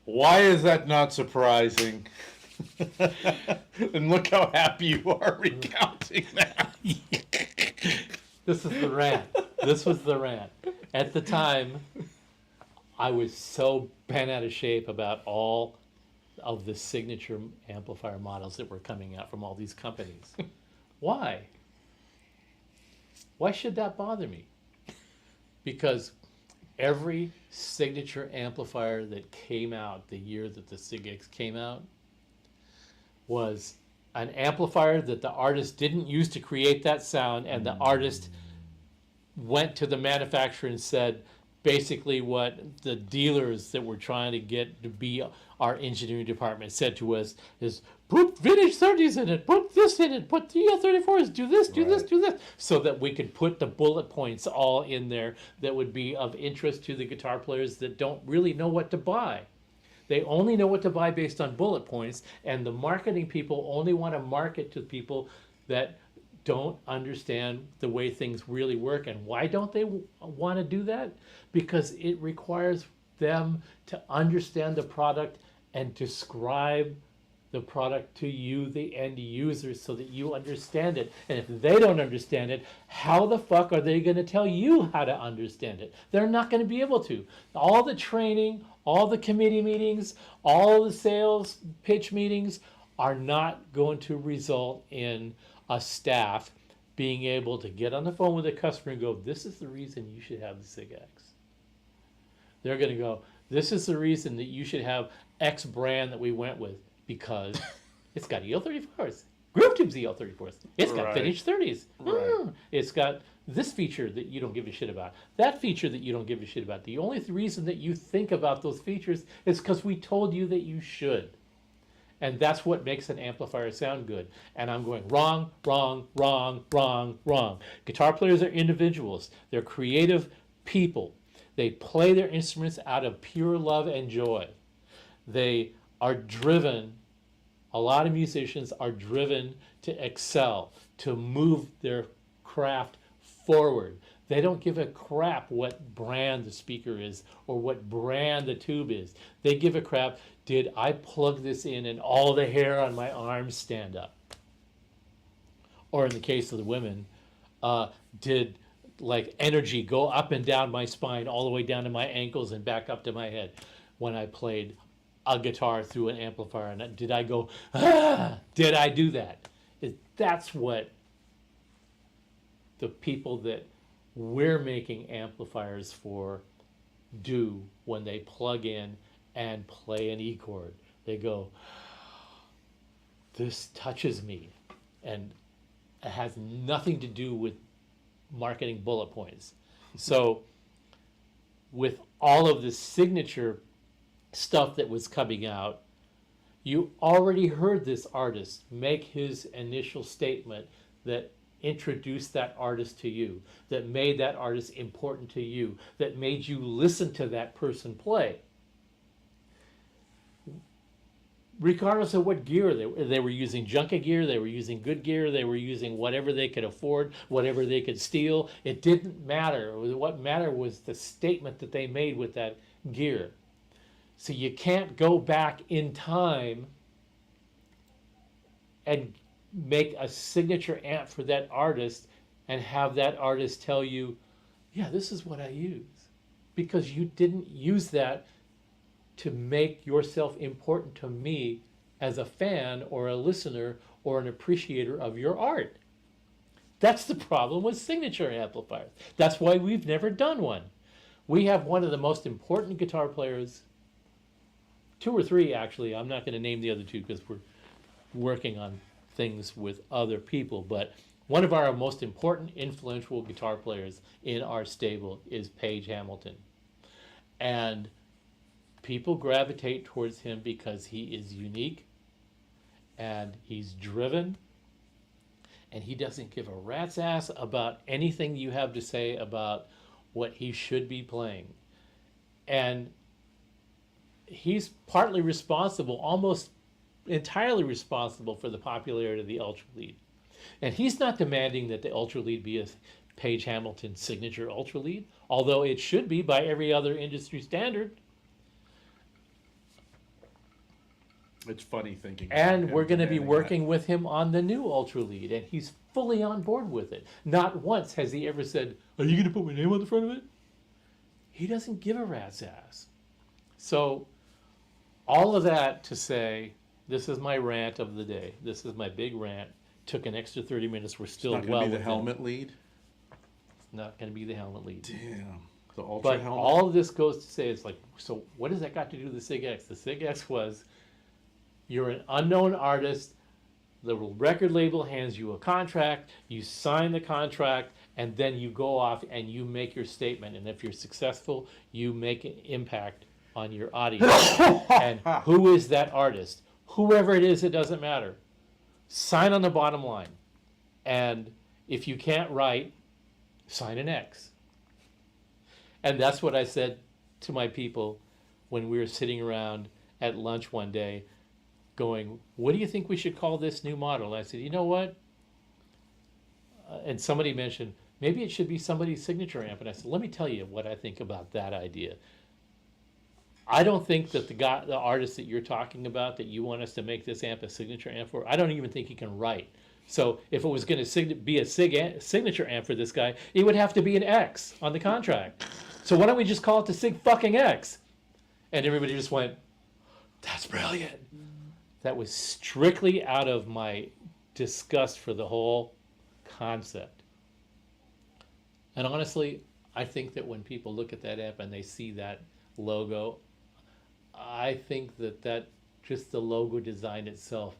Why is that not surprising? And look how happy you are recounting that. This is the rant. This was the rant. At the time, I was so bent out of shape about all of the signature amplifier models that were coming out from all these companies. Why? Why should that bother me? Because every signature amplifier that came out the year that the Sig X came out was an amplifier that the artist didn't use to create that sound, and the artist went to the manufacturer and said basically what the dealers that were trying to get to be our engineering department said to us is, put vintage 30s in it, put this in it, put the EL34s, do this, do this, Right. do this, so that we could put the bullet points all in there that would be of interest to the guitar players that don't really know what to buy. They only know what to buy based on bullet points, and the marketing people only want to market to people that don't understand the way things really work. And why don't they want to do that? Because it requires them to understand the product and describe the product to you, the end user, so that you understand it. And if they don't understand it, how the fuck are they going to tell you how to understand it? They're not going to be able to. All the training, all the committee meetings, all the sales pitch meetings are not going to result in a staff being able to get on the phone with a customer and go, this is the reason you should have the Sig X. They're going to go, this is the reason that you should have X brand that we went with, because it's got EL34s, Groove Tubes EL34s, it's got Right. vintage 30s, Right. It's got this feature that you don't give a shit about, that feature that you don't give a shit about. The only reason that you think about those features is because we told you that you should. And that's what makes an amplifier sound good. And I'm going, wrong, wrong, wrong, wrong, wrong. Guitar players are individuals. They're creative people. They play their instruments out of pure love and joy. They are driven, a lot of musicians are driven to excel, to move their craft forward. They don't give a crap what brand the speaker is or what brand the tube is. They give a crap, did I plug this in and all the hair on my arms stand up? Or in the case of the women, did like energy go up and down my spine all the way down to my ankles and back up to my head when I played a guitar through an amplifier? And did I go, ah, did I do that? That's what the people that we're making amplifiers for do when they plug in and play an E chord. They go, this touches me. And it has nothing to do with marketing bullet points. So with all of the signature stuff that was coming out, you already heard this artist make his initial statement that introduced that artist to you, that made that artist important to you, that made you listen to that person play. regardless of what gear they were using, junky gear, they were using good gear, they were using whatever they could afford, whatever they could steal. It didn't matter. What mattered was the statement that they made with that gear. So you can't go back in time and make a signature amp for that artist and have that artist tell you, yeah, this is what I use. Because you didn't use that to make yourself important to me as a fan or a listener or an appreciator of your art. That's the problem with signature amplifiers. That's why we've never done one. We have one of the most important guitar players, two or three actually, I'm not going to name the other two because we're working on things with other people, but one of our most important influential guitar players in our stable is Page Hamilton. And people gravitate towards him because he is unique and he's driven and he doesn't give a rat's ass about anything you have to say about what he should be playing. And he's partly responsible, almost entirely responsible for the popularity of the Ultra Lead. And he's not demanding that the Ultra Lead be a Page Hamilton signature Ultra Lead, although it should be by every other industry standard. It's funny thinking. And we're going to be working with him on the new Ultra Lead, and he's fully on board with it. Not once has he ever said, "Are you going to put my name on the front of it?" He doesn't give a rat's ass. So, all of that to say, this is my rant of the day. This is my big rant. Took an extra 30 minutes. We're still It's not going to be the helmet lead? It's not going to be the helmet lead. Damn. The Ultra But helmet? all of this goes to say, it's like, so what does that got to do with the Sig X? The Sig X was, you're an unknown artist, the record label hands you a contract, you sign the contract, and then you go off and you make your statement. And if you're successful, you make an impact on your audience. And who is that artist? Whoever it is, it doesn't matter. Sign on the bottom line. And if you can't write, sign an X. And that's what I said to my people when we were sitting around at lunch one day going, what do you think we should call this new model? And I said, you know what? And somebody mentioned, maybe it should be somebody's signature amp. And I said, let me tell you what I think about that idea. I don't think that the artist that you're talking about, that you want us to make this amp a signature amp for, I don't even think he can write. So if it was going to be a signature amp for this guy, it would have to be an X on the contract. So why don't we just call it the Sig fucking X? And everybody just went, that's brilliant. That was strictly out of my disgust for the whole concept. And honestly, I think that when people look at that amp and they see that logo, I think that just the logo design itself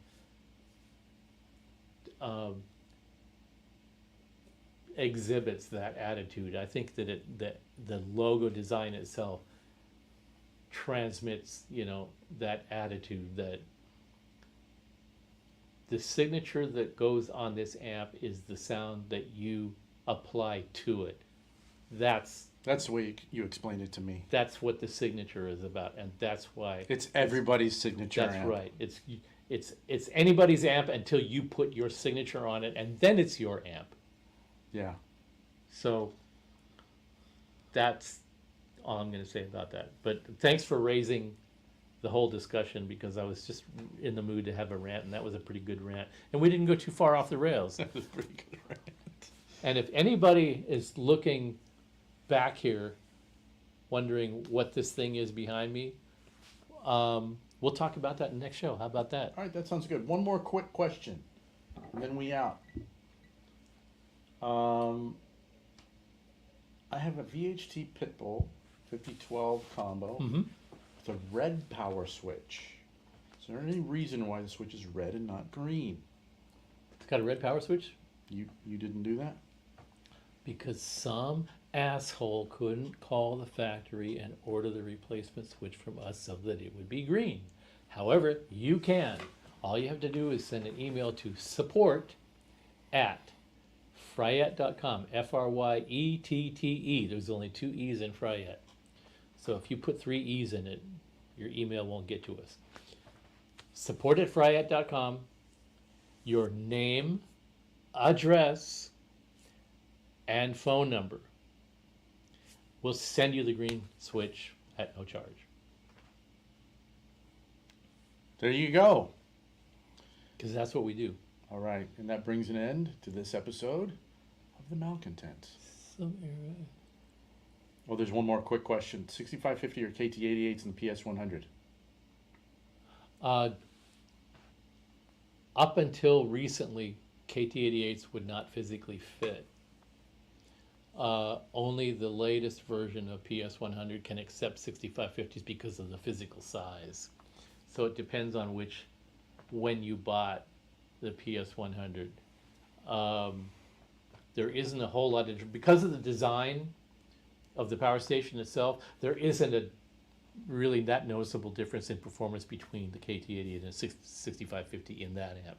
exhibits that attitude. I think that the logo design itself transmits, that attitude, that the signature that goes on this amp is the sound that you apply to it. That's the way you explained it to me. That's what the signature is about, and that's why it's everybody's signature that's amp. right. It's anybody's amp until you put your signature on it, and then it's your amp. Yeah. So that's all I'm going to say about that. But thanks for raising the whole discussion, because I was just in the mood to have a rant, and that was a pretty good rant. And we didn't go too far off the rails. That was a pretty good rant. And if anybody is looking back here, wondering what this thing is behind me, we'll talk about that in the next show. How about that? All right, that sounds good. One more quick question, and then we out. I have a VHT Pitbull 5012 combo Mm-hmm. with a red power switch. Is there any reason why the switch is red and not green? It's got a red power switch? You didn't do that? Because some asshole couldn't call the factory and order the replacement switch from us so that it would be green. However, you can. All you have to do is send an email to support@fryette.com. F-R-Y-E-T-T-E. There's only 2 E's in Fryette. So if you put 3 E's in it, your email won't get to us. support@fryat.com, your name, address, and phone number. We'll send you the green switch at no charge. There you go. Because that's what we do. All right, and that brings an end to this episode of the Malcontents. Oh, there's one more quick question. 6550 or KT88s in the PS100? Up until recently, KT88s would not physically fit. Only the latest version of PS100 can accept 6550s because of the physical size. So it depends on when you bought the PS100. There isn't a whole lot of, because of the design of the power station itself, there isn't a really that noticeable difference in performance between the KT88 and 6550 in that amp.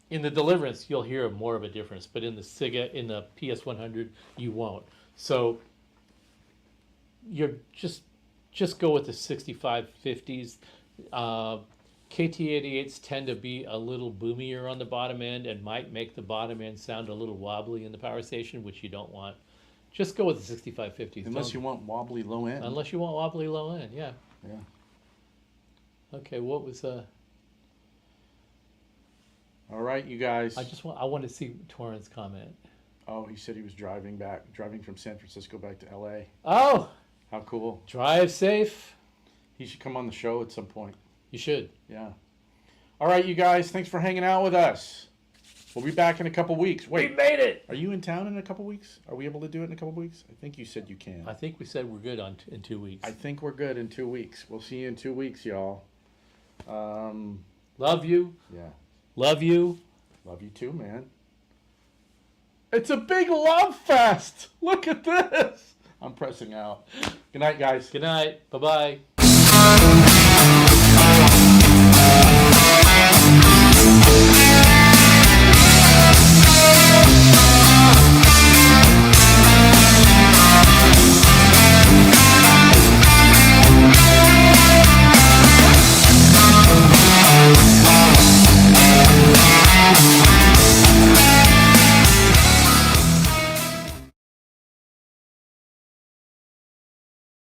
In the Deliverance, you'll hear more of a difference, but in the PS100, you won't. So you're just go with the 6550s. KT88s tend to be a little boomier on the bottom end and might make the bottom end sound a little wobbly in the power station, which you don't want. Just go with the 6550s. Unless you want wobbly low end. Unless you want wobbly low end, yeah. Yeah. Okay, what was All right, you guys. I want to see Torrance comment. Oh, he said he was driving from San Francisco back to LA. Oh, How cool. drive safe. He should come on the show at some point. You should. Yeah. All right, you guys. Thanks for hanging out with us. We'll be back in a couple weeks. We Wait, made it. are you in town in a couple weeks? Are we able to do it in a couple weeks? I think you said you can. I think we said we're good in 2 weeks. I think we're good in 2 weeks. We'll see you in 2 weeks, y'all. Love you. Yeah. Love you. Love you too, man. It's a big love fest. Look at this. I'm pressing out. Good night, guys. Good night. Bye-bye.